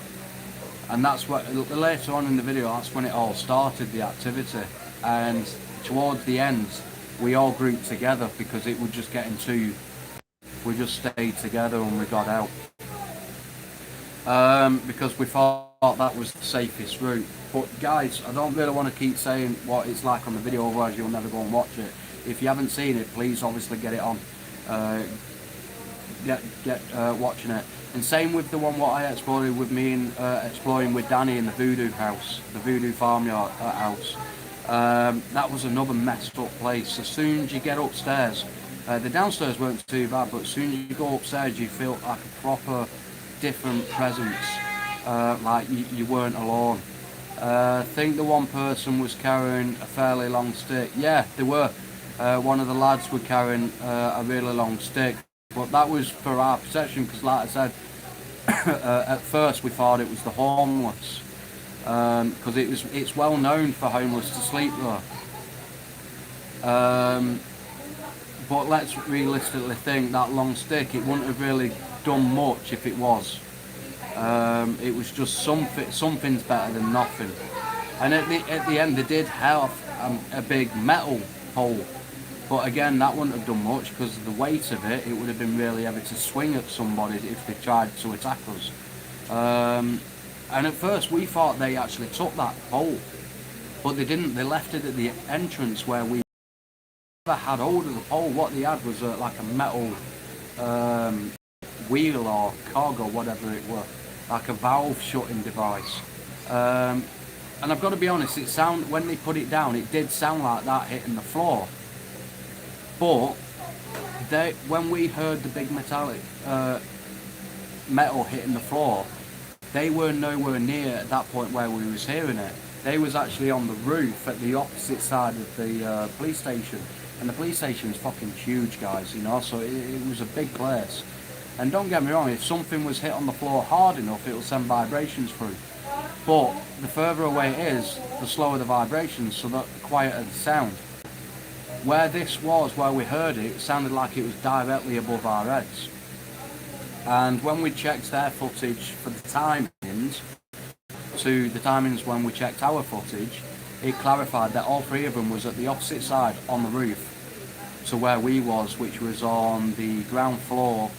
And that's what, later on in the video, that's when it all started, the activity. And towards the end, we all grouped together because it was just getting too... We just stayed together and we got out. Because we thought that was the safest route. But guys, I don't really want to keep saying what it's like on the video, otherwise you'll never go and watch it. If you haven't seen it, please obviously get it on. Get watching it. And same with the one what I explored with me and exploring with Danny in the voodoo house, the voodoo farmyard house. That was another messed up place. As soon as you get upstairs, the downstairs weren't too bad, but as soon as you go upstairs you feel like a proper different presence, like you weren't alone. I think the one person was carrying a fairly long stick. Yeah, they were. One of the lads were carrying a really long stick, but that was for our protection, because like I said, at first we thought it was the homeless, because it's well known for homeless to sleep there. But let's realistically think that long stick, it wouldn't have really done much if it was. It was just something's better than nothing. And at the end they did have a big metal pole, but again that wouldn't have done much because of the weight of it. It would have been really heavy to swing at somebody if they tried to attack us. And at first we thought they actually took that pole, but they didn't. They left it at the entrance where we never had hold of the pole. What they had was like a metal wheel or cog or whatever it was, like a valve shutting device. And I've got to be honest, when they put it down, it did sound like that hitting the floor. But when we heard the big metallic metal hitting the floor, they were nowhere near at that point where we was hearing it. They was actually on the roof at the opposite side of the police station, and the police station is fucking huge, guys, you know, so it was a big place. And don't get me wrong, if something was hit on the floor hard enough, it will send vibrations through. But the further away it is, the slower the vibrations, so the quieter the sound. Where this was, where we heard it, it sounded like it was directly above our heads. And when we checked their footage for the timings, to the timings when we checked our footage, it clarified that all three of them was at the opposite side on the roof to where we was, which was on the ground floor,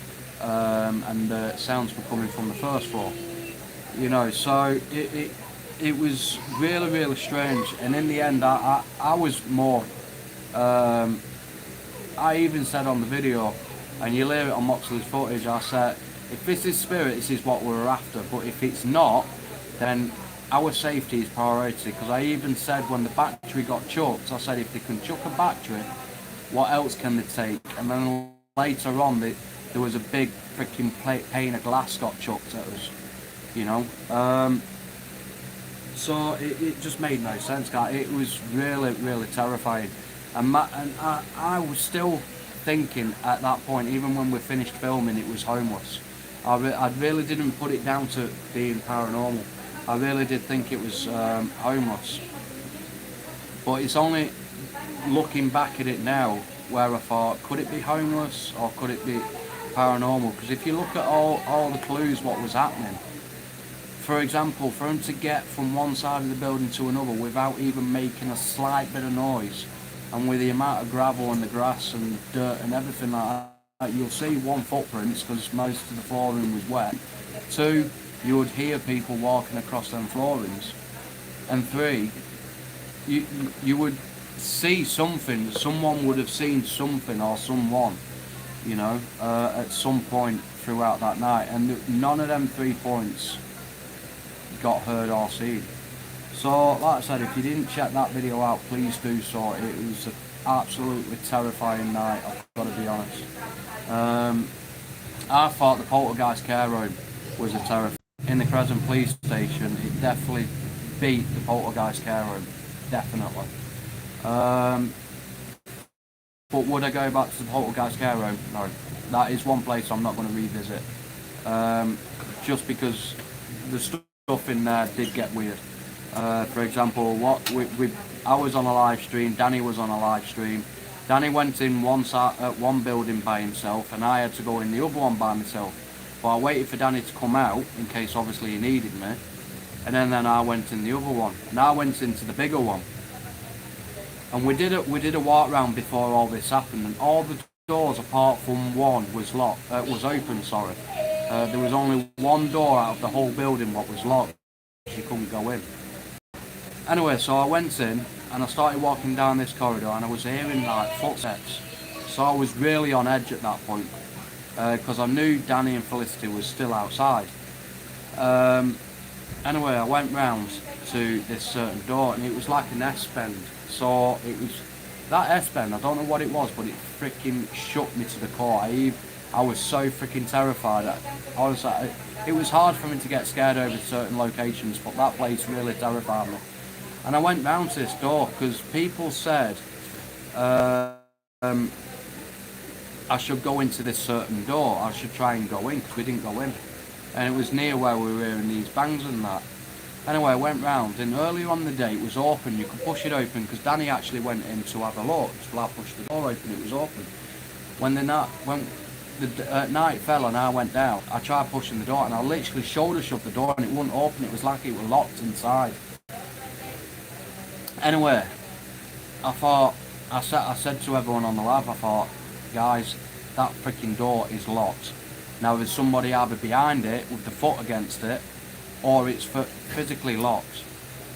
and the sounds were coming from the first floor. You know, so it was really, really strange. And in the end, I was more, I even said on the video, and you'll hear it on Moxley's footage, I said, if this is spirit, this is what we're after, but if it's not, then our safety is priority. Because I even said when the battery got chucked, I said if they can chuck a battery, what else can they take? And then later on, there was a big freaking pane of glass got chucked at us, you know. So it just made no sense, guys. It was really, really terrifying. And I was still thinking at that point, even when we finished filming, it was homeless. I really didn't put it down to being paranormal. I really did think it was homeless. But it's only looking back at it now where I thought, could it be homeless or could it be paranormal? Because if you look at all the clues what was happening, for example, for him to get from one side of the building to another without even making a slight bit of noise, and with the amount of gravel and the grass and dirt and everything like that, you'll see one, footprints because most of the flooring was wet. Two, you would hear people walking across them floorings. And three, you would see something, someone would have seen something or someone, you know, at some point throughout that night. And none of them 3 points got heard or seen. So, like I said, if you didn't check that video out, please do so. It was an absolutely terrifying night, I've got to be honest. I thought the Poltergeist care room was a terrifying. In the Crescent police station, it definitely beat the Poltergeist care room. Definitely. But would I go back to the Poltergeist care room? No. That is one place I'm not going to revisit. Just because the stuff in there did get weird. For example, I was on a live stream, Danny was on a live stream. Danny went in one building by himself and I had to go in the other one by myself. But I waited for Danny to come out in case obviously he needed me. And then I went in the other one. And I went into the bigger one. And we did a walk round before all this happened, and all the doors apart from one was open, sorry. There was only one door out of the whole building what was locked. You couldn't go in. Anyway, so I went in and I started walking down this corridor and I was hearing like footsteps. So I was really on edge at that point because I knew Danny and Felicity was still outside. Anyway, I went round to this certain door and it was like an S-bend. So it was that S-bend, I don't know what it was, but it freaking shook me to the core. I was so freaking terrified. Honestly, it was hard for me to get scared over certain locations, but that place really terrified me. And I went round to this door because people said I should go into this certain door. I should try and go in because we didn't go in. And it was near where we were hearing these bangs and that. Anyway, I went round and earlier on the day it was open. You could push it open because Danny actually went in to have a look. So I pushed the door open, it was open. When the night fell and I went down, I tried pushing the door and I literally shoulder shoved the door and it wouldn't open. It was like it was locked inside. Anyway, I said to everyone on the live, I thought, guys, that freaking door is locked. Now there's somebody either behind it with the foot against it, or it's physically locked.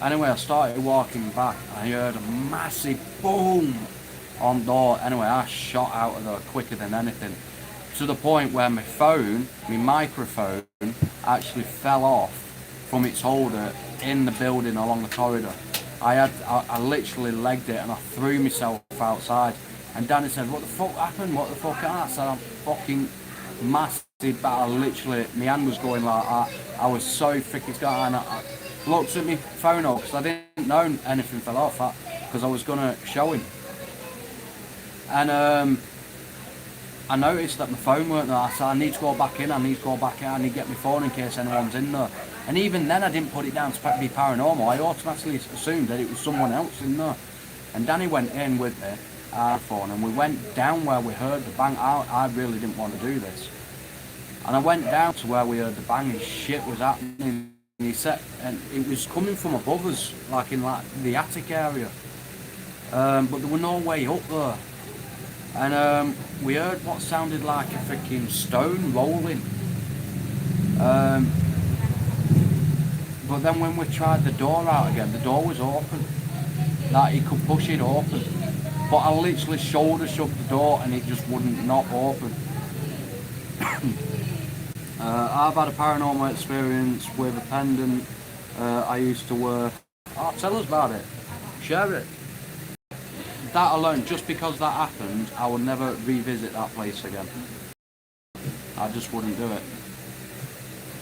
Anyway, I started walking back. I heard a massive boom on the door. Anyway, I shot out of there quicker than anything, to the point where my phone, my microphone, actually fell off from its holder in the building along the corridor. I literally legged it and I threw myself outside. And Danny said, what the fuck happened? What the fuck happened? I said, I'm fucking massive battle. Literally, my hand was going like that. I was so freaking scared. And I looked at my phone up because I didn't know anything fell off that because I was going to show him. And I noticed that my phone weren't there. I said, I need to go back in, I need to go back in, I need to get my phone in case anyone's in there. And even then I didn't put it down to be paranormal. I automatically assumed that it was someone else in there. And Danny went in with me, our phone, and we went down where we heard the bang. I really didn't want to do this. And I went down to where we heard the bang and shit was happening. And he said, and it was coming from above us, like in like the attic area. But there were no way up there. And we heard what sounded like a freaking stone rolling. But then when we tried the door out again, the door was open. Like he could push it open. But I literally shoulder shoved the door and it just wouldn't not open. I've had a paranormal experience with a pendant I used to wear. Oh, tell us about it. Share it. That alone, just because that happened, I would never revisit that place again. I just wouldn't do it.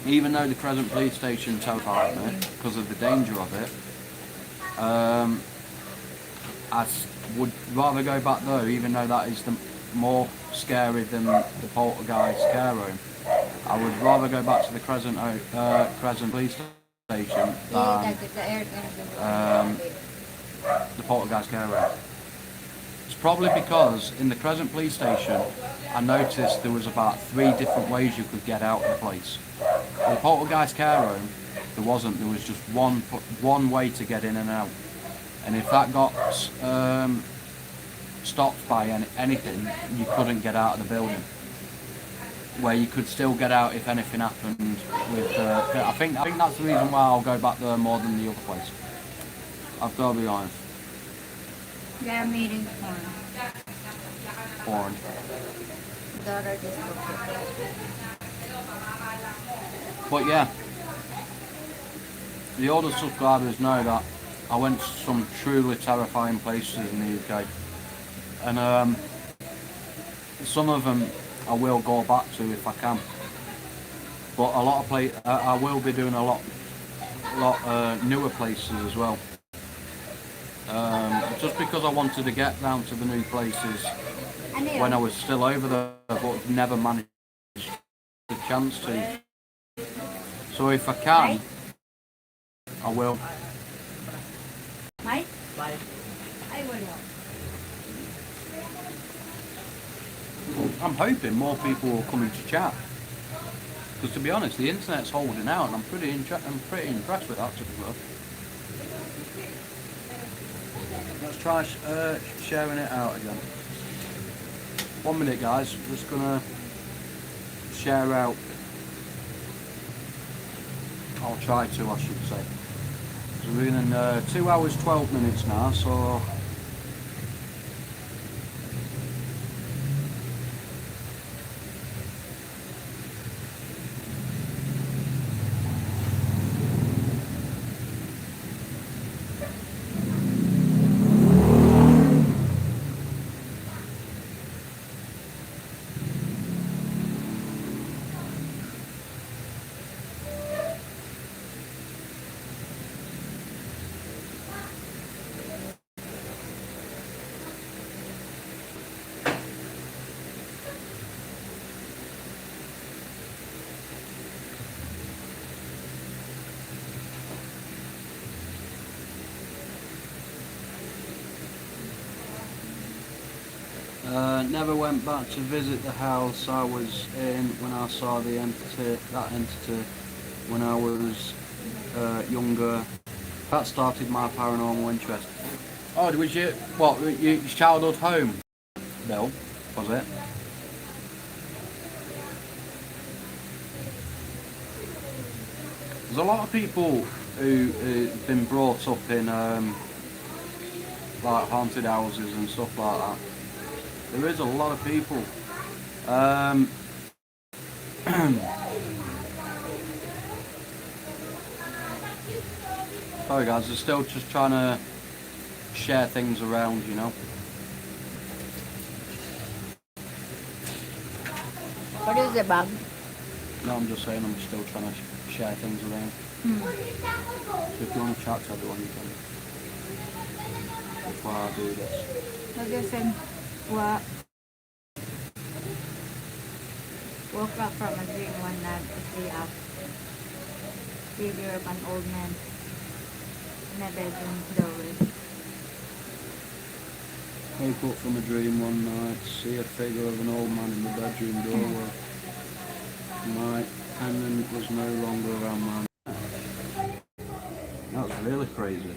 Even though the Crescent Police Station terrified me because of the danger of it, I would rather go back there, even though that is more scary than the Poltergeist care room. I would rather go back to the Crescent Police Station than the Poltergeist care room. It's probably because in the Crescent Police Station, I noticed there was about 3 different ways you could get out of the place. In the Poltergeist care room, there wasn't. There was just one way to get in and out. And if that got stopped by anything, you couldn't get out of the building. Where you could still get out if anything happened with. I think that's the reason why I'll go back there more than the other place. I've got to be honest. Yeah, I'm eating corn. Corn. Daughter just cooked it. But yeah, the older subscribers know that I went to some truly terrifying places in the UK, and some of them I will go back to if I can. But a lot of I will be doing a lot newer places as well. Just because I wanted to get down to the new places when I was still over there, but never managed the chance to. So if I can, I will. Mike? I will. I'm hoping more people will come into chat. Because to be honest, the internet's holding out, and I'm pretty impressed with that. To be fair. Let's try sharing it out again. 1 minute, guys. I'm just gonna share out. I'll try to, I should say. So we're in 2 hours 12 minutes now, so. Never went back to visit the house I was in when I saw that entity when I was younger. That started my paranormal interest. Oh, was your childhood home, Bill? Was it? There's a lot of people who've been brought up in like haunted houses and stuff like that. There is a lot of people. Sorry guys, they're still just trying to share things around, you know. What is it, Bob? No, I'm just saying I'm still trying to share things around. Hmm. So if you want to chat to everyone, you can. That's why I do this. Nagising wa woke up from a dream one night to see a figure of an old man in a bedroom doorway. Woke up from a dream one night to see a figure of an old man in the bedroom doorway. My pendant was no longer around my neck. That was really crazy.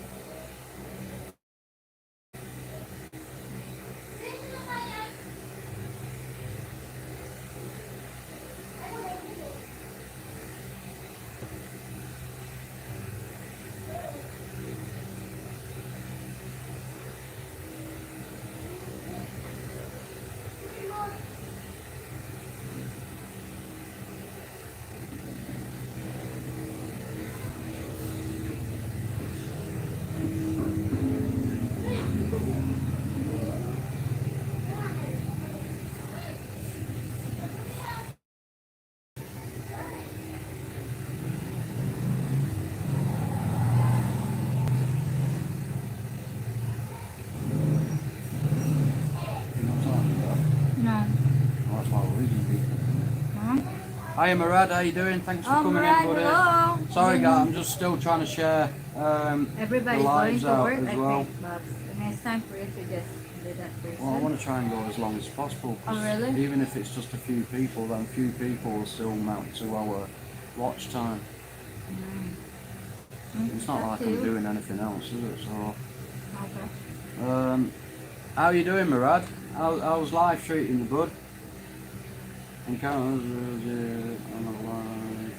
No. That's why we're losing people. Huh? Hi Murad, how you doing? Thanks for Oh, coming Murad, in, buddy. hello. Sorry guys, I'm just still trying to share the Everybody's going lives to out work, as I well. think, Bob. And it's time for you to just do that person. Well, I want to try and go as long as possible. 'Cause Oh, really? even if it's just a few people, then few people will still mount to our watch time. It's not like I'm doing anything else, is it? So, Okay. how you doing, Murad? How's life treating you, bud? Encounters on a life.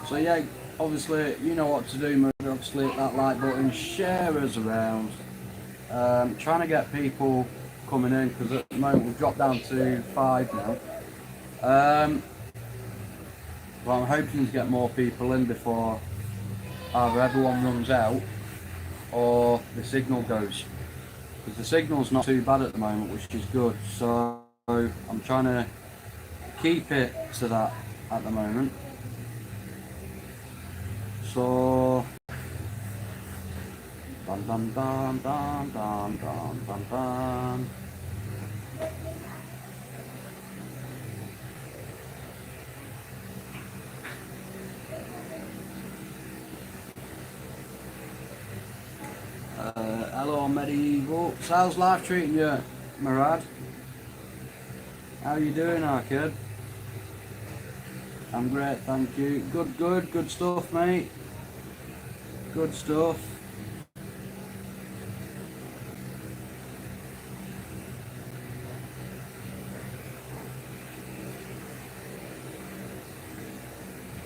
So yeah, obviously you know what to do, Murad. Obviously hit that like button, share us around. Trying to get people coming in because at the moment we've dropped down to 5 now. Well, I'm hoping to get more people in before either everyone runs out or the signal goes. Because the signal's not too bad at the moment, which is good. So I'm trying to keep it to that at the moment. So dum dum dum dum dum dum dum dum. Hello Medieval. So how's life treating you, Murad? How you doing, kid? I'm great, thank you. Good stuff, mate. Good stuff.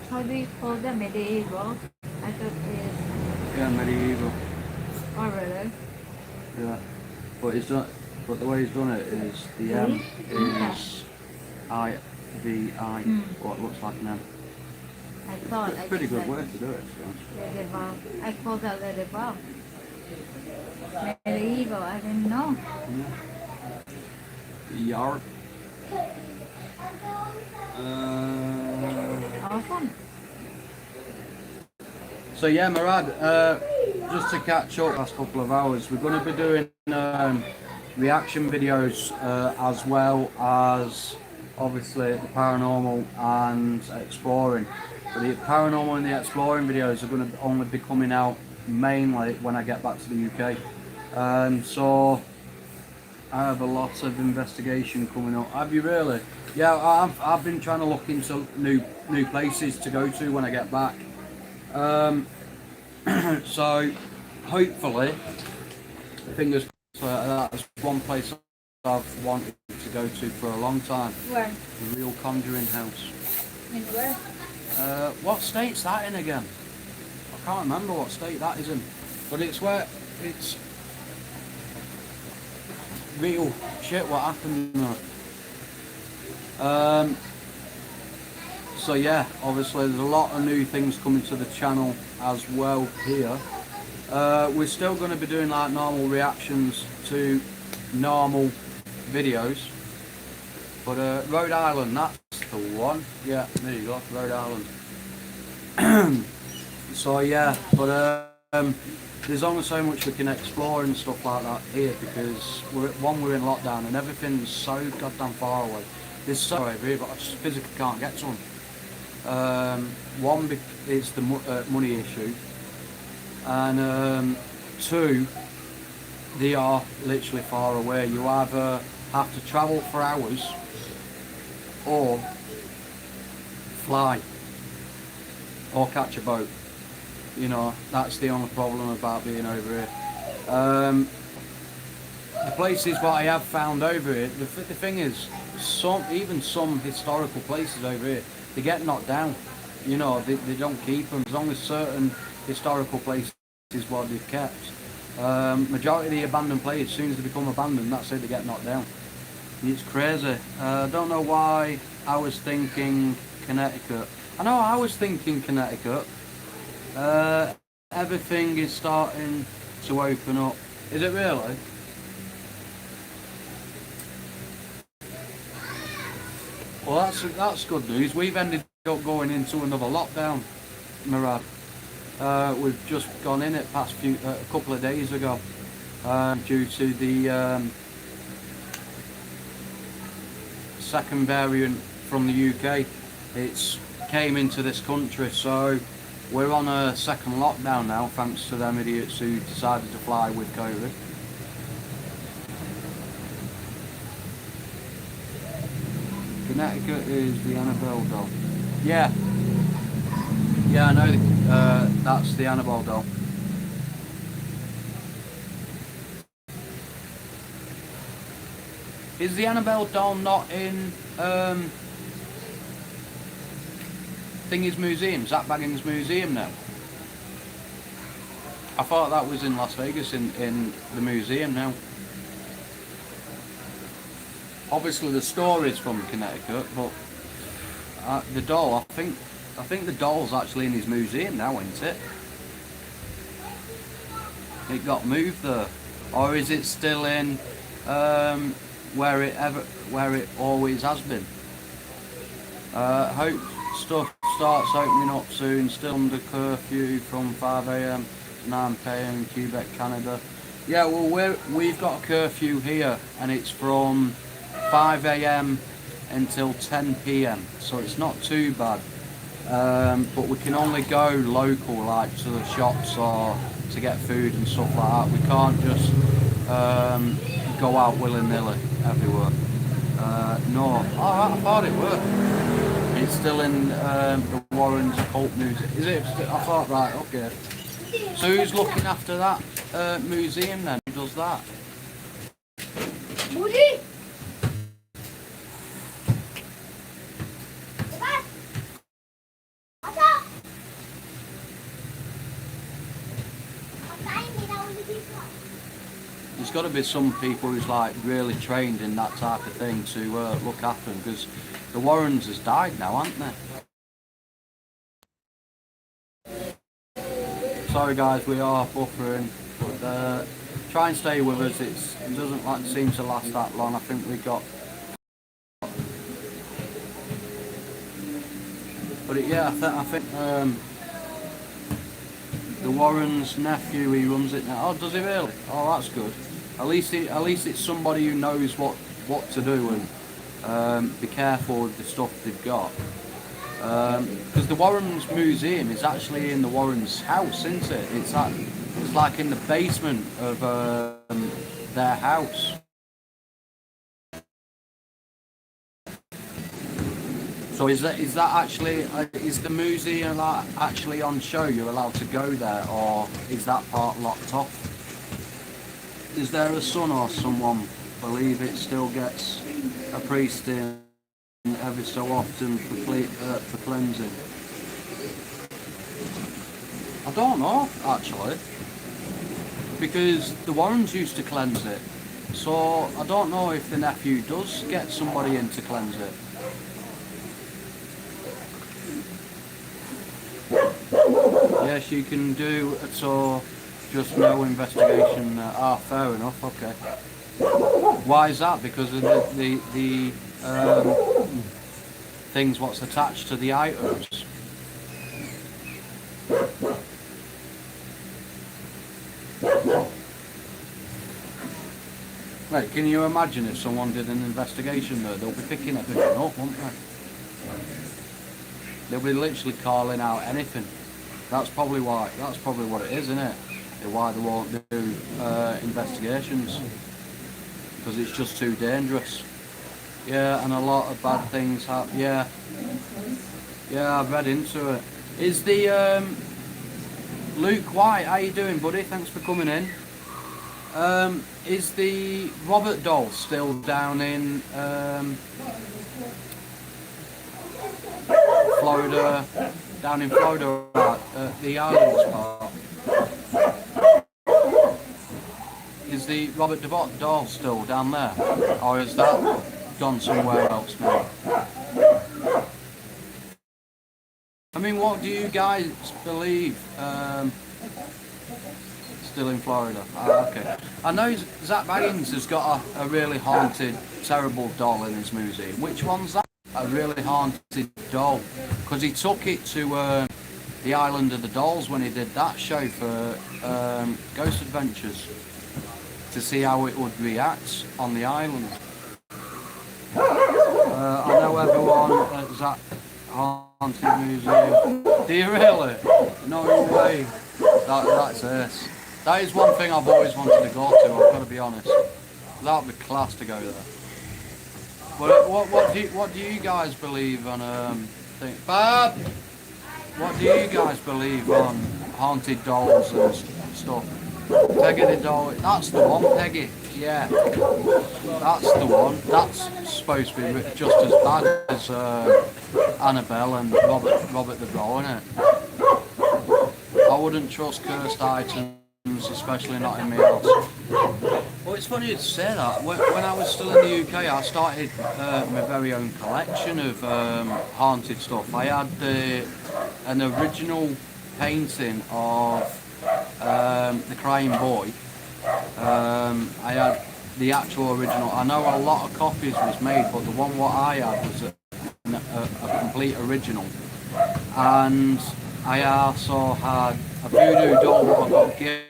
How do you call them? Medieval? I thought it's... Yeah, medieval. Oh, really? Yeah. But the way he's done it is the M is I-V-I, what looks like an M. I thought I Pretty just good said way to do it, to be honest. medieval. I called that medieval. Medieval, I didn't know. Yarp. Awesome. So yeah, Murad, just to catch up last couple of hours, we're going to be doing reaction videos as well as obviously the paranormal and exploring. But the paranormal and the exploring videos are going to only be coming out mainly when I get back to the UK. So I have a lot of investigation coming up. Have you really? Yeah, I've been trying to look into new places to go to when I get back. So hopefully, fingers crossed, that's one place I've wanted to go to for a long time. Where? The Real Conjuring House. In where? What state's that in again? I can't remember what state that is in, but it's where it's real shit what happened. So yeah, obviously there's a lot of new things coming to the channel as well here. We're still going to be doing like normal reactions to normal videos, but Rhode Island, that's the one. Yeah, there you go, Rhode Island. So yeah, but there's only so much we can explore and stuff like that here, because we're in lockdown and everything's so goddamn far away. There's so over here, but I just physically can't get to them. One, it's the money issue, and two, they are literally far away. You either have to travel for hours or fly or catch a boat. You know, that's the only problem about being over here. The places what I have found over here, the thing is, even some historical places over here, they get knocked down. You know, they don't keep them. There's only certain historical places what they've kept. Majority of the abandoned places, as soon as they become abandoned, that's it, they get knocked down. It's crazy. I don't know why I was thinking Connecticut. I know I was thinking Connecticut. Everything is starting to open up. Is it really? Well, that's good news. We've ended up going into another lockdown, Murad. We've just gone in it past a couple of days ago, due to the second variant from the UK. It's came into this country, so we're on a second lockdown now, thanks to them idiots who decided to fly with COVID. Connecticut is the Annabelle doll. Yeah. Yeah, I know that's the Annabelle doll. Is the Annabelle doll not in Thingy's museum, Zach Baggins' museum now? I thought that was in Las Vegas in the museum now. Obviously the store is from Connecticut, but the doll, I think the doll's actually in his museum now, isn't it? It got moved there, or is it still in where it always has been? Hope stuff starts opening up soon. Still under curfew from 5 AM to 9 PM in Quebec, Canada. Yeah, well we've got a curfew here, and it's from 5 AM until 10 PM, so it's not too bad. But we can only go local, like to the shops or to get food and stuff like that. We can't just go out willy-nilly everywhere. No, I thought it worked. It's still in the Warren's Cult Museum. Is it? I thought, right, okay. So who's looking after that museum then? Who does that? Buddy! There's got to be some people who's like really trained in that type of thing to look after them, because the Warrens has died now, haven't they? Sorry guys, we are buffering, but try and stay with us. It doesn't seem to last that long. I think we got, but yeah, I think the Warren's nephew, he runs it now. Oh, does he really? Oh, that's good. At least it's somebody who knows what to do and be careful with the stuff they've got. Because the Warren's museum is actually in the Warren's house, isn't it? It's like in the basement of their house. So is that actually, is the museum actually on show? You're allowed to go there, or is that part locked off? Is there a son or someone believe it still gets a priest in every so often for cleansing? I don't know actually, because the Warrens used to cleanse it, so I don't know if the nephew does get somebody in to cleanse it. yes, you can do a tour, just no investigation. Fair enough, okay. Why is that? Because of the things what's attached to the items. Right, can you imagine if someone did an investigation there? They'll be picking everything up, won't they? They'll be literally calling out anything. That's probably why. That's probably what it is, isn't it? Why they won't do investigations, because it's just too dangerous. Yeah, and a lot of bad things happen. Yeah, I've read into it. Is the Luke White? How you doing, buddy? Thanks for coming in. Is the Robert doll still down in Florida? Down in Florida, the islands part. Is the Robert DeVot doll still down there, or has that gone somewhere else now? I mean, what do you guys believe? Still in Florida. Okay. I know Zach Baggins has got a really haunted, terrible doll in his museum. Which one's that? A really haunted doll. Because he took it to the Island of the Dolls when he did that show for Ghost Adventures to see how it would react on the island. I know everyone at Zach Haunted Museum. Do you really? No way. That's it. That is one thing I've always wanted to go to, I've got to be honest. That would be class to go there. But what do you guys believe on Bob? What do you guys believe on haunted dolls and stuff? Peggy the doll, that's the one, Peggy. Yeah, that's the one. That's supposed to be just as bad as Annabelle and Robert the doll, isn't it? I wouldn't trust cursed items, especially not in my house. Well, it's funny to say that. When I was still in the UK, I started my very own collection of haunted stuff. I had an original painting of the Crying Boy. I had the actual original. I know a lot of copies was made, but the one what I had was a complete original. And I also had a voodoo doll that I got given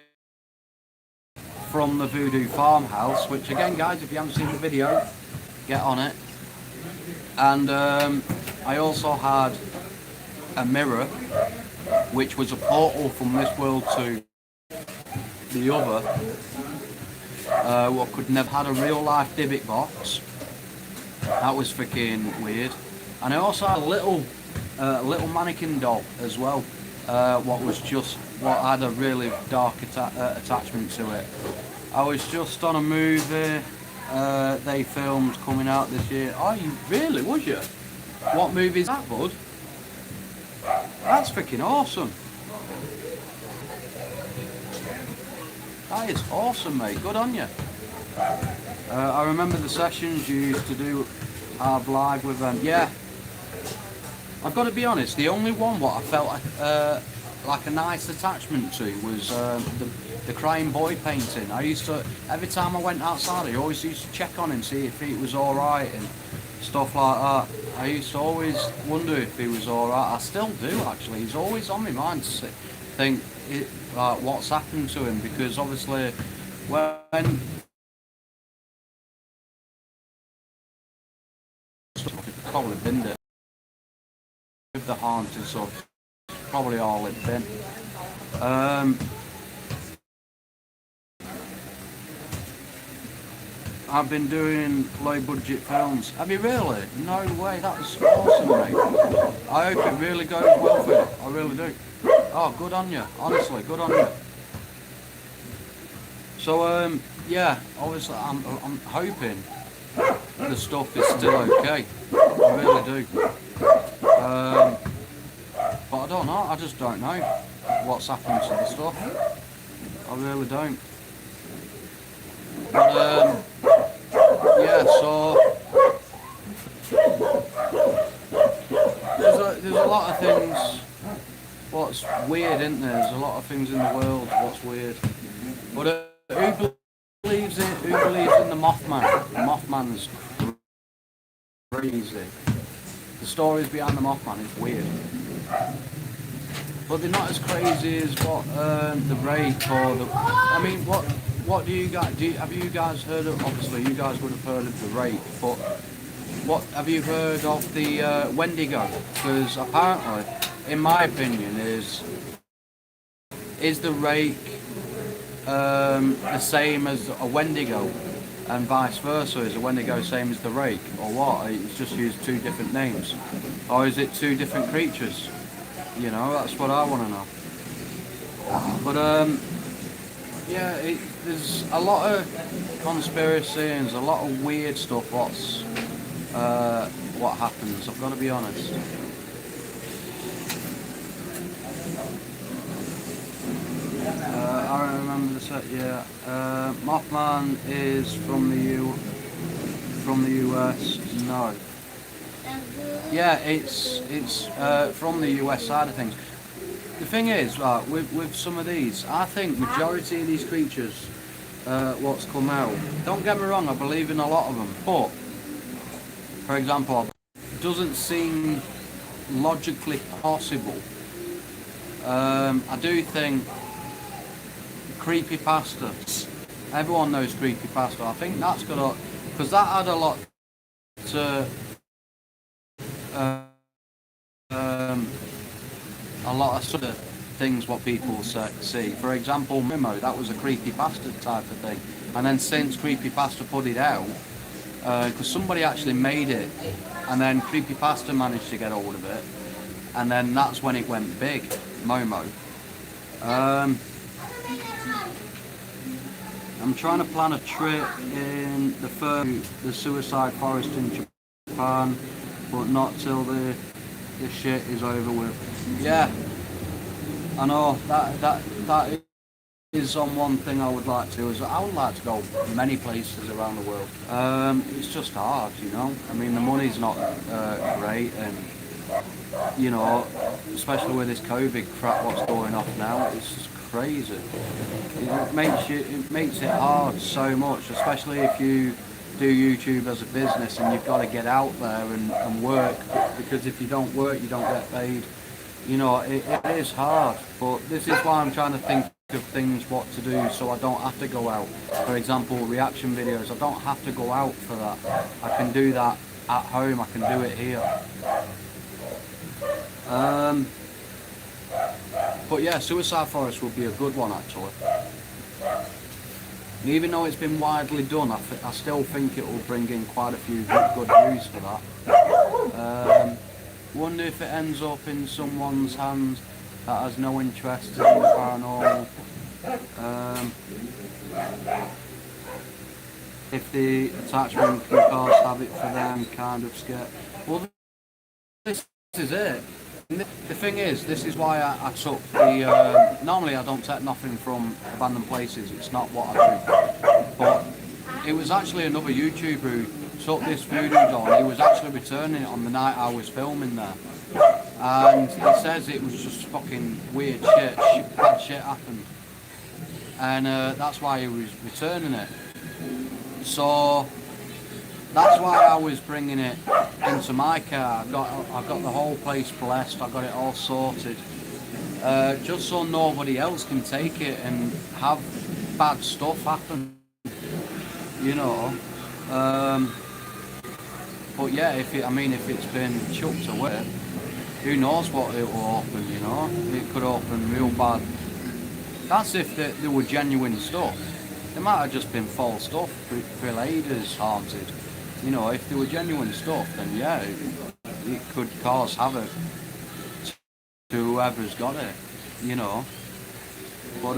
from the Voodoo Farmhouse, which again, guys, if you haven't seen the video, get on it. And I also had a mirror, which was a portal from this world to the other. What could never had a real life Dybbuk box. That was freaking weird. And I also had a little mannequin doll as well. What had a really dark attachment to it. I was just on a movie they filmed coming out this year. Oh, you really, was you? What movie is that, bud? That's freaking awesome. That is awesome, mate. Good on you. I remember the sessions you used to do have live with them. Yeah. I've got to be honest, the only one what I felt like a nice attachment to was the Crying Boy painting. I used to, every time I went outside, I always used to check on him, see if he was alright and stuff like that. I used to always wonder if he was alright. I still do, actually. He's always on my mind to think what's happened to him, because obviously when probably been there with the haunted stuff, probably all it's been. I've been doing low budget films. Have you really? No way, that's awesome, mate. I hope it really goes well for you. I really do. Oh, good on you. Honestly, good on you. So, yeah, obviously I'm hoping the stuff is still okay. I really do. But I don't know, I just don't know what's happened to the stuff. I really don't. But, yeah, so there's a lot of things what's weird, isn't there? There's a lot of things in the world what's weird. But who believes in the Mothman? The Mothman's crazy. The stories behind the Mothman is weird. But they're not as crazy as what the rake or the. I mean, what do you guys do? Have you guys heard of? Obviously, you guys would have heard of the rake, but what have you heard of the Wendigo? Because apparently, in my opinion, is the rake the same as a Wendigo, and vice versa? Is a Wendigo the same as the rake, or what? It's just used two different names, or is it two different creatures? You know, that's what I want to know. But yeah, there's a lot of conspiracy and there's a lot of weird stuff. What happens? I've got to be honest. I remember the set. Yeah, Mothman is from the US. No. Yeah, it's from the US side of things. The thing is, right, with some of these, I think majority of these creatures, what's come out, don't get me wrong, I believe in a lot of them, but, for example, it doesn't seem logically possible. I do think creepypasta, everyone knows creepypasta, I think that's got because that had a lot to a lot of sort of things what people see. For example, Mimo, that was a creepypasta type of thing. And then since creepypasta put it out, because somebody actually made it, and then creepypasta managed to get hold of it, and then that's when it went big, Momo. I'm trying to plan a trip in the suicide forest in Japan, but not till the shit is over with. Yeah, I know that is on one thing I would like to. Is I would like to go many places around the world. It's just hard, you know. I mean, the money's not great, and you know, especially with this COVID crap what's going off now, it's just crazy. It makes it hard so much, especially if you do YouTube as a business and you've got to get out there and work, because if you don't work you don't get paid. You know, it is hard, but this is why I'm trying to think of things what to do so I don't have to go out. For example, reaction videos, I don't have to go out for that. I can do that at home, I can do it here. But yeah, Suicide Forest would be a good one actually. Even though it's been widely done, I still think it will bring in quite a few good views for that. Wonder if it ends up in someone's hands that has no interest in the paranormal. If the attachment can cause habit for them, kind of scare. Well, this is it. The thing is, this is why I took the. Normally, I don't take nothing from abandoned places. It's not what I do. But it was actually another YouTuber who took this voodoo doll. He was actually returning it on the night I was filming there, and he says it was just fucking weird shit. Bad shit happened, and that's why he was returning it. So that's why I was bringing it into my car. I've got the whole place blessed. I've got it all sorted, just so nobody else can take it and have bad stuff happen. You know. But yeah, if it's been chucked away, who knows what it will open, you know? It could open real bad. That's if they were genuine stuff. They might have just been false stuff, Ladies haunted. You know, if they were genuine stuff, then yeah, it could cause havoc to whoever's got it, you know. But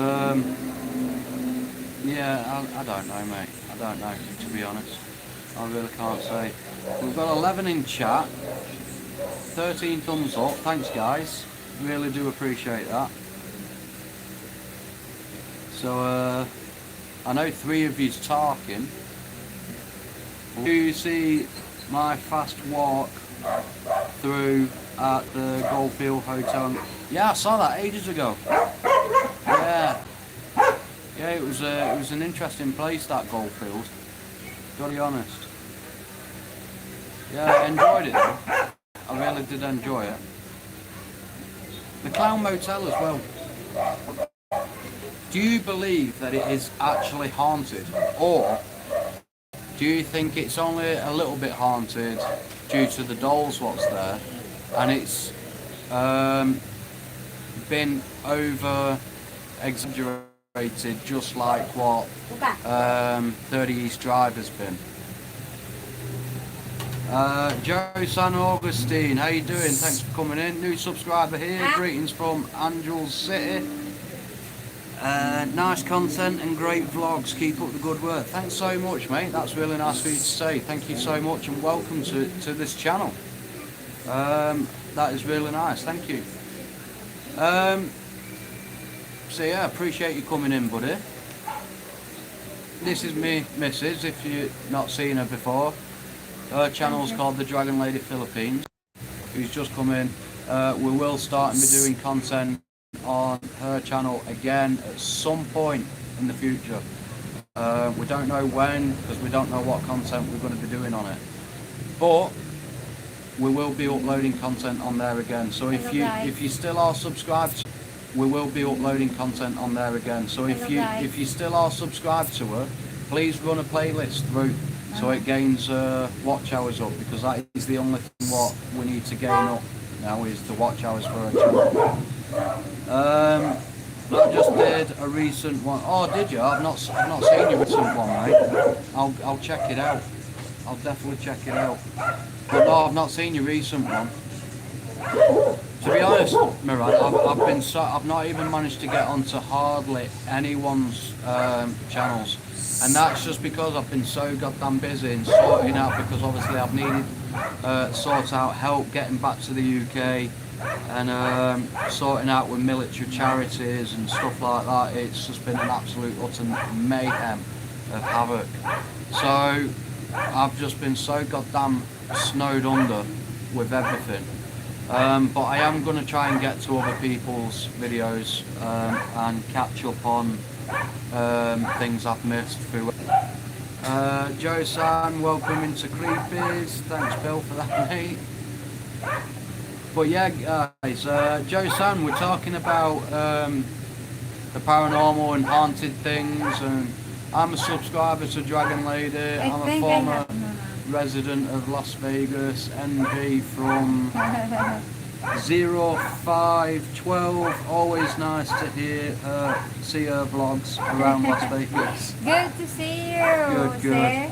yeah, I don't know, mate. I don't know, to be honest. I really can't say. We've got 11 in chat, 13 thumbs up, thanks guys, really do appreciate that. So I know 3 of you's talking. Do you see my fast walk through at the Goldfield Hotel? Yeah, I saw that ages ago. Yeah. Yeah, it was an interesting place, that golf field. Gotta be honest. Yeah, I enjoyed it though. I really did enjoy it. The Clown Motel as well. Do you believe that it is actually haunted, or do you think it's only a little bit haunted due to the dolls what's there, and it's been over exaggerated, just like what 30 East Drive has been? Joe San Augustine, how you doing? Thanks for coming in. New subscriber here. Greetings from Angels City. Nice content and great vlogs. Keep up the good work. Thanks so much, mate. That's really nice for you to say. Thank you so much and welcome to this channel. That is really nice. Thank you. So yeah, appreciate you coming in, buddy. This is me, Mrs. If you've not seen her before. Her channel's called The Dragon Lady Philippines. Who's just come in. We will start and be doing content on her channel again at some point in the future. We don't know when, because we don't know what content we're going to be doing on it. But we will be uploading content on there again. So if you still are subscribed, we will be uploading content on there again. So if you still are subscribed to her, please run a playlist through so it gains watch hours up, because that is the only thing what we need to gain up now is the watch hours for her channel. I just did a recent one. Oh, did you? I've not seen your recent one, mate. I'll check it out. I'll definitely check it out. But no, I've not seen your recent one. To be honest, Murad, I've not even managed to get onto hardly anyone's channels, and that's just because I've been so goddamn busy and sorting out, because obviously I've needed sort out help getting back to the UK and sorting out with military charities and stuff like that. It's just been an absolute utter mayhem of havoc. So I've just been so goddamn snowed under with everything. But I am going to try and get to other people's videos and catch up on things I've missed through. Joe San, welcome into Creepies. Thanks, Bill, for that, mate. But yeah, guys, Joe San, we're talking about the paranormal and haunted things, and I'm a subscriber to Dragon Lady. I'm a former resident of Las Vegas, NV from 0512. Always nice to see her vlogs around Las Vegas. Good to see you. Good.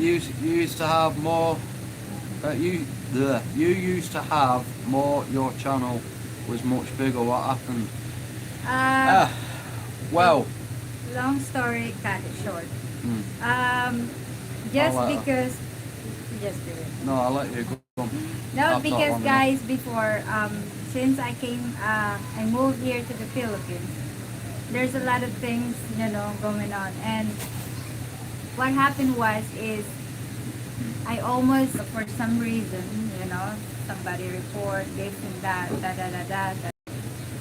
You used to have more. You used to have more. Your channel was much bigger. What happened? Well. Long story, cut it short. Just because. Just do it. No, I'll let you go. No, because guys, before since I came, I moved here to the Philippines. There's a lot of things, going on, and what happened is I almost, for some reason, somebody report this and that, da.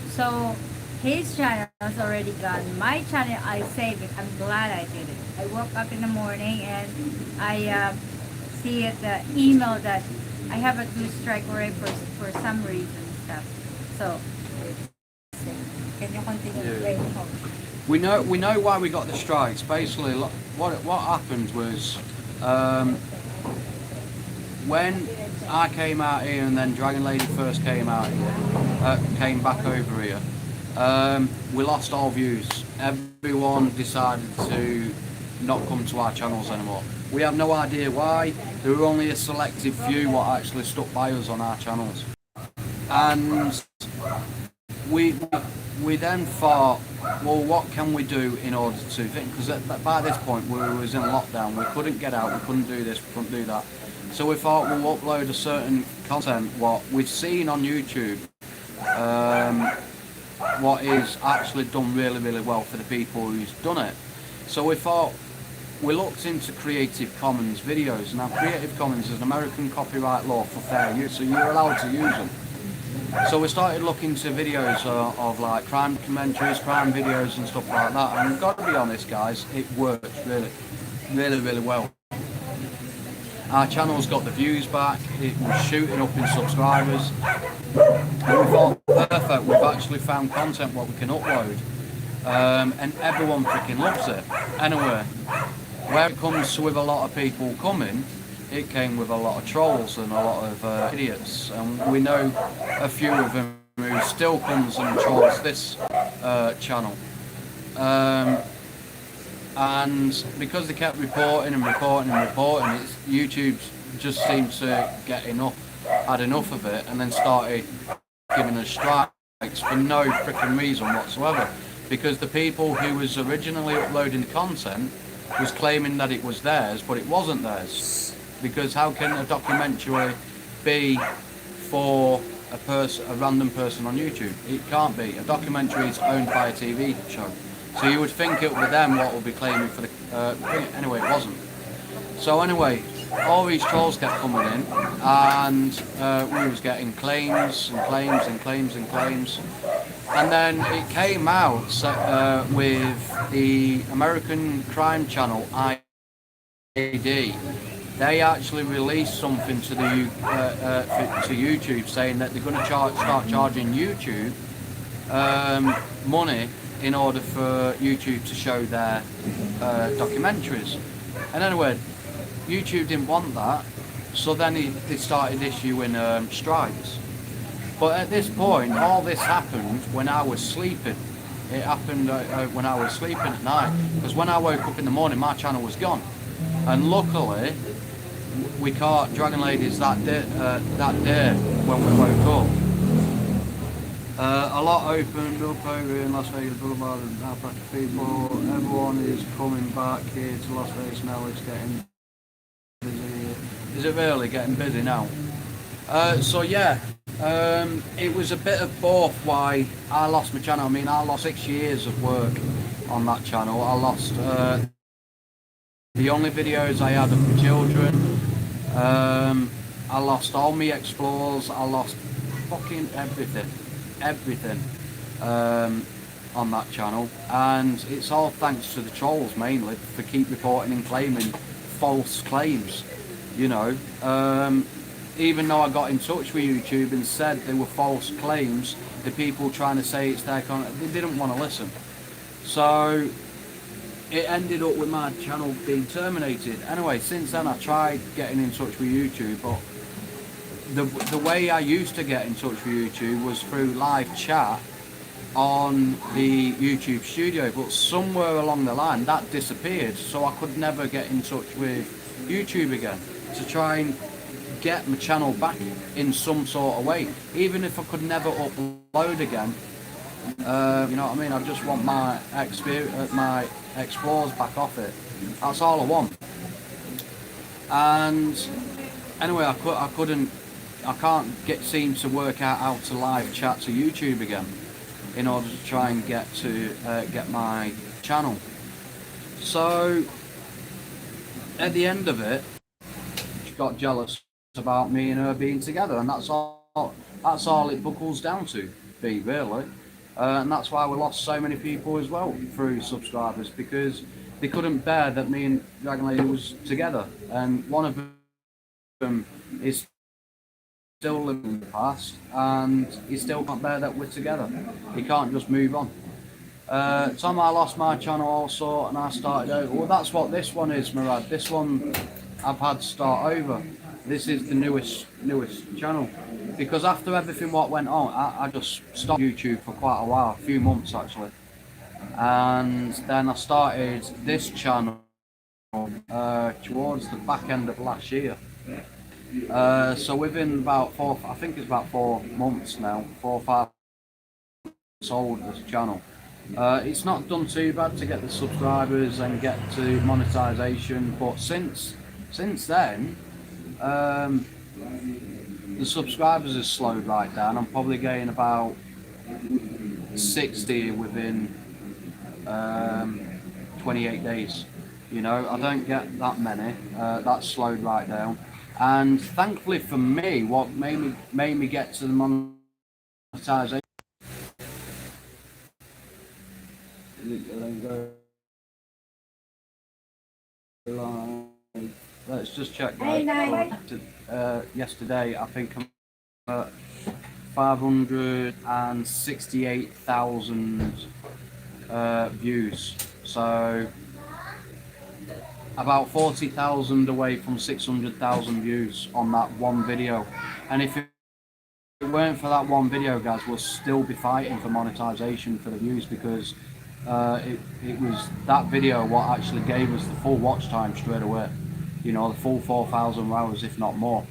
So his channel is already gone. My channel, I saved it. I'm glad I did it. I woke up in the morning and I see the email that I have a 2-strike already for some reason stuff. So can you continue? Yeah. We know why we got the strikes. Basically, what happened was when I came out here, and then Dragon Lady first came out here, came back over here. We lost all views. Everyone decided to not come to our channels anymore. We have no idea why. There were only a selective few what actually stuck by us on our channels. And we then thought, well, what can we do in order to think? Because by this point we was in lockdown. We couldn't get out. We couldn't do this. We couldn't do that. So we thought we'll upload a certain content what we've seen on YouTube. What is actually done really, really well for the people who's done it. So we thought, we looked into Creative Commons videos. Now Creative Commons is an American copyright law for fair use, so you're allowed to use them. So we started looking to videos of like crime documentaries, crime videos and stuff like that. And I've got to be honest, guys, it worked really well. Our channel's got the views back, it was shooting up in subscribers. And we thought, perfect, we've actually found content what we can upload. And everyone freaking loves it. Anyway, where it comes to with a lot of people coming, it came with a lot of trolls and a lot of idiots. And we know a few of them who still comes and trolls this channel. And because they kept reporting, it's, YouTube just seemed to had enough of it, and then started giving us strikes for no freaking reason whatsoever. Because the people who was originally uploading the content was claiming that it was theirs, but it wasn't theirs. Because how can a documentary be for a random person on YouTube? It can't be. A documentary is owned by a TV show. So you would think it would be them what would be claiming for the thing. Anyway, it wasn't. So anyway, all these trolls kept coming in, and we was getting claims. And then it came out with the American crime channel ID. They actually released something to the to YouTube saying that they're going to start charging YouTube money in order for YouTube to show their documentaries. And anyway, YouTube didn't want that, so then they started issuing strikes. But at this point, all this happened when I was sleeping. It happened when I was sleeping at night, because when I woke up in the morning, my channel was gone. And luckily, we caught Dragon Ladies that day when we woke up. A lot opened up over in Las Vegas Boulevard and now people. Everyone is coming back here to Las Vegas now. It's getting busy. Is it really getting busy now? So yeah, it was a bit of both why I lost my channel. I mean, I lost 6 years of work on that channel. I lost the only videos I had of my children. I lost all my explores. I lost fucking everything on that channel, and it's all thanks to the trolls mainly for keep reporting and claiming false claims. You know, even though I got in touch with YouTube and said they were false claims, the people trying to say it's their content, they didn't want to listen. So it ended up with my channel being terminated. Anyway, since then I tried getting in touch with YouTube, but the way I used to get in touch with YouTube was through live chat on the YouTube studio, but somewhere along the line that disappeared, so I could never get in touch with YouTube again to try and get my channel back in some sort of way. Even if I could never upload again, you know what I mean, I just want my explores back off it. That's all I want. And anyway, I can't seem to work out how to live chat to YouTube again in order to try and get my channel. So at the end of it, she got jealous about me and her being together, and that's all it buckles down to, really. And that's why we lost so many people as well through subscribers, because they couldn't bear that me and Dragon Lady was together, and one of them is still living in the past, and he still can't bear that we're together. He can't just move on. Time I lost my channel also, and I started over. Well, that's what this one is, Murad. This one I've had to start over. This is the newest channel, because after everything what went on, I just stopped YouTube for quite a while, a few months actually, and then I started this channel towards the back end of last year. So within about I think it's about 4 months now, 4 or 5 months old, this channel. It's not done too bad to get the subscribers and get to monetization, but since then, the subscribers have slowed right down. I'm probably getting about 60 within 28 days. You know, I don't get that many. That's slowed right down. And thankfully for me, what made me get to the monetization. Let's just check, guys. Yesterday, I think I'm at 568,000 views. So about 40,000 away from 600,000 views on that one video. And if it weren't for that one video, guys, we'll still be fighting for monetization for the views, because it was that video what actually gave us the full watch time straight away. You know, the full 4,000 hours, if not more.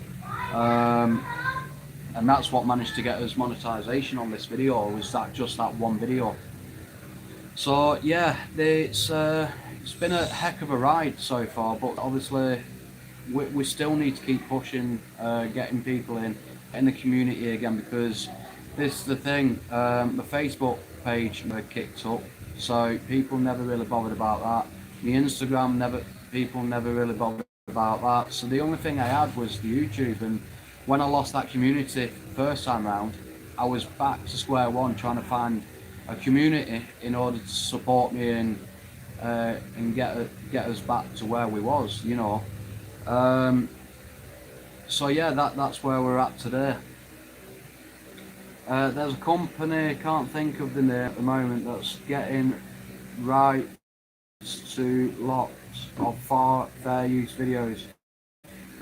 And that's what managed to get us monetization on this video, was that just that one video. So yeah, it's been a heck of a ride so far, but obviously we still need to keep pushing, getting people in the community again, because this is the thing, the Facebook page never kicked up, so people never really bothered about that. The Instagram people never really bothered about that. So the only thing I had was the YouTube, and when I lost that community first time round, I was back to square one, trying to find a community in order to support me and get us back to where we was, you know. So yeah, that's where we're at today. There's a company, can't think of the name at the moment, that's getting rights to lots of fair use videos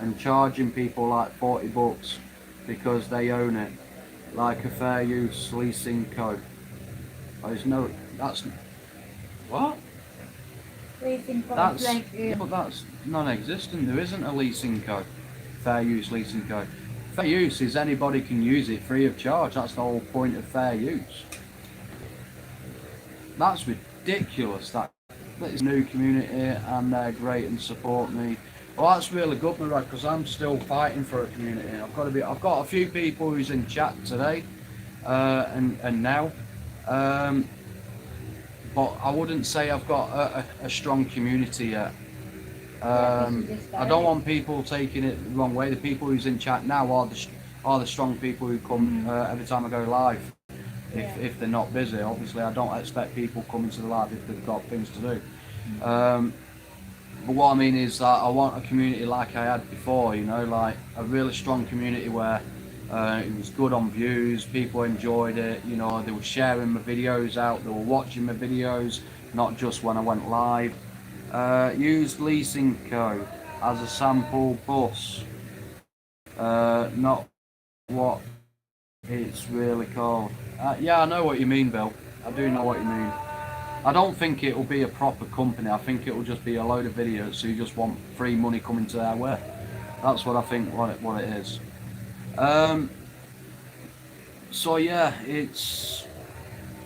and charging people like 40 bucks because they own it, like a fair use leasing co. There's no, that's what? Leasing co. That's Like, yeah, but that's non-existent. There isn't a leasing co, fair use leasing co. Fair use is anybody can use it free of charge. That's the whole point of fair use. That's ridiculous. That is a new community and they're great and support me. Well, that's really good, Murad, because I'm still fighting for a community. I've got a few people who's in chat today, and now, but I wouldn't say I've got a strong community yet. I don't want people taking it the wrong way. The people who's in chat now are the strong people who come every time I go live. If they're not busy, obviously I don't expect people coming to the live if they've got things to do. But what I mean is that I want a community like I had before, you know, like a really strong community where it was good on views, people enjoyed it, you know, they were sharing my videos out, they were watching my videos, not just when I went live. Used Leasing Co. as a sample bus, not what it's really called. Yeah, I know what you mean, Bill. I do know what you mean. I don't think it will be a proper company. I think it will just be a load of videos who just want free money coming to their way. That's what I think what it is. So yeah,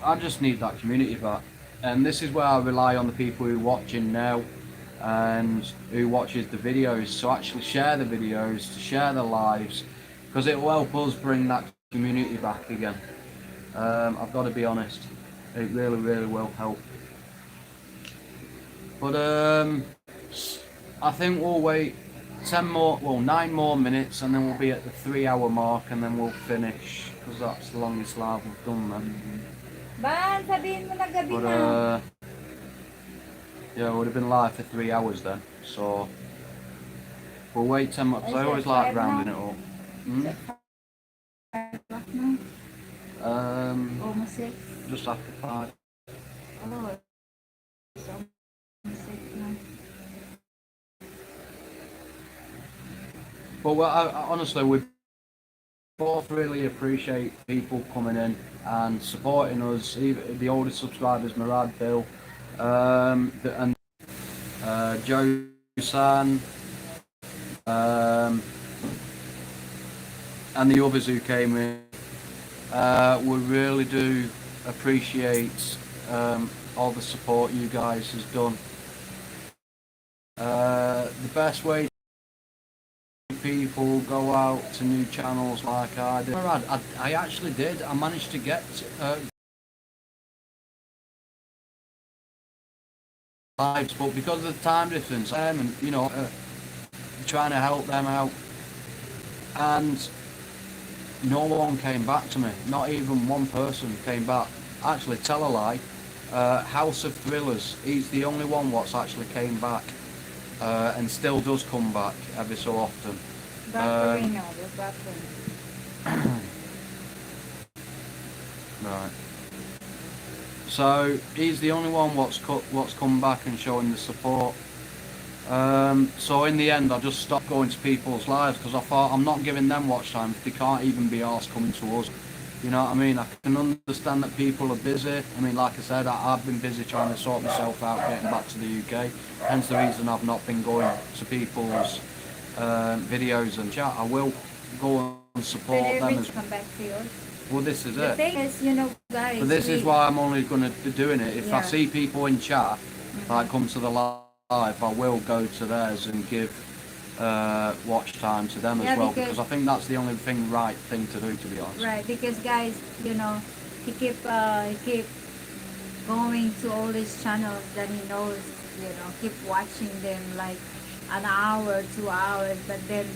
I just need that community back. And this is where I rely on the people who are watching now and who watches the videos to actually share the videos, to share their lives, because it will help us bring that community back again. I've got to be honest, it really, really will help. But I think we'll wait 9 more minutes, and then we'll be at the 3-hour mark, and then we'll finish, because that's the longest live we've done then. Ban, sabihin mo na gabi But na. yeah, we would have been live for 3 hours then, so we'll wait 10 minutes. I always like rounding it up. Almost 6. Just after 5. Oh, it's almost 6 now. But honestly, we both really appreciate people coming in and supporting us, even the older subscribers, Murad, Bill, and Joe San, and the others who came in. We really do appreciate all the support you guys has done. The best way people go out to new channels like I did. I actually did. I managed to get lives, but because of the time difference, and you know, trying to help them out, and no one came back to me. Not even one person came back. Actually, tell a lie. House of Thrillers. He's the only one what's actually came back, and still does come back every so often. Buffering now, we're buffering. Right. So he's the only one what's come back and showing the support. So in the end, I just stopped going to people's lives because I thought I'm not giving them watch time if they can't even be arsed coming to us. You know what I mean? I can understand that people are busy. I mean, like I said, I've been busy trying to sort myself out, getting back to the UK. Hence the reason I've not been going to people's videos and chat. I will go and support them as come back to yours. well. This is The it. thing is, you know, guys. But this is why I'm only going to be doing it. If I Yeah. see people in chat, like come to the live, I will go to theirs and give watch time to them Yeah, as well, because- because I think that's the only right thing to do, to be honest. Right, because guys, you know, he keep going to all these channels that he knows, you know, keep watching them like an hour, 2 hours, but then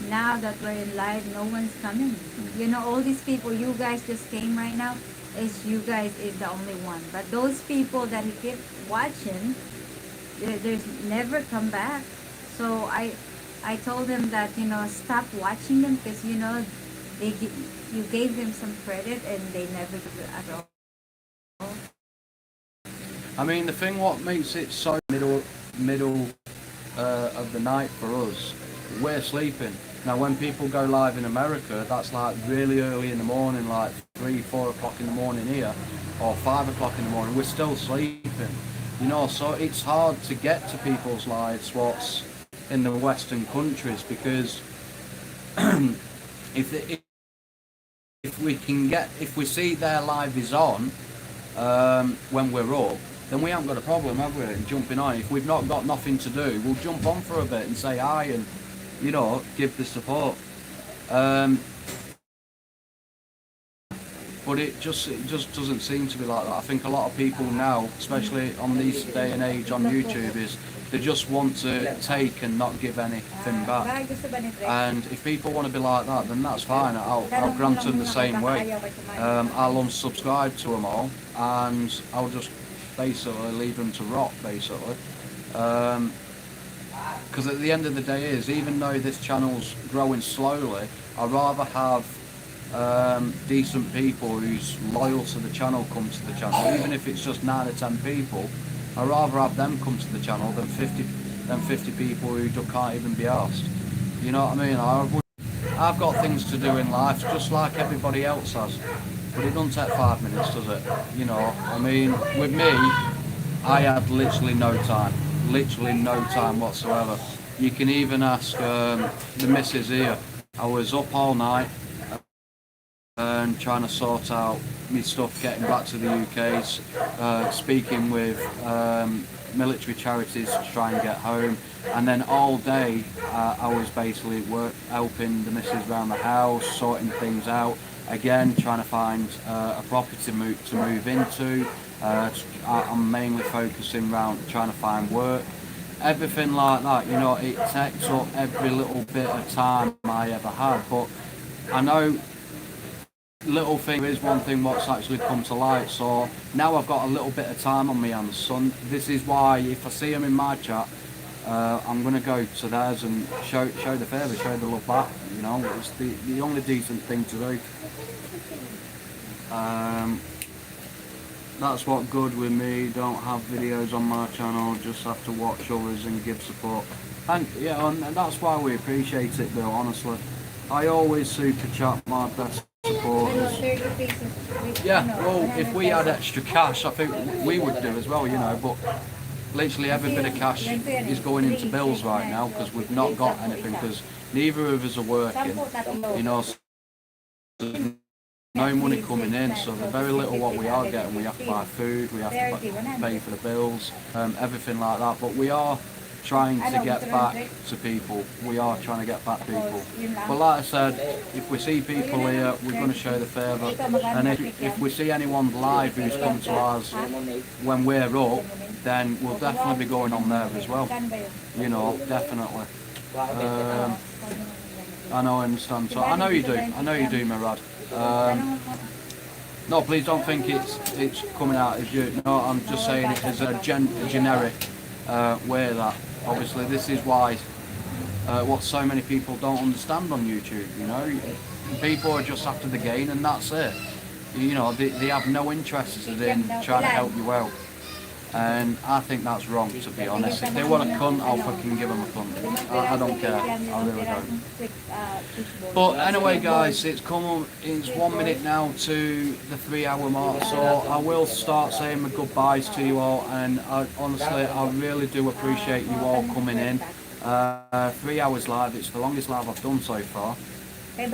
now that we're in live, no one's coming. You know, all these people, you guys just came right now, is you guys is the only one. But those people that he keep watching, there's never come back. So I told him that, you know, stop watching them because, you know, you gave them some credit and they never do it at all. I mean, the thing what makes it so middle of the night for us, we're sleeping. Now, when people go live in America, that's like really early in the morning, like 3, 4 o'clock in the morning here, or 5 o'clock in the morning. We're still sleeping, you know. So it's hard to get to people's lives what's in the Western countries, because if we see their live is on when we're up, then we haven't got a problem, have we, in jumping on. If we've not got nothing to do, we'll jump on for a bit and say hi and, you know, give the support. But it just doesn't seem to be like that. I think a lot of people now, especially on this day and age on YouTube, is they just want to take and not give anything back. And if people want to be like that, then that's fine. I'll grant them the same way. I'll unsubscribe to them all, and I'll just basically leave them to rot, basically. Because at the end of the day is, even though this channel's growing slowly, I'd rather have decent people who's loyal to the channel come to the channel. Even if it's just 9 or 10 people, I'd rather have them come to the channel than 50 people who can't even be asked. You know what I mean? I've got things to do in life just like everybody else has, but it doesn't take 5 minutes, does it? You know, I mean, with me, I had literally no time whatsoever. You can even ask the missus here. I was up all night and trying to sort out my stuff, getting back to the UK, speaking with military charities to try and get home, and then all day I was basically helping the missus around the house, sorting things out, again trying to find a property to move into. I'm mainly focusing around trying to find work, everything like that. You know, it takes up every little bit of time I ever had, but I know little thing is one thing what's actually come to light. So now I've got a little bit of time on my hands. So this is why if I see them in my chat, I'm going to go to theirs and show the favour, show the love back. You know, it's the only decent thing to do. That's what good with me. Don't have videos on my channel, just have to watch others and give support. And yeah, and that's why we appreciate it, Bill, honestly. I always super chat my best supporters. Yeah, well, if we had extra cash, I think we would do as well, you know, but literally every bit of cash is going into bills right now because we've not got anything, because neither of us are working, you know, so there's no money coming in, so the very little what we are getting, we have to buy food, we have to pay for the bills, everything like that. But we are trying to get back to people. We are trying to get back to people. But like I said, if we see people here, we're going to show the favour. And if we see anyone live who's come to us when we're up, then we'll definitely be going on there as well. You know, definitely. I know, I understand. So I know you do. I know you do, Murad. No, please don't think it's coming out as you. No, I'm just saying it as a generic way that obviously this is why what so many people don't understand on YouTube. You know, people are just after the gain and that's it. You know, they have no interest in trying to help you out. And I think that's wrong, to be honest. If they want a cunt, I'll fucking give them a cunt. I don't care. I really don't. But anyway, guys, it's 1 minute now to the 3 hour mark, so I will start saying my goodbyes to you all. And honestly, I really do appreciate you all coming in. 3 hours live, it's the longest live I've done so far. We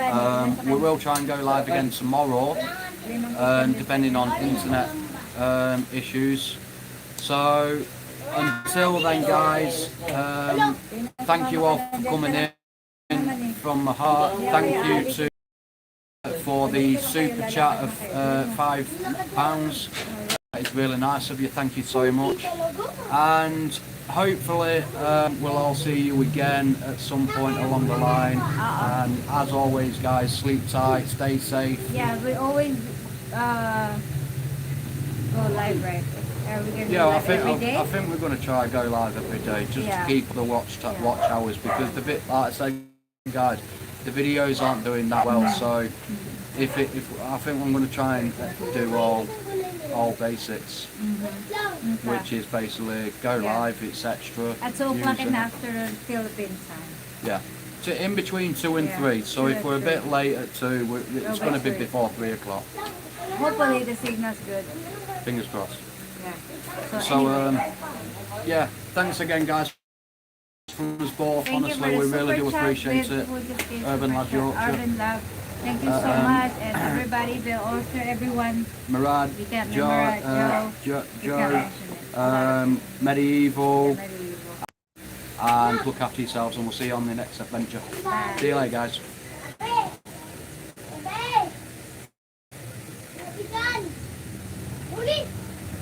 will try and go live again tomorrow, depending on internet issues. So until then, guys, thank you all for coming in from my heart. Thank you for the super chat of £5. It's really nice of you. Thank you so much. And hopefully we'll all see you again at some point along the line. And as always, guys, sleep tight, stay safe. Yeah, we always go live, right? Are we gonna Yeah, go I live every day? think we're going to try go live every day just to keep the watch hours, because the bit, like I say, guys, the videos aren't doing that well. So if I think I'm going to try and do all basics, which is basically go live. It's extra. At 2 o'clock and after Philippine time. Yeah. So in between 2 and 3. So if we're a bit late at 2, it's going to be before 3 o'clock. Hopefully the signal's good. Fingers crossed. Yeah. So anyway. yeah, thanks again, guys, from us both. Thank Honestly, we really do appreciate it. Urban Lad Yorkshire. Urban Love. Thank you so much, and everybody, Bill Oster, everyone. Murad, Joe, Medieval, and look after yourselves, and we'll see you on the next adventure. Bye. See you later, guys.